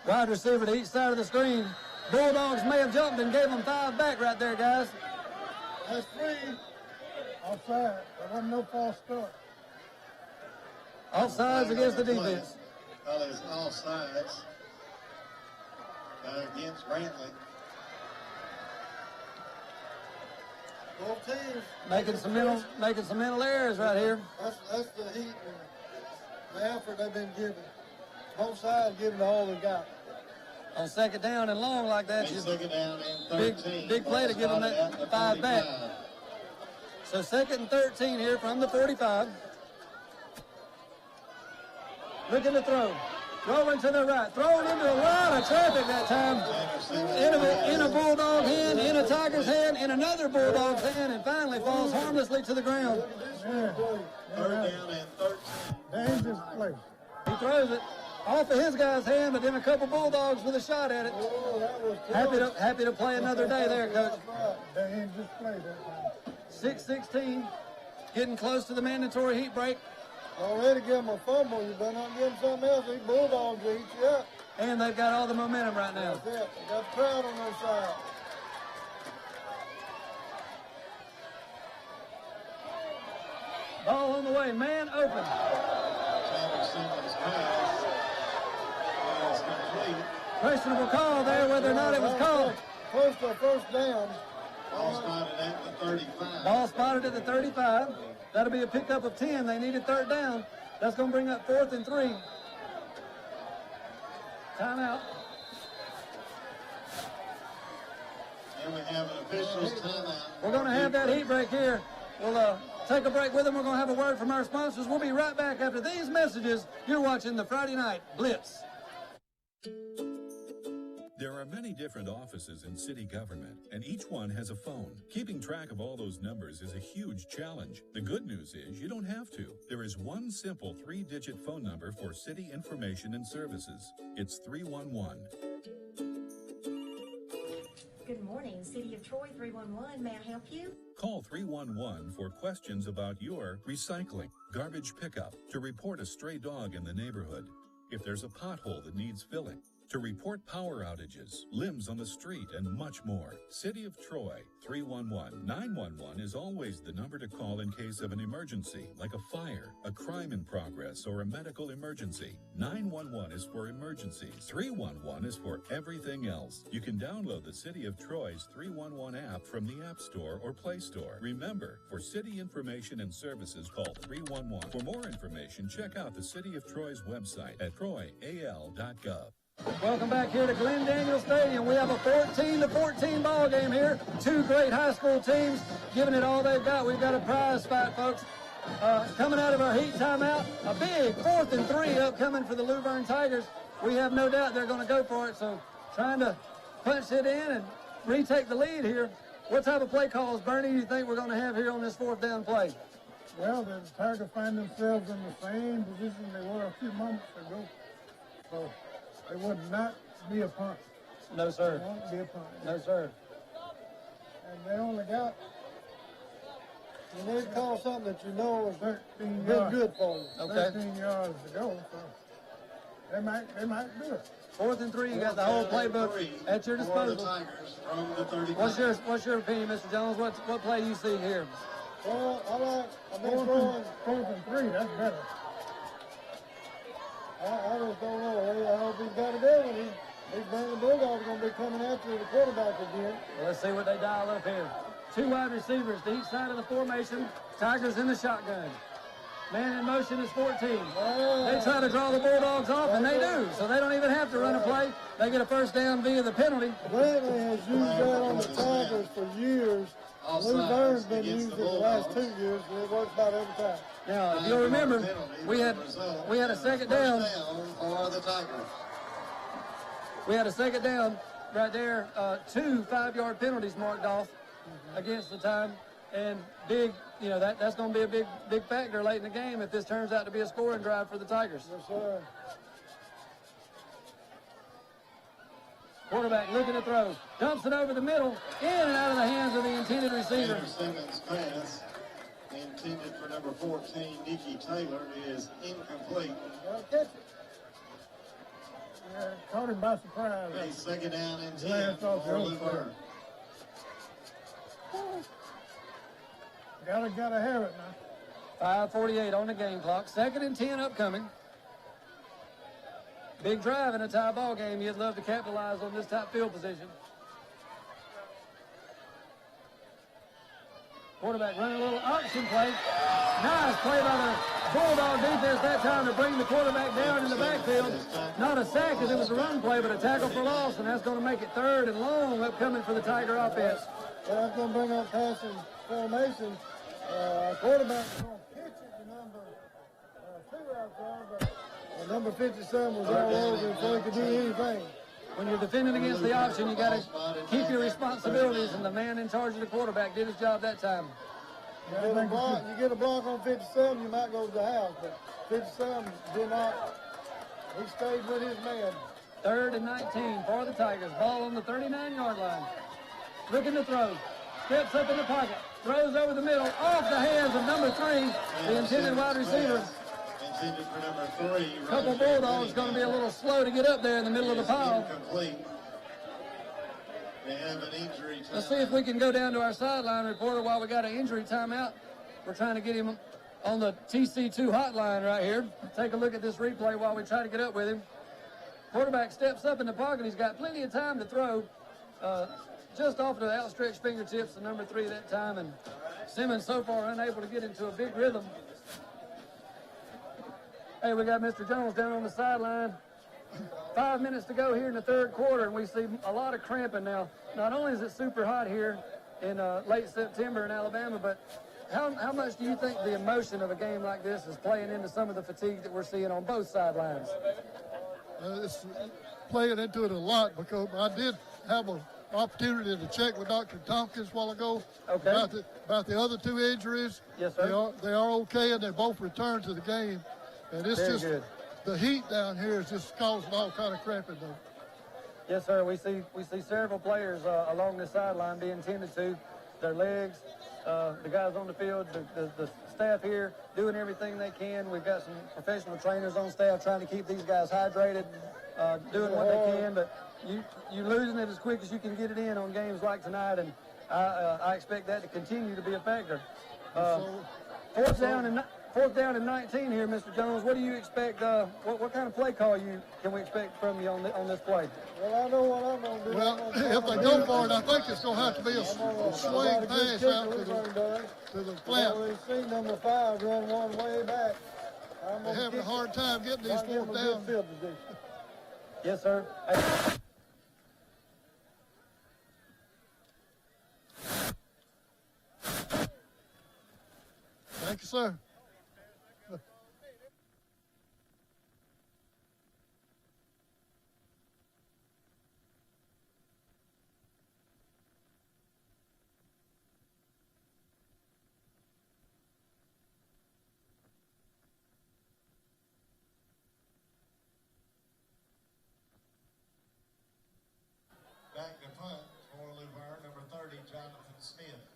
Wide receiver to each side of the screen. Bulldogs may have jumped and gave them 5 back right there, guys. That's 3. Offside. There wasn't no false start. Offsides against the defense. Well, it's offsides against Brantley. Both teams Making some mental errors right here. That's the heat and the effort they've been giving. Both sides giving all they got. On second down and long like that, just second down and 13. big play to give them that 5 back. So second and 13 here from the 45. Looking to throw. Throwing to the right. Throwing into a lot of traffic that time. In a Bulldog hand, in a Tiger's hand, in another Bulldog's hand, and finally falls harmlessly to the ground. Yeah. Third down and 13. Dangerous play. He throws it off of his guy's hand, but then a couple Bulldogs with a shot at it. Happy to play another day there, Coach. Dangerous play that time. 6-16, getting close to the mandatory heat break. Already give them a fumble. You better not give them something else. These Bulldogs will eat you up. And they've got all the momentum right now. That's it. They got the crowd on their side. Ball on the way. Man open. Questionable call there, whether or not it was called. First down. Ball spotted at the 35. Ball spotted at the 35. That'll be a pickup of 10. They needed third down. That's going to bring up 4th and 3. Timeout. And we have an official's timeout. We're going to have that heat break here. We'll take a break with them. We're going to have a word from our sponsors. We'll be right back after these messages. You're watching the Friday Night Blitz. There are many different offices in city government, and each one has a phone. Keeping track of all those numbers is a huge challenge. The good news is you don't have to. There is one simple 3-digit phone number for city information and services. It's 311. Good morning, City of Troy 311. May I help you? Call 311 for questions about your recycling, garbage pickup, to report a stray dog in the neighborhood, if there's a pothole that needs filling, to report power outages, limbs on the street, and much more. City of Troy, 311. 911 is always the number to call in case of an emergency, like a fire, a crime in progress, or a medical emergency. 911 is for emergencies. 311 is for everything else. You can download the City of Troy's 311 app from the App Store or Play Store. Remember, for city information and services, call 311. For more information, check out the City of Troy's website at troyal.gov. Welcome back here to Glenn Daniel Stadium. We have a 14-14 ball game here. Two great high school teams giving it all they've got. We've got a prize fight, folks. Coming out of our heat timeout, a big 4th and 3 upcoming for the Luverne Tigers. We have no doubt they're going to go for it, so trying to punch it in and retake the lead here. What type of play calls, Bernie, do you think we're going to have here on this 4th down play? Well, the Tigers find themselves in the same position they were a few moments ago. So it would not be a punt. No, sir. It won't be a punt. No, sir. And they only got, when they call something that you know is 13 yards. good for you. Okay. 13 yards to go, so they might do it. 4th and 3, you got the whole playbook at your disposal. What's your opinion, Mr. Jones? What play you see here? Well, I've been 4th and 3, that's better. I just don't know. I hope he's got it there when he's the Bulldogs are going to be coming after the quarterback again. Well, let's see what they dial up here. 2 wide receivers to each side of the formation. Tigers in the shotgun. Man in motion is 14. They try to draw the Bulldogs off, and they do. So they don't even have to run a play. They get a first down via the penalty. Bradley has used that on the Tigers for years. Luverne's been using it the last 2 years, and it works about every time. Now, if you'll remember, we had a second down. We had a second down right there. 2 5-yard penalties marked off against the time, and big. You know that's going to be a big factor late in the game if this turns out to be a scoring drive for the Tigers. Yes, sir. Quarterback looking to throw, dumps it over the middle, in and out of the hands of the intended receiver. Simmons' pass, intended for number 14, Nikki Taylor, is incomplete. Catch it. Yeah, caught him by surprise. A second down and 10 for Luverne. Gotta have it now. 5:48 on the game clock. 2nd and 10 upcoming. Big drive in a tie ball game. You'd love to capitalize on this top field position. Quarterback running a little option play. Nice play by the Bulldog defense that time to bring the quarterback down in the backfield. Not a sack because it was a run play, but a tackle for loss, and that's going to make it 3rd and long upcoming for the Tiger offense. Well, that's going to bring up passing formation. Quarterback is going to pitch it to number 2 out there, but number 57 was all over him, so he could do anything. When you're defending against the option, you got to keep your responsibilities, and the man in charge of the quarterback did his job that time. You get a block on 57, you might go to the house, but 57 did not. He stayed with his man. 3rd and 19 for the Tigers. Ball on the 39-yard line. Looking to throw. Steps up in the pocket. Throws over the middle. Off the hands of number 3, the intended wide receiver. Intended for number 3. Couple Bulldogs going to be a little slow to get up there in the middle of the pile. Incomplete. They have an injury timeout. Let's see if we can go down to our sideline reporter while we got an injury timeout. We're trying to get him on the TC2 hotline right here. Take a look at this replay while we try to get up with him. Quarterback steps up in the pocket. He's got plenty of time to throw. Just off the outstretched fingertips of number 3 that time, and Simmons so far unable to get into a big rhythm. Hey, we got Mr. Jones down on the sideline. 5 minutes to go here in the 3rd quarter, and we see a lot of cramping now. Not only is it super hot here in late September in Alabama, but how much do you think the emotion of a game like this is playing into some of the fatigue that we're seeing on both sidelines? It's playing into it a lot because I did have an opportunity to check with Dr. Tompkins a while ago about the other 2 injuries. Yes, sir. They are okay, and they both returned to the game. And it's Very just good. The heat down here is just causing all kind of cramping though. Yes, sir. We see several players along the sideline being tended to. Their legs, The guys on the field, the staff here doing everything they can. We've got some professional trainers on staff trying to keep these guys hydrated, doing what they can, but you losing it as quick as you can get it in on games like tonight, and I expect that to continue to be a factor. Fourth down and 19 here, Mr. Jones. What do you expect? What kind of play call can we expect from you on this play? Well, I know what I'm going to do. Well, if they go for it, I think it's going to have to be a swing pass out to the flat. We've seen number 5 run one way back. They're having a hard time getting these fourth down. Yes, sir. Thank you, sir. Back to punt for Louvain, number 30, Jonathan Smith.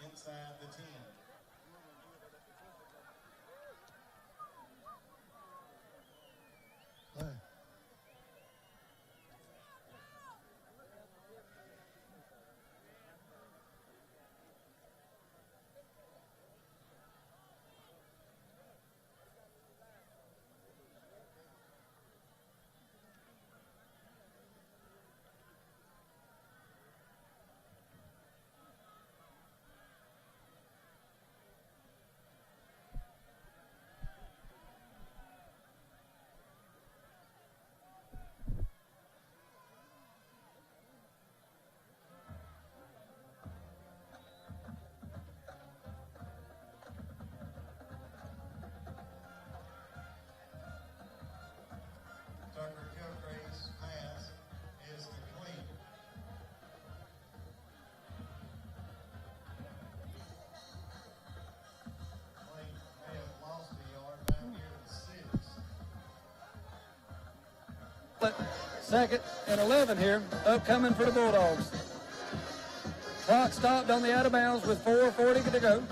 Inside the 10. Tucker Kilcree's pass is complete. Clayton may have lost a yard back near the 6. Second and 11 here, upcoming for the Bulldogs. Clock stopped on the out of bounds with 4:40 to go.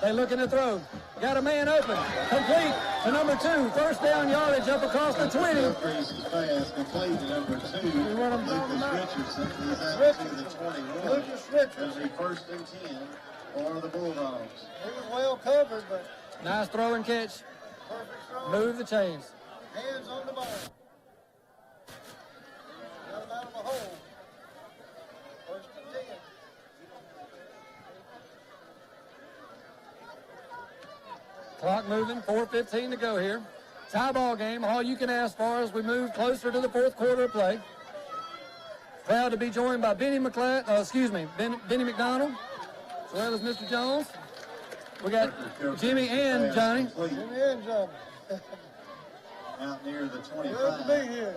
They looking to throw. Got a man open. Complete to number 2. First down yardage up across the 20. Kilcree's pass complete to number 2. Lucas Richardson. He's out to the 21. Lucas Richardson. It'll be first and 10 for the Bulldogs. He was well covered, but Nice throw and catch. perfect throw. Move the chains. Hands on the ball. Got him out of a hole. First and 10. Clock moving, 4:15 to go here. Tie ball game, all you can ask for as we move closer to the fourth quarter of play. Proud to be joined by Benny McCloud, Benny McDonald, as well as Mr. Jones. We got Jimmy and Johnny. Jimmy and Johnny. Out near the 25. Good to be here.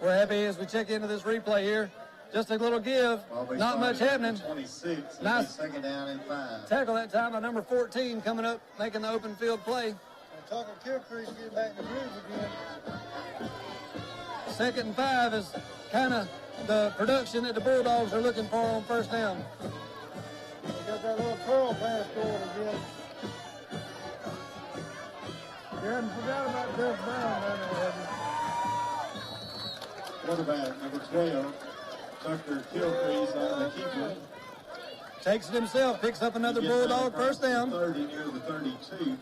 We're happy as we check into this replay here. Just a little give, not much happening. 26. Nice Second down and 5. tackle that time by number 14 coming up, making the open field play. And Tucker Kilcree's getting back in the groove again. Second and 5 is kind of the production that the Bulldogs are looking for on first down. They got that little curl pass going again. You hadn't forgot about Jeff Brown, man, have you? Quarterback number 12. Tucker Kilcree's on the keeper. Takes it himself, picks up another Bulldog first down. 30 near the 32.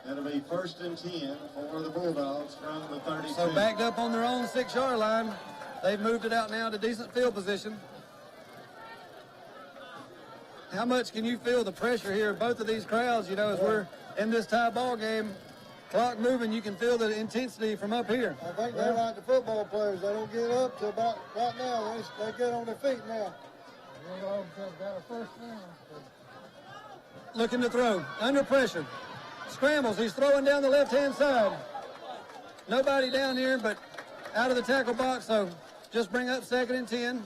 That'll be first and 10 for the Bulldogs from the 32. So backed up on their own 6-yard line. They've moved it out now to decent field position. How much can you feel the pressure here of both of these crowds, as in this tie ball game. Clock moving, you can feel the intensity from up here. I think they're like the football players. They don't get up to about right now. They get on their feet now. Got a first down. Looking to throw, under pressure. Scrambles, he's throwing down the left-hand side. Nobody down here, but out of the tackle box, so just bring up 2nd and 10.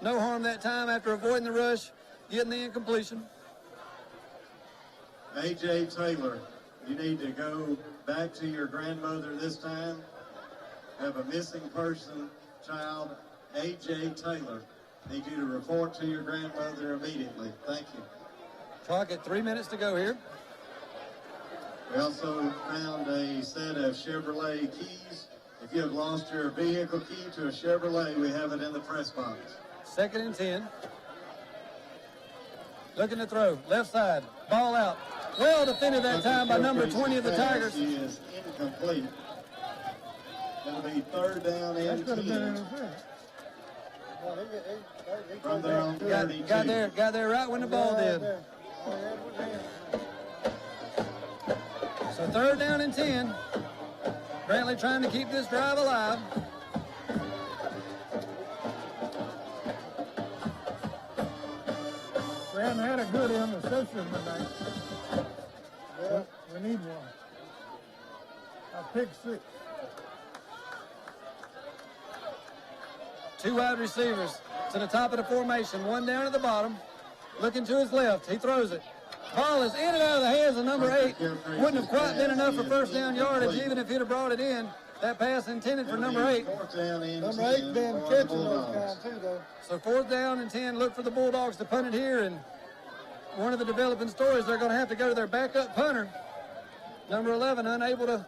No harm that time after avoiding the rush, getting the incompletion. A.J. Taylor, you need to go back to your grandmother this time. Have a missing person child, A.J. Taylor. Need you to report to your grandmother immediately. Thank you. Clock at 3 minutes to go here. We also found a set of Chevrolet keys. If you have lost your vehicle key to a Chevrolet, we have it in the press box. 2nd and 10. Looking to throw, left side, ball out. Well defended that time by number 20 of the Tigers. He is incomplete. It'll be 3rd down and 10. From there on 32. Got there right when the ball did. So 3rd down and 10. Brantley trying to keep this drive alive. We haven't had a good interception tonight. Yeah, we need one. I picked 6. 2 wide receivers to the top of the formation. 1 down at the bottom. Looking to his left. He throws it. Ball is in and out of the hands of number 8. Wouldn't have quite been enough for first down yardage, even if he'd have brought it in. That pass intended for number 8. Number 8 been catching those guys too, though. So 4th down and 10. Look for the Bulldogs to punt it here. And one of the developing stories, they're going to have to go to their backup punter. Number 11, unable to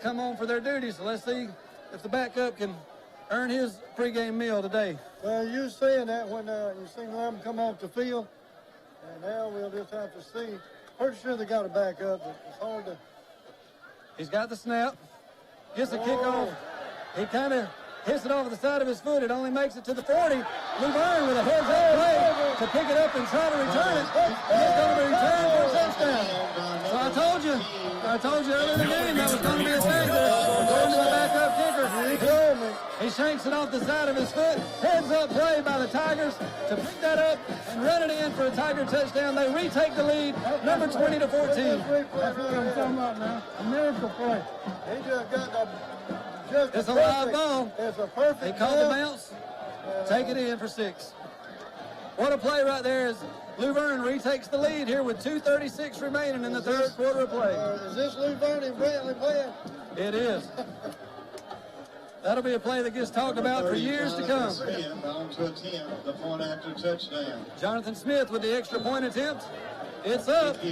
come on for their duty. So let's see if the backup can earn his pregame meal today. Well, you're seeing that when you seen them come off the field. And now we'll just have to see. Pretty sure they got a backup, but it's hard to. He's got the snap. Gets the kickoff. He kind of hits it off the side of his foot. It only makes it to the 40. Luverne with a heads-up play to pick it up and try to return it. It's going to be returned for a touchdown. So I told you earlier in the game that was going to be a thing there. Going to the backup kicker. He shanks it off the side of his foot. Heads-up play by the Tigers to pick that up and run it in for a Tiger touchdown. They retake the lead, number 20 to 14. That's what I'm talking about now. A miracle play. He just got It's a live ball. It's a perfect. They called the bounce. Take it in for 6. What a play right there as Luverne retakes the lead here with 2:36 remaining in the third quarter of play. Is this Luverne and Brantley playing? It is. That'll be a play that gets talked about for years to come. On to attempt the point after touchdown. Jonathan Smith with the extra point attempt. It's up.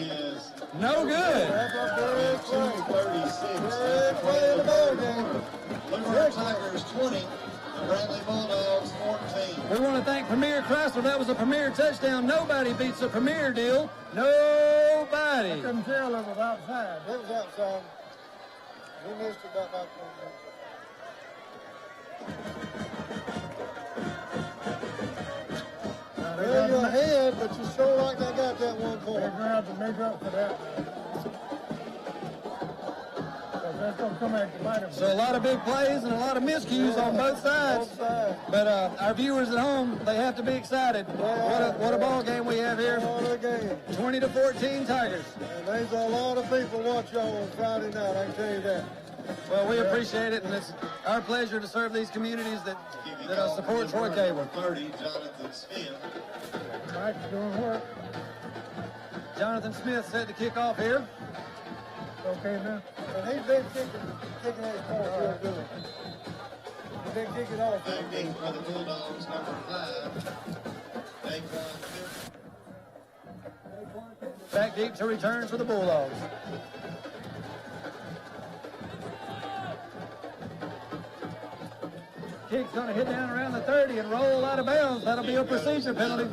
No good. That's 2:36. Play of the ball game. Luverne Tigers 20. The Brantley Bulldogs 14. We want to thank Premier Chrysler. That was a Premier touchdown. Nobody beats a Premier deal. Nobody. I couldn't tell it was outside. It was outside. We missed it about that. Well, you're ahead, but you sure like they got that 1 point. They're going to have to make up for that. That's going to come back to bite them. So a lot of big plays and a lot of miscues on both sides. But our viewers at home, they have to be excited. What a ball game we have here. 20 to 14 Tigers. And there's a lot of people watch y'all on Friday night, I can tell you that. Well, we appreciate it, and it's our pleasure to serve these communities that support Troy Cable. 30, Jonathan Smith. Mike's doing work. Jonathan Smith set to kick off here. Okay, man. And he's been kicking his ball real good. He's been kicking off. Back deep for the Bulldogs, number 5. Back deep to return for the Bulldogs. Kick's going to hit down around the 30 and roll out of bounds. That'll be a procedure penalty.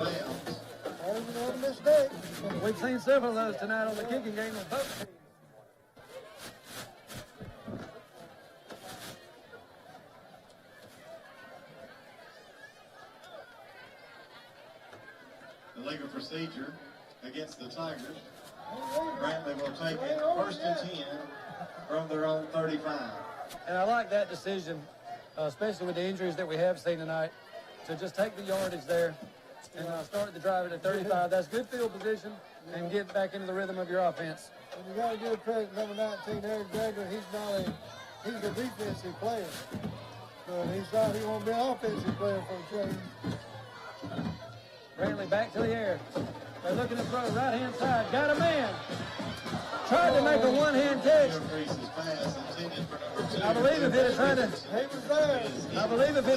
We've seen several of those tonight on the kicking game of both teams. The legal procedure against the Tigers. Brantley will take it first and 10 from their own 35. And I like that decision, especially with the injuries that we have seen tonight, to just take the yardage there and start the drive at 35. That's good field position and get back into the rhythm of your offense. And you got to give credit to number 19, Eric Gregory. He's a defensive player. But he won't be an offensive player for a change. Brantley back to the air. They're looking to throw right-hand side. Got a man. Tried to make a one-hand catch. I believe if he'd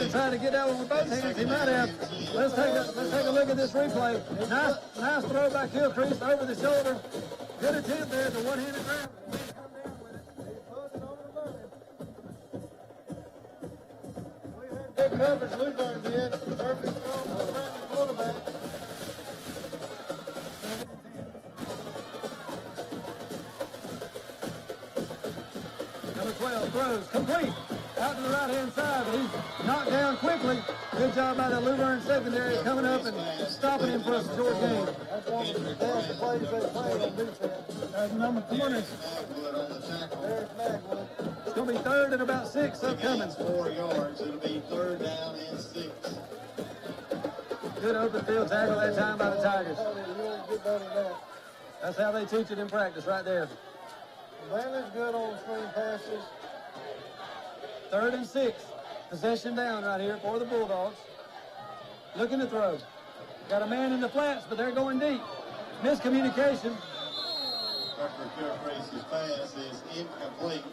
have tried to get that one with both hands, he might have. Let's take a look at this replay. Nice throw by Gilchrist over the shoulder. Good attempt there at the one-handed grab. Good coverage, Luburn did. Perfect throw for the quarterback. Number 12 throws complete out to the right-hand side, but he's knocked down quickly. Good job by the Luverne secondary coming up and stopping him for a short gain. That's one of the best plays they play on defense. That's number 20. Eric Magwood. It's going to be 3rd and about 6 upcoming. 4 yards. It'll be 3rd down and 6. Good open field tackle that time by the Tigers. You won't get better than that. That's how they teach it in practice right there. Brantley's good on screen passes. 3rd and 6. Possession down right here for the Bulldogs. Looking to throw. Got a man in the flats, but they're going deep. Miscommunication. Dr. Gilchrist's pass is incomplete.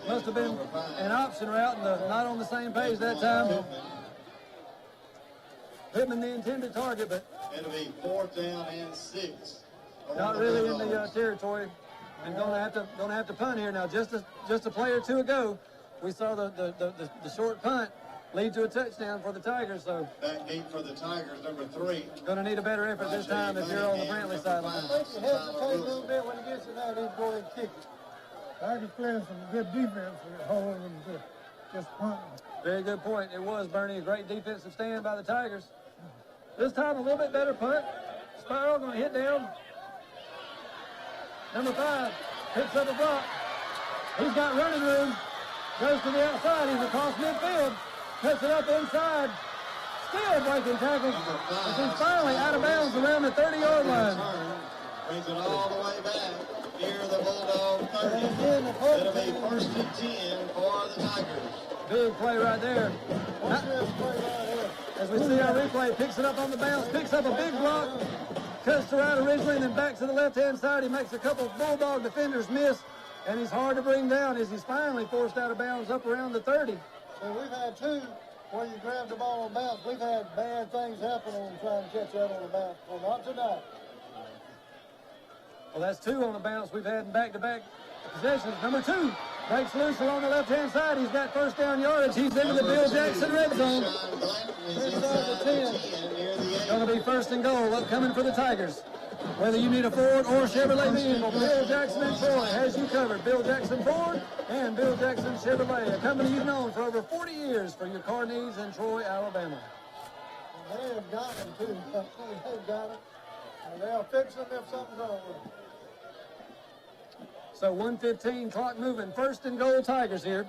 Must have been an option route and not on the same page that time. Pittman the intended target, but it'll be 4th down and 6. Not really in the territory, and gonna have to punt here now. Just a play or two ago, we saw the short punt lead to a touchdown for the Tigers. So back deep for the Tigers, number 3. Gonna need a better effort this time if you're on the Brantley sideline. I think he hesitates a little bit when he gets it out. He's going to kick it. Tigers playing some good defense and holding them to just punting. Very good point. It was, Bernie, a great defensive stand by the Tigers. This time a little bit better punt. Spiral going to hit down. Number 5 picks up a block. He's got running room. Goes to the outside. He's across midfield. Puts it up inside. Still breaking tackles. He's finally out of bounds around the 30-yard line. Brings it all the way back near the Bulldog 30. It'll be 1st and 10 for the Tigers. Big play right there. As we see our replay, picks it up on the bounce, picks up a big block, cuts to right originally, and then back to the left-hand side. He makes a couple of Bulldog defenders miss, and he's hard to bring down as he's finally forced out of bounds up around the 30. So we've had 2 where you grab the ball on bounce. We've had bad things happen on trying to catch that on the bounce. Well, not tonight. Well, that's 2 on the bounce we've had in back-to-back possessions. Number 2 breaks loose along the left-hand side. He's got first down yardage. He's into the Bill Jackson red zone. Inside the 10. Going to be 1st and goal upcoming for the Tigers. Whether you need a Ford or Chevrolet vehicle, Bill Jackson and Troy has you covered. Bill Jackson Ford and Bill Jackson Chevrolet, a company you've known for over 40 years for your car needs in Troy, Alabama. They have got them, too. They've got it. And they'll fix them if something's wrong with them. So 1:15, clock moving. 1st and goal, Tigers here.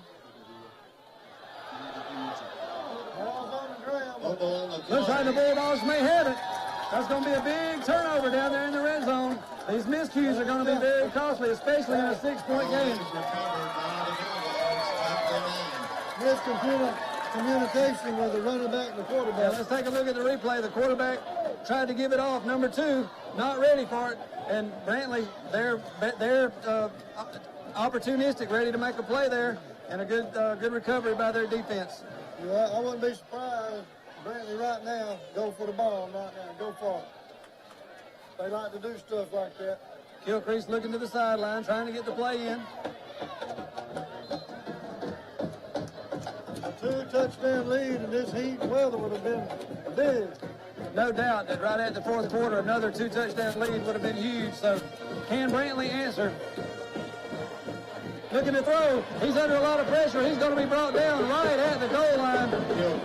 Ball's on the ground. Looks like the Bulldogs may have it. That's going to be a big turnover down there in the red zone. These miscues are going to be very costly, especially in a 6-point game. Miscommunication with the running back and the quarterback. Yeah, let's take a look at the replay. The quarterback tried to give it off. Number 2, not ready for it. And Brantley, they're opportunistic, ready to make a play there, and a good recovery by their defense. Yeah, I wouldn't be surprised. Brantley right now, go for the ball right now, go for it. They like to do stuff like that. Gilchrist looking to the sideline, trying to get the play in. A 2-touchdown lead in this heat and weather would have been big. No doubt that right at the 4th quarter, another 2-touchdown lead would have been huge. So can Brantley answer? Looking to throw. He's under a lot of pressure. He's going to be brought down right at the goal line.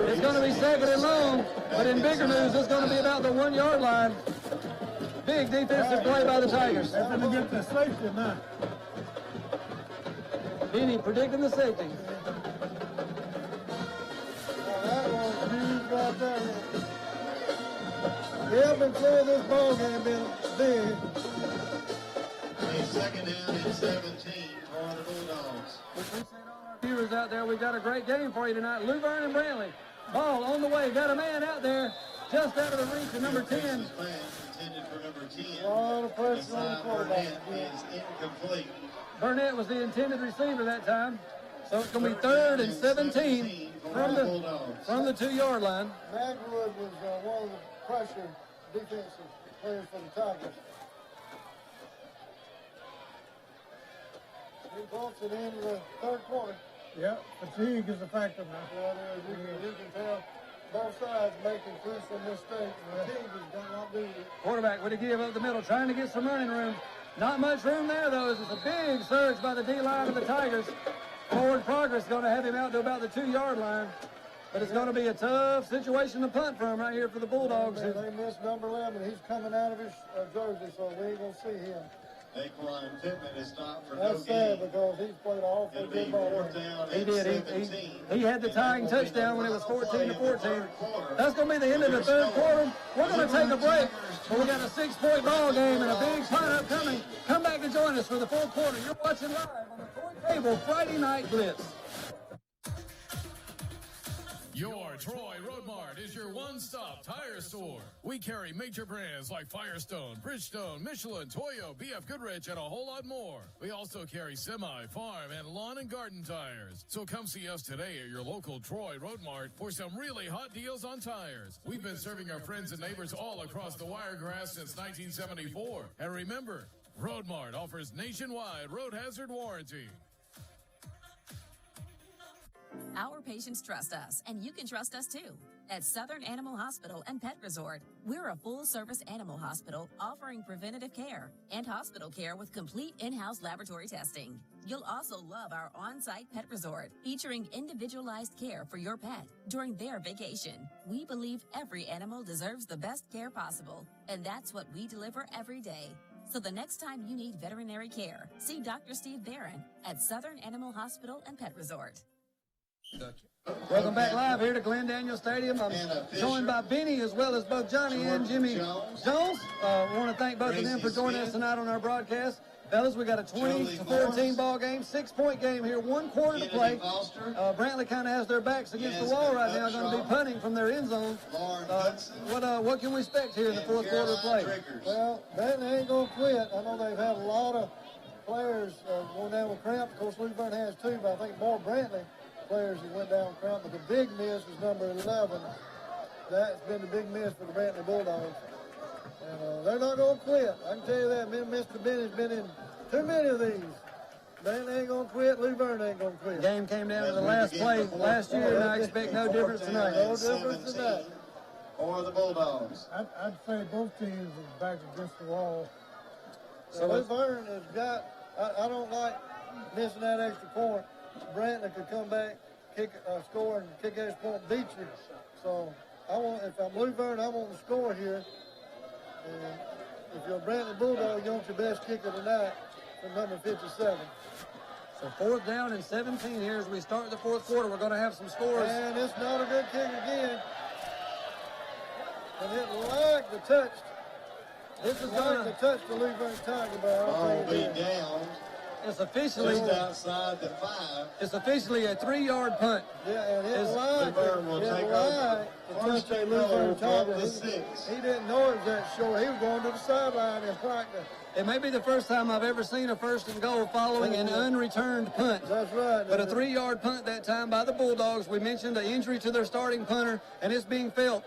It's going to be 2nd and long, but in bigger news, it's going to be about the 1-yard line. Big defensive play by the Tigers. They're going to get the safety now. Benny predicting the safety. That was huge right there. The ebb and flow of this ball game been big. A second down and 17 for the Bulldogs. Viewers out there, we've got a great game for you tonight. Luverne and Brantley. Ball on the way. Got a man out there just out of the reach of number 10. Intended for number 10. A lot of pressure on the quarterback. Is incomplete. Burnett was the intended receiver that time. So it's going to be 3rd and 17 from the 2-yard line. Magwood was one of the pressure defensive players for the Tigers. He bolts it into the third quarter. Yeah, fatigue is a factor now. Yeah, you can tell both sides making crucial mistakes. Fatigue has got a lot to do with it. Quarterback with a give up the middle, trying to get some running room. Not much room there, though, as it's a big surge by the D-line of the Tigers. Forward progress going to have him out to about the 2-yard line. But it's going to be a tough situation to punt from right here for the Bulldogs. They missed number 11. He's coming out of his jersey, so we ain't going to see him. Daquan Pittman is stopped for That's sad because he's played all for good ball. He did. He had the tying touchdown when it was 14-14. That's going to be the end of the third quarter. We're going to take a break, but we got a 6-point ball game and a big punt upcoming. Come back and join us for the fourth quarter. You're watching live on the Troy Cable Friday Night Blitz. Your Troy Road Mart is your one-stop tire store. We carry major brands like Firestone, Bridgestone, Michelin, Toyo, BF Goodrich, and a whole lot more. We also carry semi, farm, and lawn and garden tires. So come see us today at your local Troy Road Mart for some really hot deals on tires. We've been serving our friends and neighbors all across the Wiregrass since 1974. And remember, Road Mart offers nationwide road hazard warranty. Our patients trust us, and you can trust us too. At Southern Animal Hospital and Pet Resort, we're a full-service animal hospital offering preventative care and hospital care with complete in-house laboratory testing. You'll also love our on-site pet resort, featuring individualized care for your pet during their vacation. We believe every animal deserves the best care possible, and that's what we deliver every day. So the next time you need veterinary care, see Dr. Steve Barron at Southern Animal Hospital and Pet Resort. Welcome back live here to Glenn Daniel Stadium. I'm joined by Benny as well as both Johnny and Jimmy Jones. Want to thank both of them for joining us tonight on our broadcast. Fellas, we got a 20-14 ball game, 6-point game here, 1 quarter to play. Brantley kind of has their backs against the wall right now, going to be punting from their end zone. What can we expect here in the fourth quarter of play? Well, Brantley ain't going to quit. I know they've had a lot of players going down with cramp. Of course, Luverne has too, but I think more Brantley players that went down cramp. But the big miss is number 11. That's been the big miss for the Brantley Bulldogs. And they're not going to quit. I can tell you that. Mr. Benny's been in too many of these. Brantley ain't going to quit. Luverne ain't going to quit. Game came down to the last play last year, and I expect no difference tonight. No difference tonight. For the Bulldogs. I'd say both teams are back against the wall. So Luverne has got, I don't like missing that extra point. Brantley could come back, score and kick extra point, beat you. So if I'm Luverne, I want to score here. And if you're a Brantley Bulldog, you want your best kicker tonight from number 57. So 4th down and 17 here as we start the fourth quarter. We're going to have some scores. And it's not a good kick again. And it like the touch. This is like the touch the Luverne Tiger Bar. Ball be down. It's officially just outside the 5. It's officially a 3-yard punt. Yeah, and it lied. Luverne will take over. First they Luverne Tiger. He didn't know it was that short. He was going to the sideline in practice. It may be the first time I've ever seen a 1st and goal following an unreturned punt. That's right. But a 3-yard punt that time by the Bulldogs. We mentioned an injury to their starting punter, and it's being felt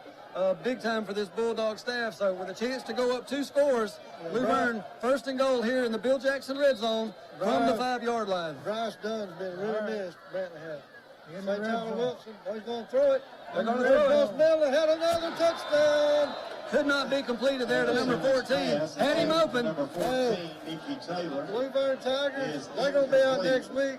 big time for this Bulldog staff. So with a chance to go up 2 scores, Luverne 1st and goal here in the Bill Jackson red zone from the 5-yard line. Bryce Dunn's been really missed. Brantley has. St. Tyler Wilson, he's going to throw it. They're going to throw it. Miller had another touchdown. Could not be completed there to number 14. Had him open. Number 14, Nikki Taylor. Luverne Tigers, they're going to be out next week.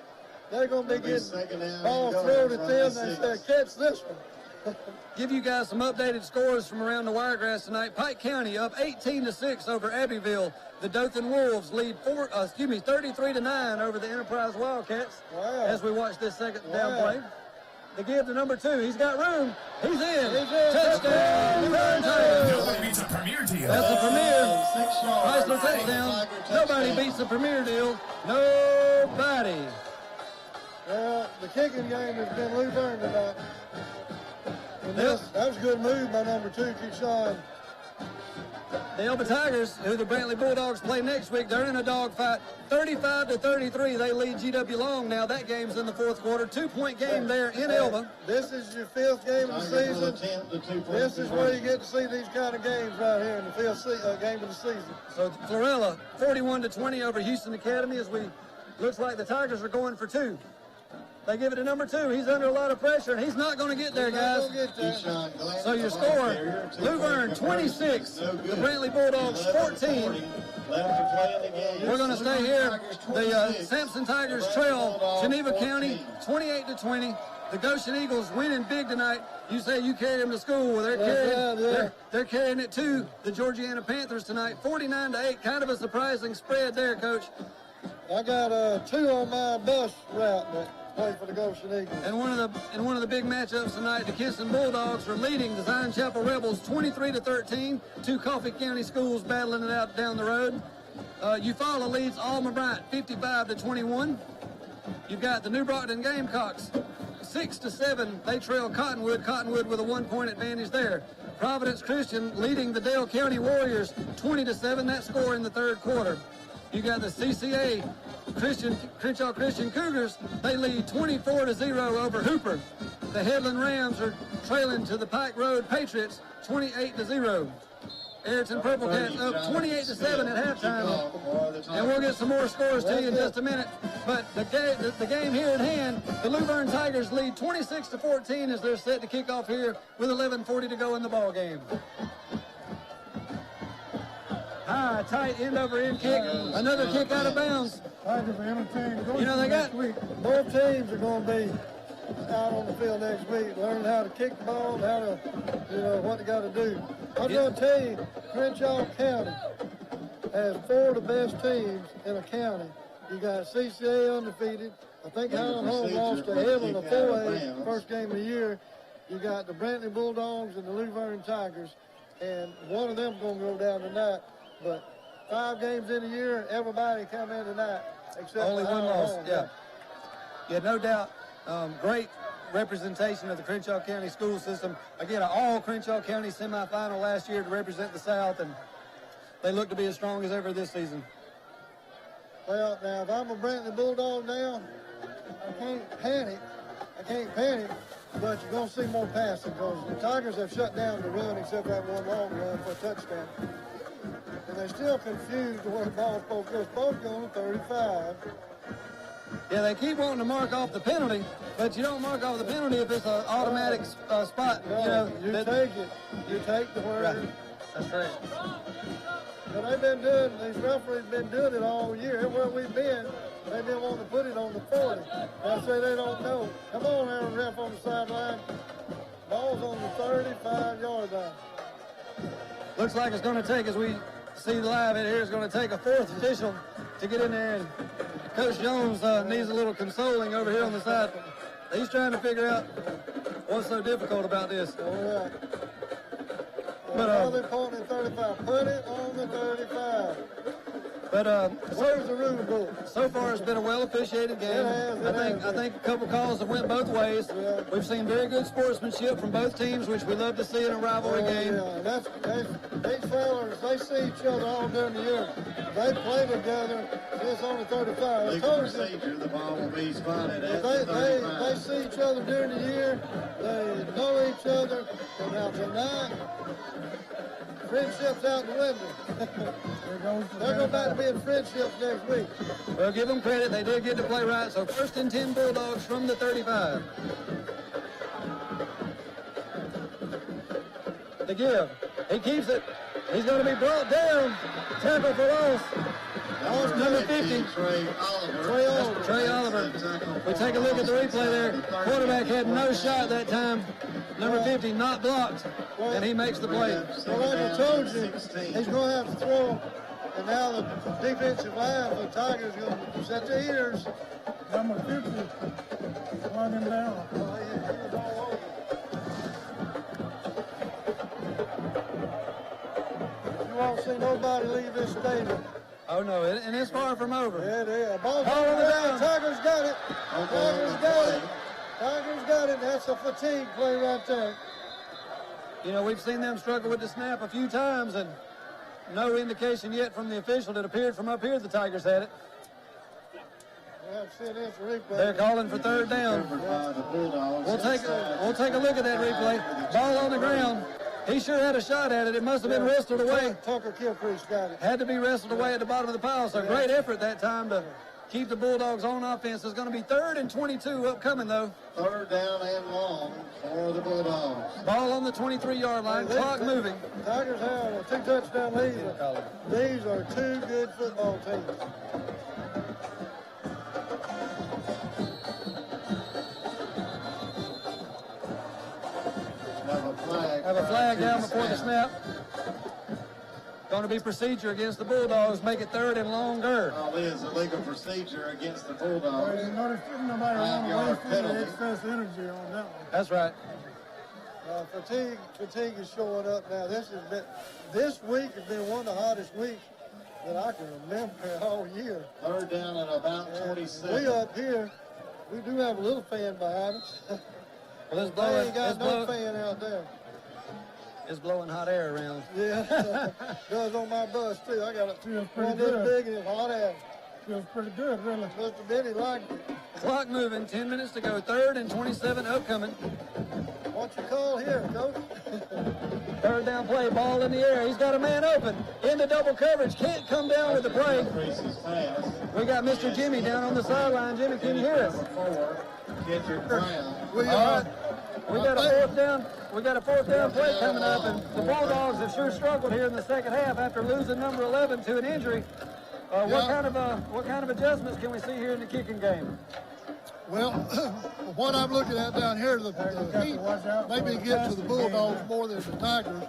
They're going to be getting ball thrown at them. They say, catch this one. give you guys some updated scores from around the Wiregrass tonight. Pike County up 18-6 over Abbeville. The Dothan Wolves lead 33-9 over the Enterprise Wildcats. Wow. As we watch this second down play. They give to number 2. He's got room. He's in. Touchdown. Nobody beats a Premier deal. That's the Premier. Chrysler touchdown. Nobody beats the Premier deal. Nobody. Well, the kicking game has been Luzerne tonight. And that was a good move by number 2, Keyshawn. The Elba Tigers, who the Brantley Bulldogs play next week, they're in a dogfight. 35-33, they lead GW Long now. That game's in the fourth quarter. 2-point game there in Elba. This is your 5th game of the season. This is where you get to see these kind of games right here in the 5th game of the season. So Florella, 41-20 over Houston Academy as looks like the Tigers are going for 2. They give it to number 2. He's under a lot of pressure, and he's not going to get there, guys. So your score, Luzerne 26, the Brantley Bulldogs 14. We're going to stay here. The Sampson Tigers trail Geneva County 28-20. The Goshen Eagles winning big tonight. You say you carry them to school. Well, they're carrying it to the Georgiana Panthers tonight, 49-8. Kind of a surprising spread there, Coach. I got 2 on my bus route that play for the Goshen Eagles. And one of the big matchups tonight, the Kinston Bulldogs are leading the Zion Chapel Rebels 23-13. 2 Coffee County schools battling it out down the road. Eufaula leads Alma Bryant 55-21. You've got the New Brockton Gamecocks 6-7. They trail Cottonwood. Cottonwood with a 1-point advantage there. Providence Christian leading the Dale County Warriors 20-7. That score in the third quarter. You got the CCA Crenshaw Christian Cougars. They lead 24-0 over Hooper. The Headland Rams are trailing to the Pike Road Patriots 28-0. Ayrton Purple Cats up 28-7 at halftime. And we'll get some more scores to you in just a minute. But the game here at hand, the Luzerne Tigers lead 26-14 as they're set to kick off here with 11:40 to go in the ball game. High, tight, end-over-end kick. Another kick out of bounds. You know, they got both teams are going to be out on the field next week, learning how to kick the ball, how to, what they got to do. I'm going to tell you, Crenshaw County has 4 of the best teams in the county. You got CCA undefeated. I think Highland Home lost to Evelyn the 4A first game of the year. You got the Brantley Bulldogs and the Luzerne Tigers, and one of them's going to go down tonight. But 5 games in a year, everybody come in tonight except only one loss. Home. Yeah, no doubt. Great representation of the Crenshaw County school system. Again, an all Crenshaw County semifinal last year to represent the South, and they look to be as strong as ever this season. Well, now, if I'm a Brantley Bulldog now, I can't panic, but you're going to see more passing because the Tigers have shut down the run except that one long run for a touchdown. And they're still confused where the ball's supposed to go. It's supposed to go on 35. Yeah, they keep wanting to mark off the penalty, but you don't mark off the penalty if it's an automatic spot. No, you take it. You take the word. Right. That's correct. But these referees been doing it all year. Everywhere we've been, they've been wanting to put it on the 40. I say they don't know. Come on, Aaron Ref on the sideline. Ball's on the 35-yard line. Looks like it's going to take, as we see live in here, it's going to take a 4th official to get in there. And Coach Jones needs a little consoling over here on the side. He's trying to figure out what's so difficult about this. All right. Now they're pointing at 35. Put it on the 35. But where's the rule book? So far, it's been a well-officiated game. I think a couple calls have went both ways. Yeah. We've seen very good sportsmanship from both teams, which we love to see in a rivalry game. Yeah, these fellas, they see each other all during the year. They play together. It's on the 35. Legal procedure, the ball will be spotted at the 35. They see each other during the year. They know each other. And now tonight, friendship's out the window. They're going back to being friendships next week. Well, give them credit. They did get to play right. So 1st and 10 Bulldogs from the 35. The give. He keeps it. He's going to be brought down. Tackle for loss. Loss number 50. Trey Oliver. Trey Oliver. We take a look at the replay there. Quarterback had no shot that time. Number 50 not blocked, and he makes the play. Well, like I told you, he's going to have to throw. And now the defensive line for the Tigers is going to set their ears. Number 50, slung him down. He was all over. You won't see nobody leave this stadium. Oh, no, and it's far from over. Yeah, it is. Ball on the ground. Tigers got it. Tigers got it. Tigers got it. That's a fatigue play right there. You know, we've seen them struggle with the snap a few times, and no indication yet from the official. It appeared from up here the Tigers had it. They're calling for third down. We'll take a look at that replay. Ball on the ground. He sure had a shot at it. It must have been wrestled away. Tucker Kilcrease got it. Had to be wrestled away at the bottom of the pile. So great effort that time to keep the Bulldogs on offense. It's going to be 3rd and 22 upcoming, though. 3rd down and long for the Bulldogs. Ball on the 23-yard line. Clock moving. Tigers have a 2-touchdown lead. These are 2 good football teams. Have a flag down before the snap. Going to be procedure against the Bulldogs. Make it 3rd and longer. All is a legal procedure against the Bulldogs. Well, you notice nobody want to waste any excess energy on that one. That's right. Fatigue is showing up now. This week has been one of the hottest weeks that I can remember all year. 3rd down at about 27. We up here, we do have a little fan behind us. Well, it's They blowing. ain't got no fan out there. It's blowing hot air around. Yeah, does on my bus too. I got one good. this big and it's hot air. Feels pretty good, really. Must have been he liked it. Clock moving, 10 minutes to go. 3rd and 27 upcoming. What's your call here, Coach? 3rd down play, ball in the air. He's got a man open. Into double coverage. Can't come down with the play. We got Mr. Jimmy down on the sideline. Jimmy, can you hear us? Get your ground. We got a 4th down. We got a 4th down play coming up, and the Bulldogs have sure struggled here in the second half after losing number 11 to an injury. What kind of adjustments can we see here in the kicking game? Well, what I'm looking at down here, the heat maybe get to the Bulldogs more than the Tigers.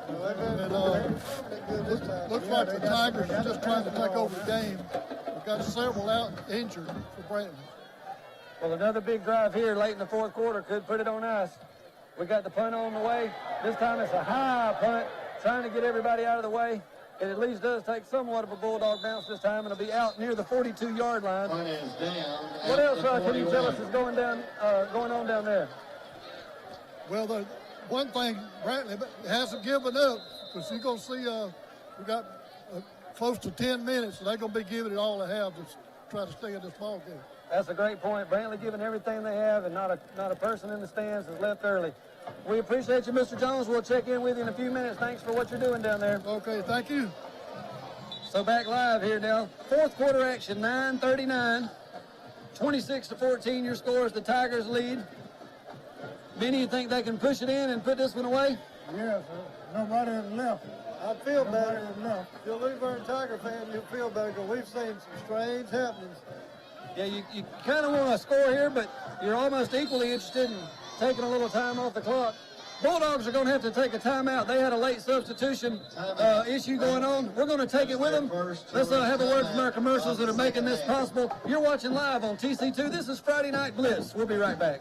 And looks like the Tigers are just trying to take over the game. We've got several out injured for Brantley. Well, another big drive here late in the 4th quarter could put it on ice. We got the punt on the way. This time it's a high punt, trying to get everybody out of the way. It at least does take somewhat of a Bulldog bounce this time, and it'll be out near the 42-yard line. Punt is down. What else can you tell us is going on down there? Well, the one thing, Brantley hasn't given up, because you're going to see we got close to 10 minutes, and they're going to be giving it all they have to try to stay in this ball game. That's a great point. Brantley giving everything they have, and not a person in the stands has left early. We appreciate you, Mr. Jones. We'll check in with you in a few minutes. Thanks for what you're doing down there. Okay, thank you. So back live here now. 4th quarter action, 9:39. 26-14 your score as the Tigers lead. Benny, you think they can push it in and put this one away? Yes, nobody has left. I feel better. If you're a Louisburg Tiger fan, you'll feel better because we've seen some strange happenings. Yeah, you kind of want to score here, but you're almost equally interested in taking a little time off the clock. Bulldogs are going to have to take a timeout. They had a late substitution issue going on. We're going to take it with them. Let's have a word from our commercials that are making this possible. You're watching live on TC2. This is Friday Night Blitz. We'll be right back.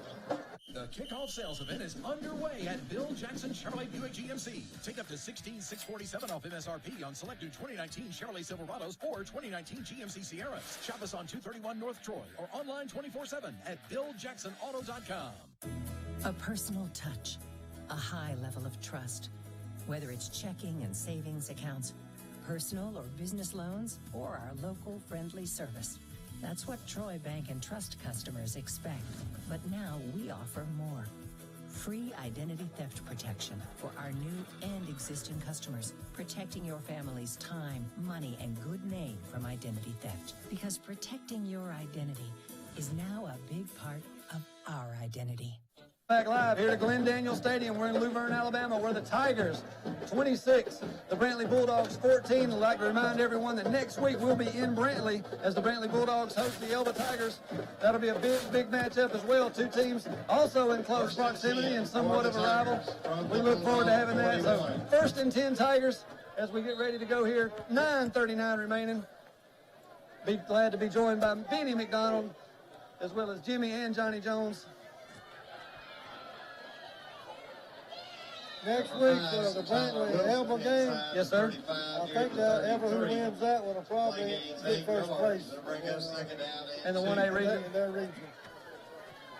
The kickoff sales event is underway at Bill Jackson Chevrolet Buick GMC. Take up to $16,647 off MSRP on select new 2019 Chevrolet Silverados or 2019 GMC Sierras. Shop us on 231 North Troy or online 24/7 at BillJacksonAuto.com. A personal touch, a high level of trust. Whether it's checking and savings accounts, personal or business loans, or our local friendly service. That's what Troy Bank and Trust customers expect. But now we offer more. Free identity theft protection for our new and existing customers, protecting your family's time, money, and good name from identity theft. Because protecting your identity is now a big part of our identity. Back live here to Glenn Daniel Stadium. We're in Luverne, Alabama, where the Tigers 26, the Brantley Bulldogs 14. I'd like to remind everyone that next week we'll be in Brantley as the Brantley Bulldogs host the Elba Tigers. That'll be a big matchup as well. Two teams also in close proximity and somewhat of a rival. We look forward to having that. So 1st and 10 Tigers as we get ready to go here. 9:39 remaining. Be glad to be joined by Benny McDonald as well as Jimmy and Johnny Jones. Next week, the Brantley Elba game. Yes, sir. I think that ever who wins that one will probably get first place. In the 1A region? In their region.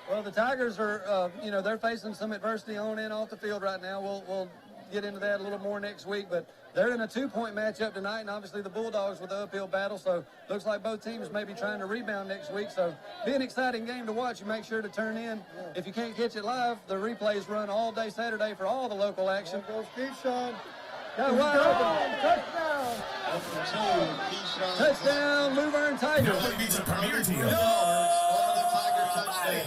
Well, the Tigers are, they're facing some adversity on and off the field right now. We'll get into that a little more next week, but they're in a 2-point matchup tonight, and obviously the Bulldogs with the uphill battle, so looks like both teams may be trying to rebound next week, so be an exciting game to watch. You make sure to turn in. If you can't catch it live, the replays run all day Saturday for all the local action. There goes Keyshawn. Got wide open. Touchdown. Touchdown, Luverne Tigers. Nobody beats a premier team.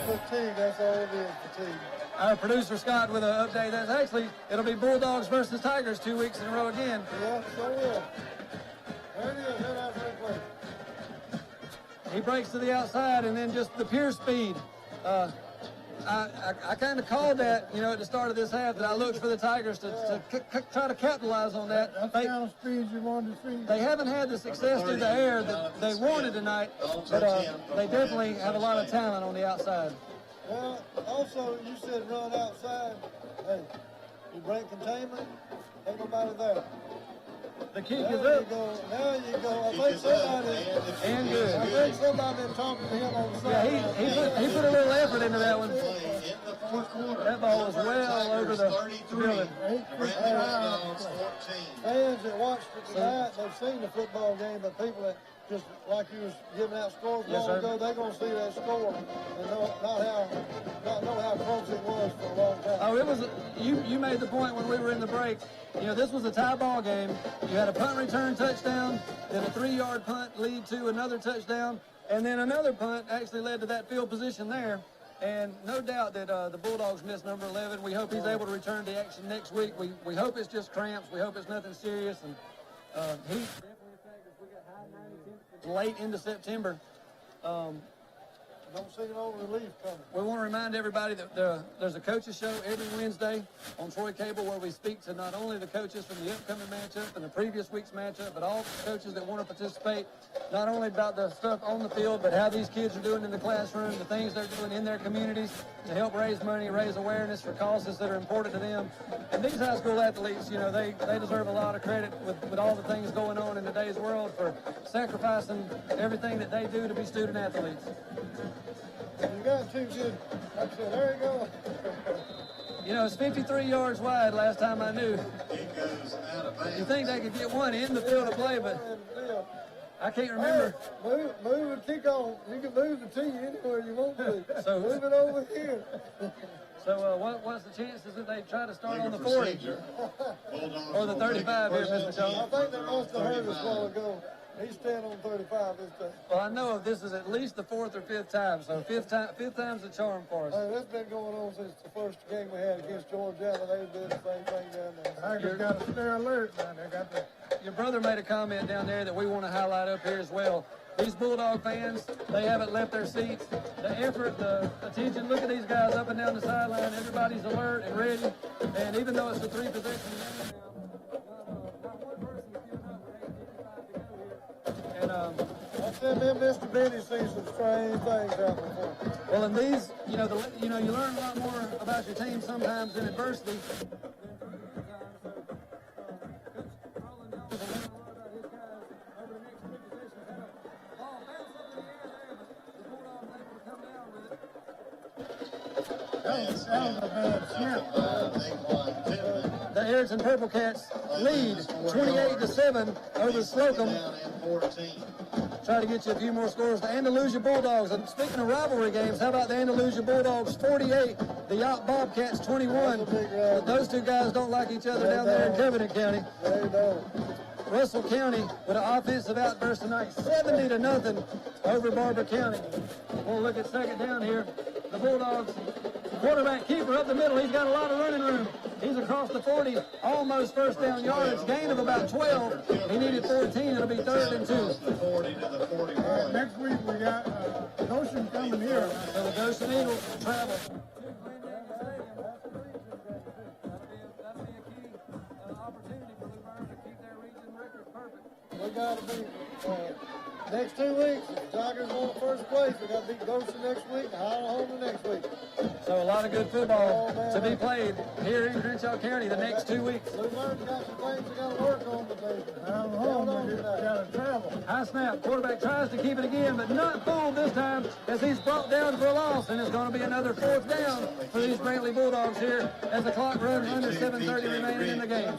Fatigue, that's all it is, fatigue. Our producer Scott with an update. That's actually, it'll be Bulldogs versus Tigers 2 weeks in a row again. Yeah, so will. There it is, head out replay. He breaks to the outside and then just the pure speed. I kind of called that, at the start of this half, that I looked for the Tigers to try to capitalize on that. That's the kind of speed you wanted to see. They haven't had the success through the air that they wanted tonight, but they definitely have a lot of talent on the outside. Well, also, you said run outside. Hey, you break containment, ain't nobody there. The kick there is up. Now you go. I think somebody, and good. I think somebody been talking to him on the side. Yeah, he put a little effort into that one. That ball was well over the building. Fans that watched it tonight, they've seen the football game, but people that just like you was giving out scores a while ago, they're going to see that score and know how close it was for a long time. Oh, it was. You made the point when we were in the break. This was a tie ball game. You had a punt return touchdown, then a 3-yard punt lead to another touchdown, and then another punt actually led to that field position there. And no doubt that the Bulldogs missed number 11. We hope he's able to return to action next week. We hope it's just cramps. We hope it's nothing serious. And he's definitely affected. We got high 90 temperatures late into September. Don't see no relief coming. We want to remind everybody that there's a coaches show every Wednesday on Troy Cable where we speak to not only the coaches from the upcoming matchup and the previous week's matchup, but all the coaches that want to participate, not only about the stuff on the field, but how these kids are doing in the classroom, the things they're doing in their communities to help raise money, raise awareness for causes that are important to them. And these high school athletes, they deserve a lot of credit with all the things going on in today's world for sacrificing everything that they do to be student athletes. You got two good. Like I said, there you go. It's 53 yards wide last time I knew. It goes out of bounds. You think they could get one in the field of play, but I can't remember. Hey, move and kick on. You can move the tee anywhere you want to. So move it over here. So what's the chances that they try to start on the 40? Or the 35 here, Mr. Jones? I think they must have heard us a while ago. He's staying on 35 this time. Well, I know this is at least the 4th or 5th time, so fifth time's a charm for us. Hey, that's been going on since the first game we had against Georgia. They did the same thing down there. Tigers got to stay alert down there. Your brother made a comment down there that we want to highlight up here as well. These Bulldog fans, they haven't left their seats. The effort, the attention, look at these guys up and down the sideline. Everybody's alert and ready. And even though it's a 3-possession game now, not one person is giving up with 8:55 to go here. And I said, them Mr. Benny sees some strange things happen before. well, and these, you learn a lot more about your team sometimes in adversity. The Ayrton Purple Cats lead 28-7 over Slocum. Try to get you a few more scores. The Andalusia Bulldogs. And speaking of rivalry games, how about the Andalusia Bulldogs 48, the Yacht Bobcats 21. Those two guys don't like each other down there in Covington County. Russell County with an offensive outburst tonight, 70-0 over Barber County. We'll look at second down here. the Bulldogs quarterback keeper up the middle. He's got a lot of running room. He's across the 40, almost first down yardage, gain of about 12. He needed 14. It'll be 3rd and 2. Next week we got Goshen coming here. So the Goshen Eagles travel. We got to be next 2 weeks. If the Tigers want first place, we got to beat Goshen next week and Highland Home the next week. So a lot of good football to be played here in Crenshaw County the next 2 weeks. Luverne's got some things they got to work on, but they Highland Home got to travel. High snap. Quarterback tries to keep it again, but not fooled this time as he's brought down for a loss, and it's going to be another 4th down for these Brantley Bulldogs here as the clock runs under 7:30 remaining in the game.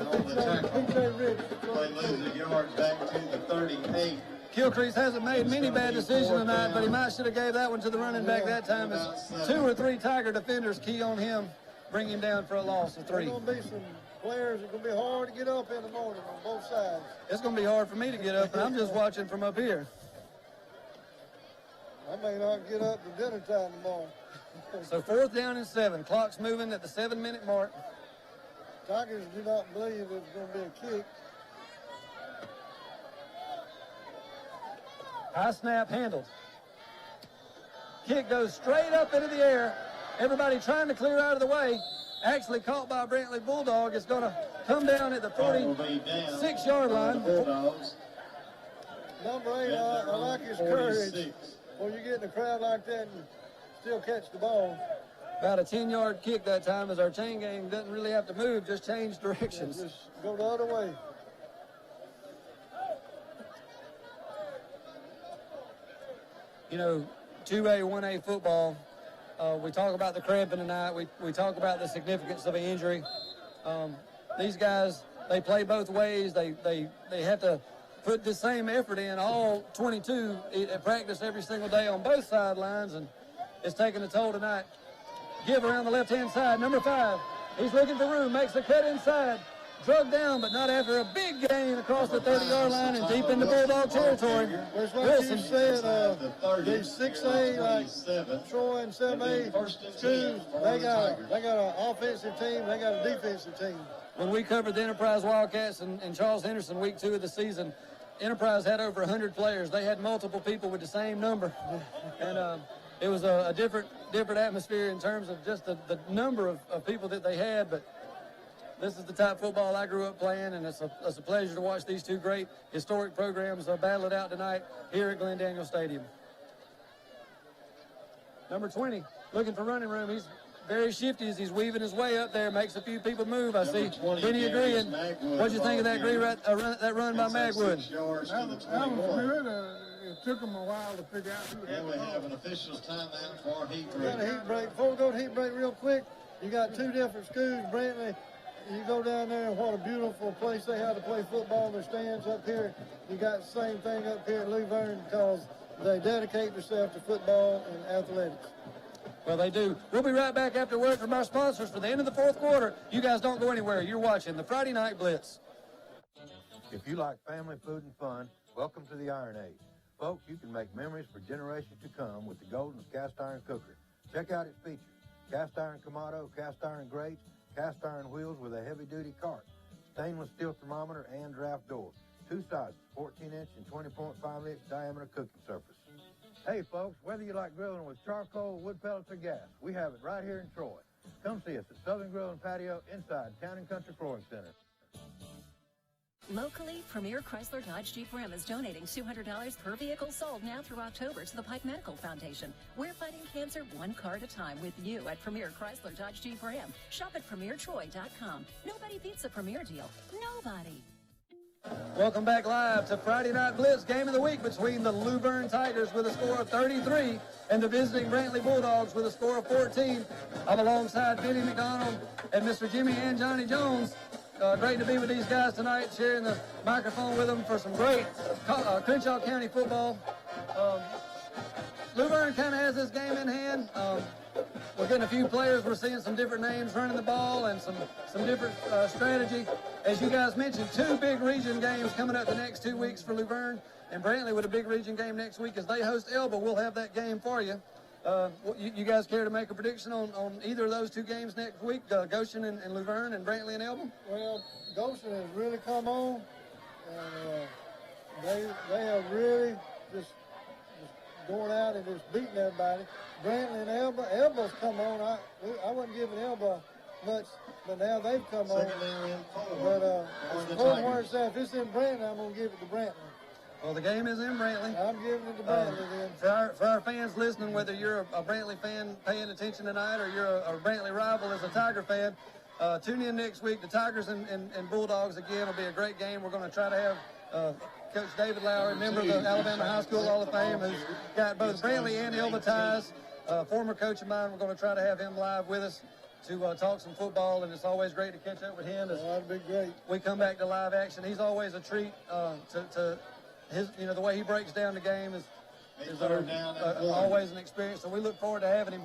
They lose the yards back to the 38. Gilcrease hasn't made many bad decisions tonight, but he might should have gave that one to the running back that time as 2 or 3 Tiger defenders key on him, bring him down for a loss of 3. There's going to be some players that are going to be hard to get up in the morning on both sides. It's going to be hard for me to get up, and I'm just watching from up here. I may not get up to dinner time tomorrow. So 4th down and 7. Clock's moving at the 7-minute mark. Tigers do not believe it's going to be a kick. High snap handled. Kick goes straight up into the air. Everybody trying to clear out of the way. Actually caught by a Brantley Bulldog. It's going to come down at the 46-yard line. Bulldogs. Number 8, I like his courage. When you get in a crowd like that and still catch the ball. About a 10-yard kick that time as our chain gang doesn't really have to move, just change directions. Yeah, just go the other way. You know, 2A, 1A football, we talk about the cramping tonight. We talk about the significance of an injury. These guys, they play both ways. They have to put the same effort in, all 22 at practice every single day on both sidelines, and it's taking a toll tonight. Give around the left-hand side, number 5. He's looking for room, makes a cut inside. Drug down, but not after a big gain across the 30-yard line and deep into Bulldog territory. It's like you said, these 6A, like Troy and 7A schools, they got an offensive team, they got a defensive team. When we covered the Enterprise Wildcats and Charles Henderson week 2 of the season, Enterprise had over 100 players. They had multiple people with the same number. And it was a different atmosphere in terms of just the number of people that they had, but this is the type of football I grew up playing, and it's a pleasure to watch these 2 great historic programs battle it out tonight here at Glen Daniel Stadium. Number 20, looking for running room. He's very shifty as he's weaving his way up there, makes a few people move. I see Benny agreeing. What'd you think of that that run by Magwood? That was good. It took them a while to figure out who And we have an official timeout for heat break. Got a heat break. Before we go to heat break real quick, you got 2 different schools, Brantley. You go down there, and what a beautiful place they have to play football. Their stands up here. You got the same thing up here at Luverne because they dedicate themselves to football and athletics. Well, they do. We'll be right back after word from our sponsors for the end of the 4th quarter. You guys don't go anywhere. You're watching the Friday Night Blitz. If you like family food and fun, welcome to the Iron Age. Folks, you can make memories for generations to come with the Golden's Cast Iron Cooker. Check out its features. Cast iron Kamado, cast iron grates, cast iron wheels with a heavy-duty cart, stainless steel thermometer and draft door. 2 sizes, 14-inch and 20.5-inch diameter cooking surface. Hey, folks, whether you like grilling with charcoal, wood pellets, or gas, we have it right here in Troy. Come see us at Southern Grill and Patio inside Town and Country Flooring Center. Locally, Premier Chrysler Dodge Jeep Ram is donating $200 per vehicle sold now through October to the Pike Medical Foundation. We're fighting cancer 1 car at a time with you at Premier Chrysler Dodge Jeep Ram. Shop at PremierTroy.com. Nobody beats a Premier deal. Nobody. Welcome back live to Friday Night Blitz, game of the week between the Luverne Tigers with a score of 33 and the visiting Brantley Bulldogs with a score of 14. I'm alongside Benny McDonald and Mr. Jimmy and Johnny Jones. Great to be with these guys tonight, sharing the microphone with them for some great Crenshaw County football. Luverne kind of has this game in hand. We're getting a few players. We're seeing some different names running the ball and some different strategy. As you guys mentioned, 2 big region games coming up the next 2 weeks for Luverne, and Brantley with a big region game next week as they host Elba. We'll have that game for you. You guys care to make a prediction on either of those two games next week, Goshen and Luverne and Brantley and Elba? Well, Goshen has really come on, and they have really just going out and just beating everybody. Brantley and Elba's come on. I wasn't giving Elba much, but now they've come on. But if it's in Brantley, I'm going to give it to Brantley. Well, the game is in Brantley. I'm giving it to Brantley then. For our fans listening, whether you're a Brantley fan paying attention tonight or you're a Brantley rival as a Tiger fan, tune in next week. The Tigers and Bulldogs again will be a great game. We're going to try to have Coach David Lowry, member of the Alabama High School Hall of Fame, who's got both Brantley and Elba ties. Former coach of mine. We're going to try to have him live with us to talk some football, and it's always great to catch up with him. That'd be great. We come back to live action. He's always a treat to his, the way he breaks down the game is always an experience. So we look forward to having him.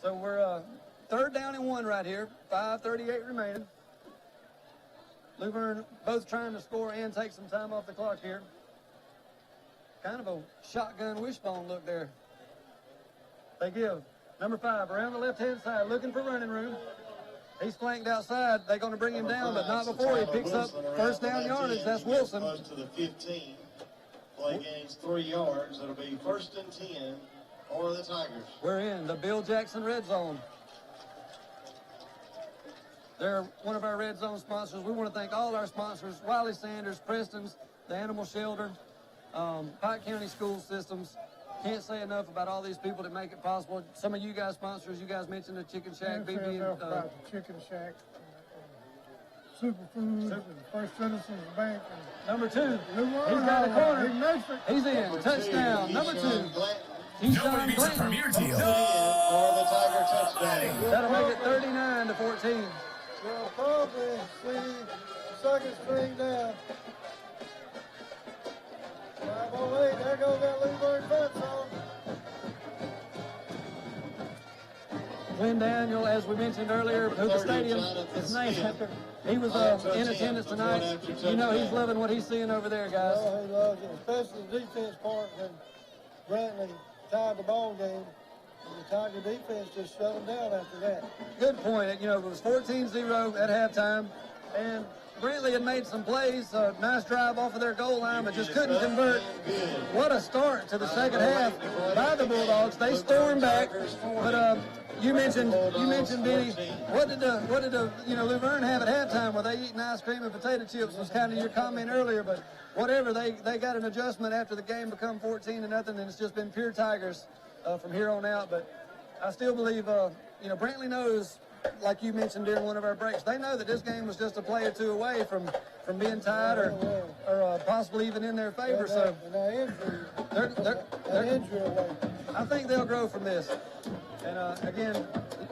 So we're 3rd down and 1 right here. 5:38 remaining. Luverne both trying to score and take some time off the clock here. Kind of a shotgun wishbone look there. They give number 5 around the left-hand side, looking for running room. He's flanked outside. They're going to bring him down, but not before he picks up first down yardage. That's Wilson. To the 15. Play gains 3 yards. It'll be 1st and 10 for the Tigers. We're in the Bill Jackson Red Zone. They're one of our Red Zone sponsors. We want to thank all our sponsors, Wiley Sanders, Preston's, the Animal Shelter, Pike County School Systems. Can't say enough about all these people that make it possible. Some of you guys sponsors, you guys mentioned the Chicken Shack, BB. About the Chicken Shack, Superfoods, and First Citizens Bank. Number 2, he's got a corner. He's in. Touchdown. Number 2. Nobody beats a premier deal. That'll make it 39-14. We'll probably see 2nd string down. 5:08. There goes that Luverne fence on. Glenn Daniel, as we mentioned earlier, who the stadium is named after. He was in attendance tonight. You know he's loving what he's seeing over there, guys. Oh, he loves it, especially the defense part when Brantley tied the ball game. And the Tiger defense just shut them down after that. Good point. It was 14-0 at halftime, and Brantley had made some plays, nice drive off of their goal line, but just couldn't convert. What a start to the second half by the Bulldogs. They stormed back, but you mentioned Benny. What did the Luverne have at halftime? Were they eating ice cream and potato chips? Was kind of your comment earlier, but whatever. They got an adjustment after the game become 14-0, and it's just been pure Tigers from here on out. But I still believe Brantley knows. Like you mentioned during one of our breaks, they know that this game was just a play or two away from being tied or possibly even in their favor. So they're injury away. I think they'll grow from this. And again,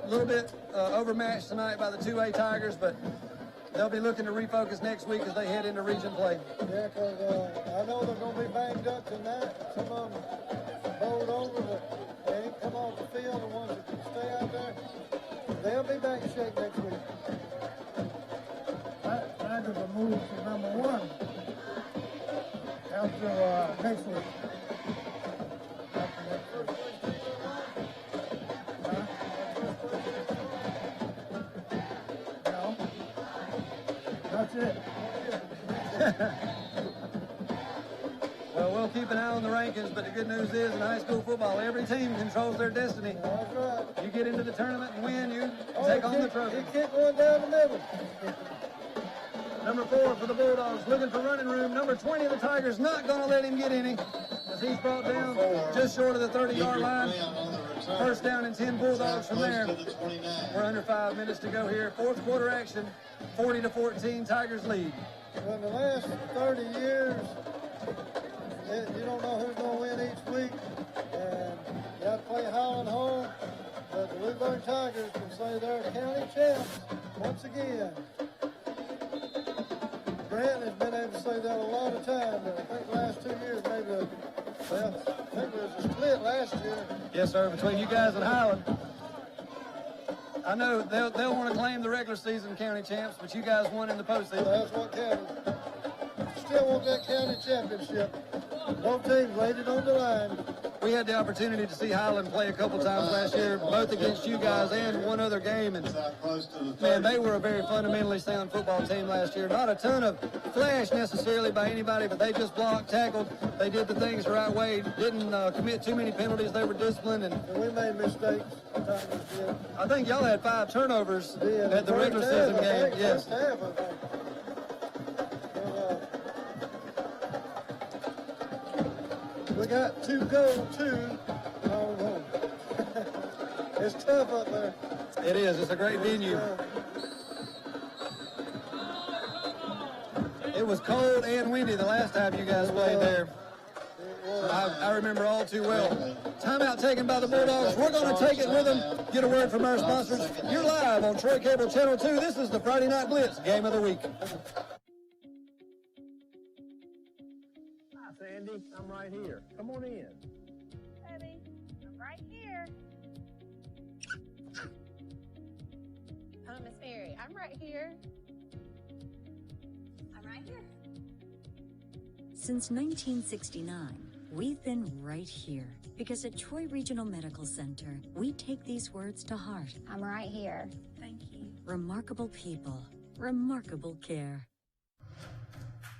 a little bit overmatched tonight by the 2A Tigers, but they'll be looking to refocus next week as they head into region play. Yeah, because I know they're going to be banged up tonight. Some of them bowled over, but they ain't come off the field. The ones that can stay out there. They'll be back in shape next week. Tigers will move to number 1 after next week. No, that's it. Well, we'll keep an eye on the rankings, but the good news is in high school football, every team controls their destiny. That's right. You get into the tournament and win, you take on the trophy. He kicked one down the middle. Number 4 for the Bulldogs, looking for running room. Number 20 of the Tigers, not going to let him get any, as he's brought down just short of the 30-yard line. First down and 10 Bulldogs from there. We're under 5 minutes to go here. 4th quarter action, 40-14, Tigers lead. Well, in the last 30 years, you don't know who's going to win each week, and you have to play Highland home, but the Luverne Tigers can say they're county champs once again. Brantley's been able to say that a lot of times, but I think the last 2 years, maybe, I think there was a split last year. Yes, sir, between you guys and Highland. I know they'll want to claim the regular season county champs, but you guys won in the postseason. That's what counted. Still want that county championship. Both teams laid it on the line. we had the opportunity to see Highland play a couple times last year, both against you guys and one other game. And man, they were a very fundamentally sound football team last year. Not a ton of flash necessarily by anybody, but they just blocked, tackled. They did the things the right way. Didn't commit too many penalties. They were disciplined. And we made mistakes. I think y'all had 5 turnovers at the regular season game. Yes. We got 2 goal, 2 all home. It's tough up there. It is. It's a great venue. It was cold and windy the last time you guys played there. I remember all too well. Timeout taken by the Bulldogs. We're going to take it with them. Get a word from our sponsors. You're live on Troy Cable Channel 2. This is the Friday Night Blitz Game of the Week. Hi, Sandy. I'm right here. Come on in. Eddie, I'm right here. Hello, Miss Mary. I'm right here. I'm right here. Since 1969, we've been right here because at Troy Regional Medical Center, we take these words to heart. I'm right here. Thank you. Remarkable people, remarkable care.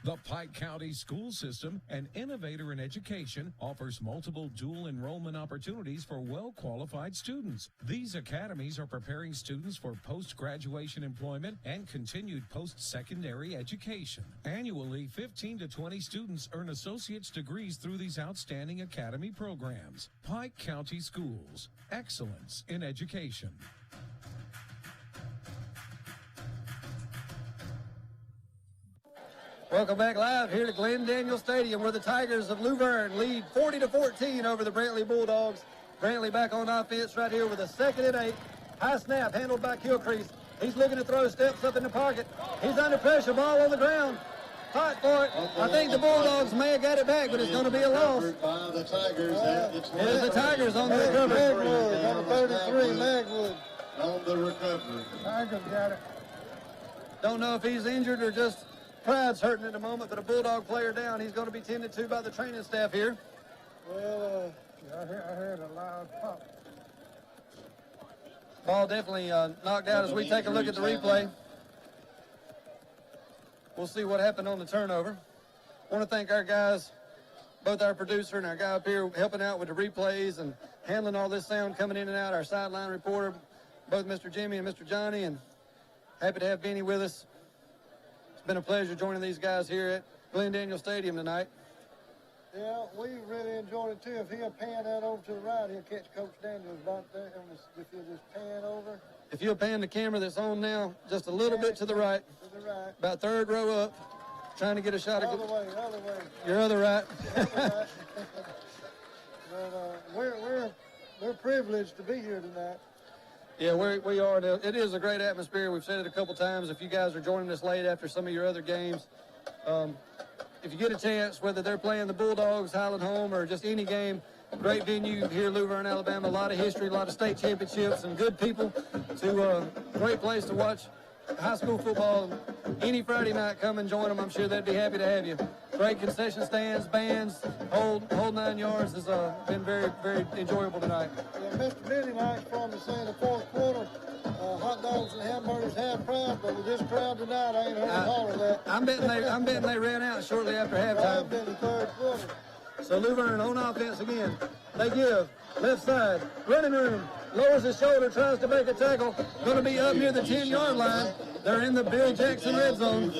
The Pike County School System, an innovator in education, offers multiple dual enrollment opportunities for well-qualified students. These academies are preparing students for post-graduation employment and continued post-secondary education. Annually, 15 to 20 students earn associate's degrees through these outstanding academy programs. Pike County Schools, excellence in education. Welcome back live here to Glenn Daniel Stadium, where the Tigers of Luverne lead 40-14 over the Brantley Bulldogs. Brantley back on offense right here with a 2nd and 8. High snap handled by Kilcrease. He's looking to throw, steps up in the pocket. He's under pressure, ball on the ground. Fight for it. I think the Bulldogs may have got it back, but it's going to be a loss. It is the Tigers on the recovery. Magwood, number 33, Magwood. On the recovery. Tigers got it. Don't know if he's injured or just pride's hurting at the moment, but a Bulldog player down. He's going to be tended to by the training staff here. Well, I heard a loud pop. Ball definitely knocked out as we take a look at the replay. We'll see what happened on the turnover. I want to thank our guys, both our producer and our guy up here helping out with the replays and handling all this sound coming in and out, our sideline reporter, both Mr. Jimmy and Mr. Johnny, and happy to have Benny with us. It's been a pleasure joining these guys here at Glenn Daniel Stadium tonight. Yeah, we really enjoyed it too. If he'll pan that over to the right, he'll catch Coach Daniels right there. If he'll just pan over. If you'll pan the camera that's on now, just a little bit to the right. To the right. About 3rd row up. Trying to get a shot of Other way. your other right. But we're privileged to be here tonight. Yeah, we are. It is a great atmosphere. We've said it a couple times. If you guys are joining us late after some of your other games, if you get a chance, whether they're playing the Bulldogs, Highland home, or just any game, great venue here in Luverne, Alabama. A lot of history, a lot of state championships, and good people. To great place to watch high school football. Any Friday night, come and join them. I'm sure they'd be happy to have you. Great concession stands, bands, whole 9 yards. Has been very, very enjoyable tonight. Yeah, Mr. Benny likes for me to say in the 4th quarter, hot dogs and hamburgers half price, but with this crowd tonight, I ain't heard a holler that. I'm betting they ran out shortly after halftime. I've been the 3rd quarter. So Luverne on offense again. They give left side, running room, lowers his shoulder, tries to make a tackle. Going to be up near the 10-yard line. They're in the Bill Jackson red zone.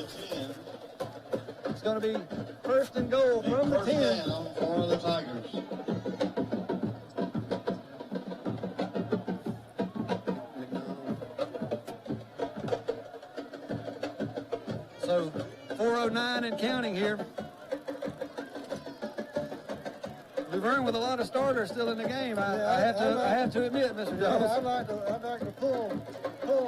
It's going to be 1st and goal from the 10. For the Tigers. So 4:09 and counting here. Luverne with a lot of starters still in the game. I have to admit, Mr. Jones. I'd like to pull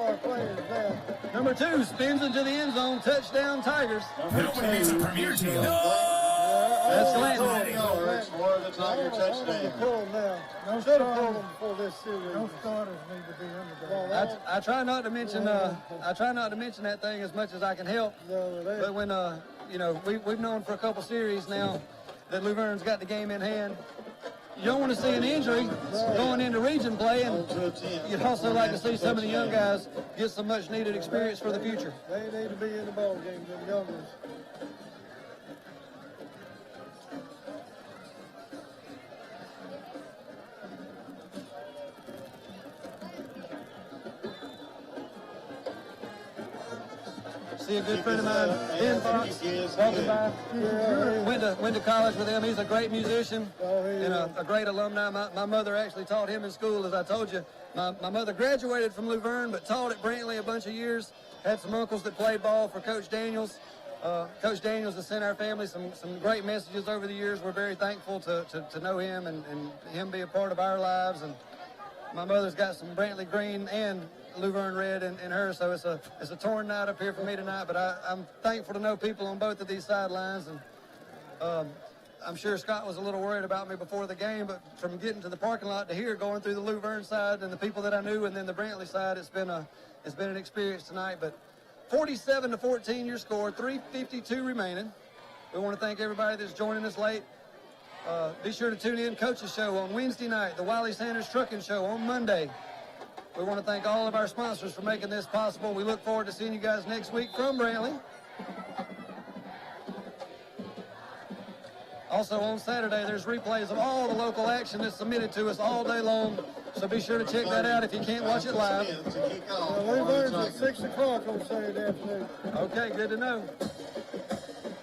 our players down. Number 2 spins into the end zone. Touchdown, Tigers. Nobody needs a premier deal. That's Glenn. Yards for the Tiger touchdown. Pull them now. Should have pulled them before this series. No starters need to be in the game. I try not to mention I try not to mention that thing as much as I can help. But when we've known for a couple series now that Luverne's got the game in hand. you don't want to see an injury going into region play, and you'd also like to see some of the young guys get some much needed experience for the future. They need to be in the ball game, them young ones. See a good friend of mine, Ben Fox, walking by. Went to college with him. He's a great musician and a great alumni. My mother actually taught him in school, as I told you. My mother graduated from Luverne, but taught at Brantley a bunch of years. Had some uncles that played ball for Coach Daniels. Coach Daniels has sent our family some great messages over the years. We're very thankful to know him and him be a part of our lives. And my mother's got some Brantley green and Luverne red in her, so it's a torn night up here for me tonight, but I'm thankful to know people on both of these sidelines, and I'm sure Scott was a little worried about me before the game, but from getting to the parking lot to here, going through the Luverne side and the people that I knew, and then the Brantley side, it's been an experience tonight. But 47-14 your score, 3:52 remaining. We want to thank everybody that's joining us late. Be sure to tune in Coach's Show on Wednesday night, the Wiley Sanders Trucking Show on Monday. We want to thank all of our sponsors for making this possible. We look forward to seeing you guys next week from Brantley. Also on Saturday, there's replays of all the local action that's submitted to us all day long. So be sure to check that out if you can't watch it live. Learn's at 6 o'clock on Saturday afternoon. Okay, good to know.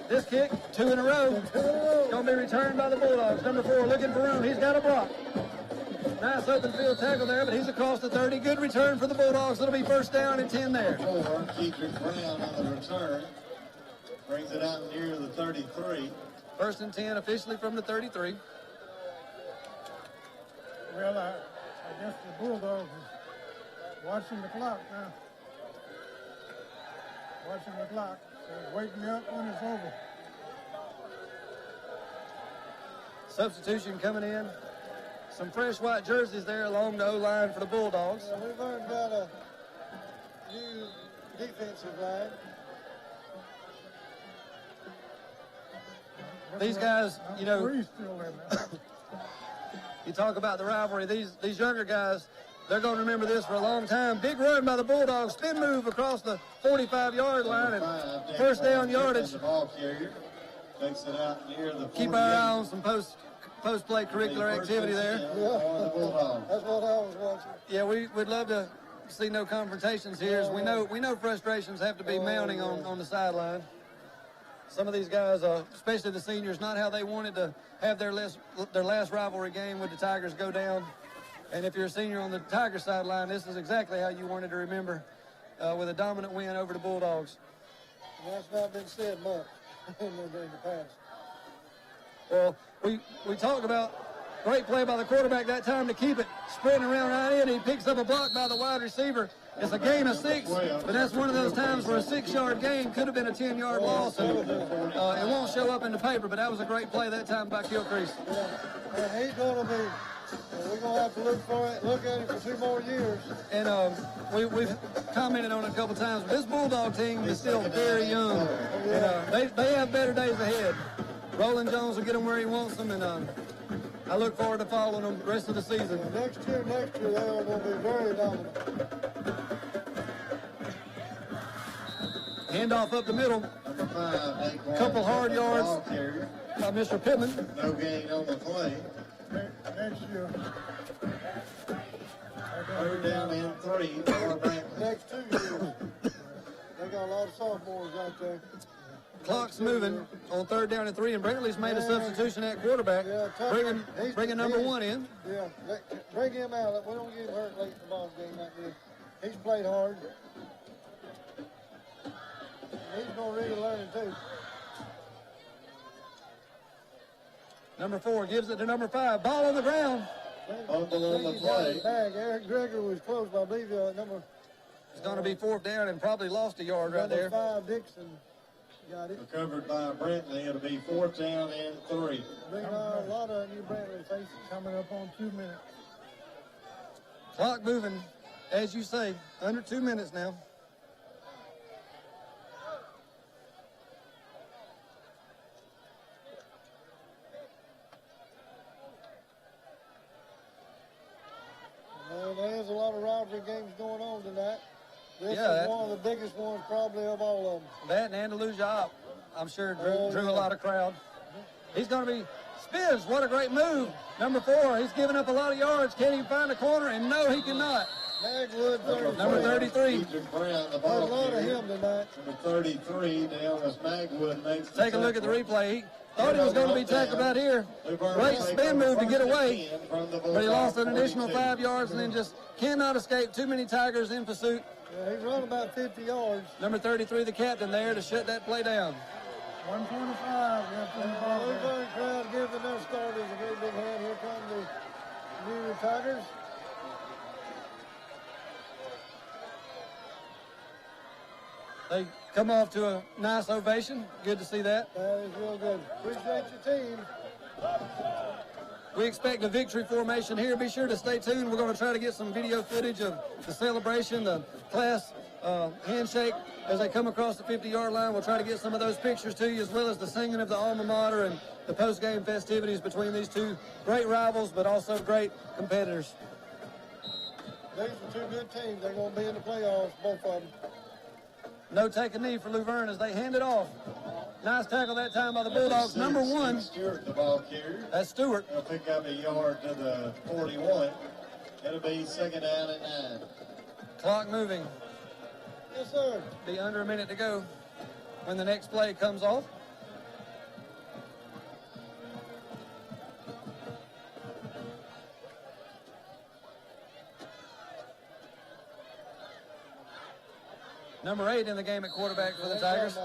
This kick, 2 in a row. It's going to be returned by the Bulldogs. Number 4 looking for room. He's got a block. Nice open field tackle there, but he's across the 30. Good return for the Bulldogs. It'll be first down and 10 there. Keegan Brown on the return. Brings it out near the 33. First and 10 officially from the 33. Well, I guess the Bulldogs is watching the clock now. Watching the clock. So wake me up when it's over. Substitution coming in. Some fresh white jerseys there along the O-line for the Bulldogs. Yeah, we've learned about a new defensive line. These guys, you know, you talk about the rivalry. These younger guys, they're going to remember this for a long time. Big run by the Bulldogs. Spin move across the 45-yard line and first down yardage. Takes it out near the 48. Keep our eye on some post-play curricular activity there. Yeah, that's what I was watching. Yeah, we'd love to see no confrontations here. As we know frustrations have to be mounting on the sideline. Some of these guys, especially the seniors, not how they wanted to have their last rivalry game with the Tigers go down. And if you're a senior on the Tiger sideline, this is exactly how you wanted to remember, with a dominant win over the Bulldogs. That's not been said much in the past. Well, we talked about great play by the quarterback that time to keep it spreading around right in. He picks up a block by the wide receiver. It's a gain of 6, but that's one of those times where a 6-yard gain could have been a 10-yard loss, and it won't show up in the paper, but that was a great play that time by Kilcrease. Yeah, and he's going to be, we're going to have to look at it for 2 more years. And we've commented on it a couple times, but this Bulldog team is still very young. And, they have better days ahead. Roland Jones will get them where he wants them, and I look forward to following them the rest of the season. Next year, they are going to be very dominant. Handoff up the middle. Number 5, couple hard yards by Mr. Pittman. No gain on the play. Next year. Third down and 3 for Brantley. Next 2 years. They got a lot of sophomores out there. Clock's moving on 3rd down and 3, and Brantley's made a substitution at quarterback, bringing number 1 in. Yeah, bring him out. We don't get him hurt late in the ball game like this. He's played hard. He's going to really learn it too. Number 4 gives it to number 5. Ball on the ground. Fumble on the play. Eric Greger was close, but I believe number. It's going to be 4th down and probably lost a yard right there. Number 5 Dixon got it. Recovered by Brantley. It'll be 4th down and 3. Bring a lot of new Brantley faces coming up on 2 minutes. Clock moving, as you say, under 2 minutes now. lot of rivalry games going on tonight. This Yeah, is one of the biggest ones probably of all of them. That and Andalusia, I'm sure drew a lot of crowd. He's going to be spins. What a great move. Number 4, he's giving up a lot of yards. Can he find a corner? And no, he cannot. Magwood, Number 33. There's a lot of him tonight. Number 33, Dallas Magwood makes the Take a look at the replay. He thought he was going to be tackled right here. Great spin move to get away, but he lost an additional 5 yards and then just cannot escape. Too many Tigers in pursuit. Yeah, he's run about 50 yards. Number 33, the captain there to shut that play down. 125. Luverne crowd giving their starters a very big hand. Here come the new Tigers. They come off to a nice ovation. Good to see that. That is real good. Appreciate your team. We expect a victory formation here. Be sure to stay tuned. We're going to try to get some video footage of the celebration, the class handshake as they come across the 50-yard line. We'll try to get some of those pictures to you, as well as the singing of the alma mater and the post-game festivities between these two great rivals, but also great competitors. These are two good teams. They're going to be in the playoffs, both of them. No take a knee for Luverne as they hand it off. Nice tackle that time by the Bulldogs. Number 1. Stewart, the ball carrier. That's Stewart. He'll pick up a yard to the 41. It'll be second down at 9. Clock moving. Yes, sir. Be under a minute to go when the next play comes off. Number 8 in the game at quarterback for the Tigers.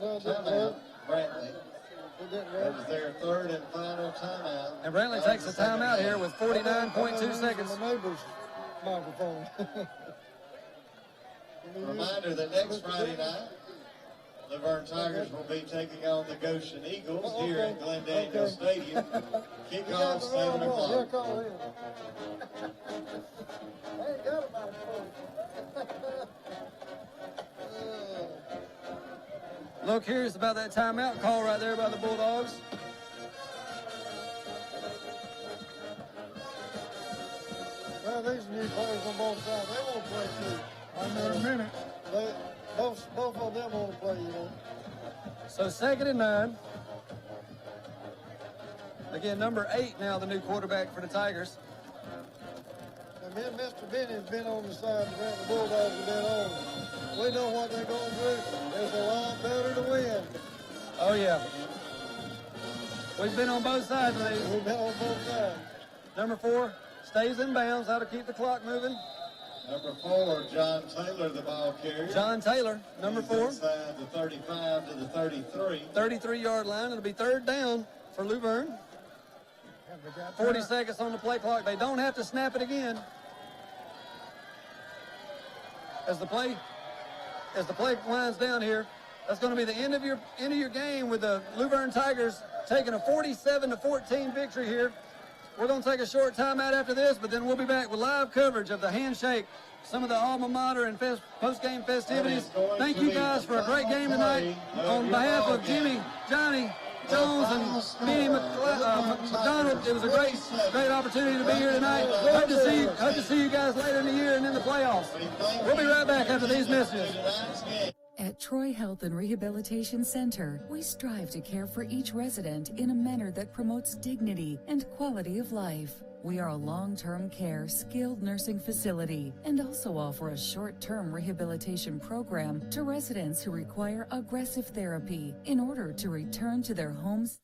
Timeout, Brantley. That was their third and final timeout. And Brantley takes a timeout here with 49.2 seconds. My neighbor's microphone. Reminder that next Friday night, Luverne Tigers will be taking on the Goshen Eagles here at Glendale Stadium. Kickoff 7 o'clock. A little curious about that timeout call right there by the Bulldogs. Well, these new players on both sides, they won't play too. Under a minute. Both of them want to play, you know. So second and 9. Again, number 8 now, the new quarterback for the Tigers. And then Mr. Benny's been on the side that the Bulldogs have been on. We know what they're going to do. It's a lot better to win. Oh, yeah. We've been on both sides of these. We've been on both sides. Number 4 stays in bounds. How to keep the clock moving. Number 4, John Taylor, the ball carrier. John Taylor, number 4. Inside the 35 to the 33. 33-yard line. It'll be third down for Luverne. 40 seconds on the play clock. They don't have to snap it again. As the play winds down here, that's going to be the end of your game with the Luverne Tigers taking a 47-14 victory here. We're going to take a short timeout after this, but then we'll be back with live coverage of the handshake, some of the alma mater and post-game festivities. Thank you guys for a great game tonight. On behalf of Jimmy, Johnny, Jones, and me, McDonald, it was a great opportunity to be here tonight. Hope to see you guys later in the year and in the playoffs. We'll be right back after these messages. At Troy Health and Rehabilitation Center, we strive to care for each resident in a manner that promotes dignity and quality of life. We are a long-term care skilled nursing facility and also offer a short-term rehabilitation program to residents who require aggressive therapy in order to return to their homes.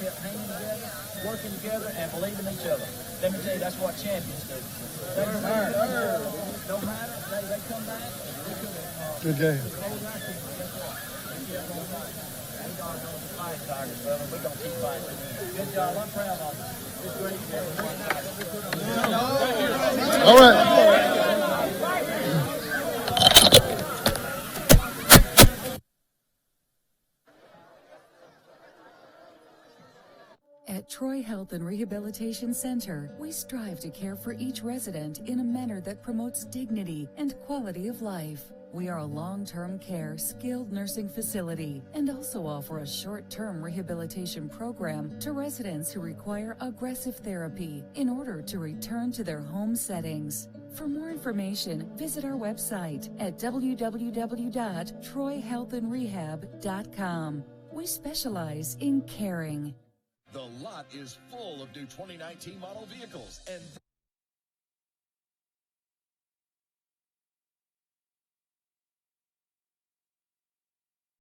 kept hanging together, working together, and believing in each other. Let me tell you, that's what champions do. They no matter, they come back. Good game. We're going to keep fighting. Good job. I'm proud of you. It's great. All right. At Troy Health and Rehabilitation Center, we strive to care for each resident in a manner that promotes dignity and quality of life. We are a long-term care, skilled nursing facility and also offer a short-term rehabilitation program to residents who require aggressive therapy in order to return to their home settings. For more information, visit our website at www.troyhealthandrehab.com. We specialize in caring. The lot is full of new 2019 model vehicles, and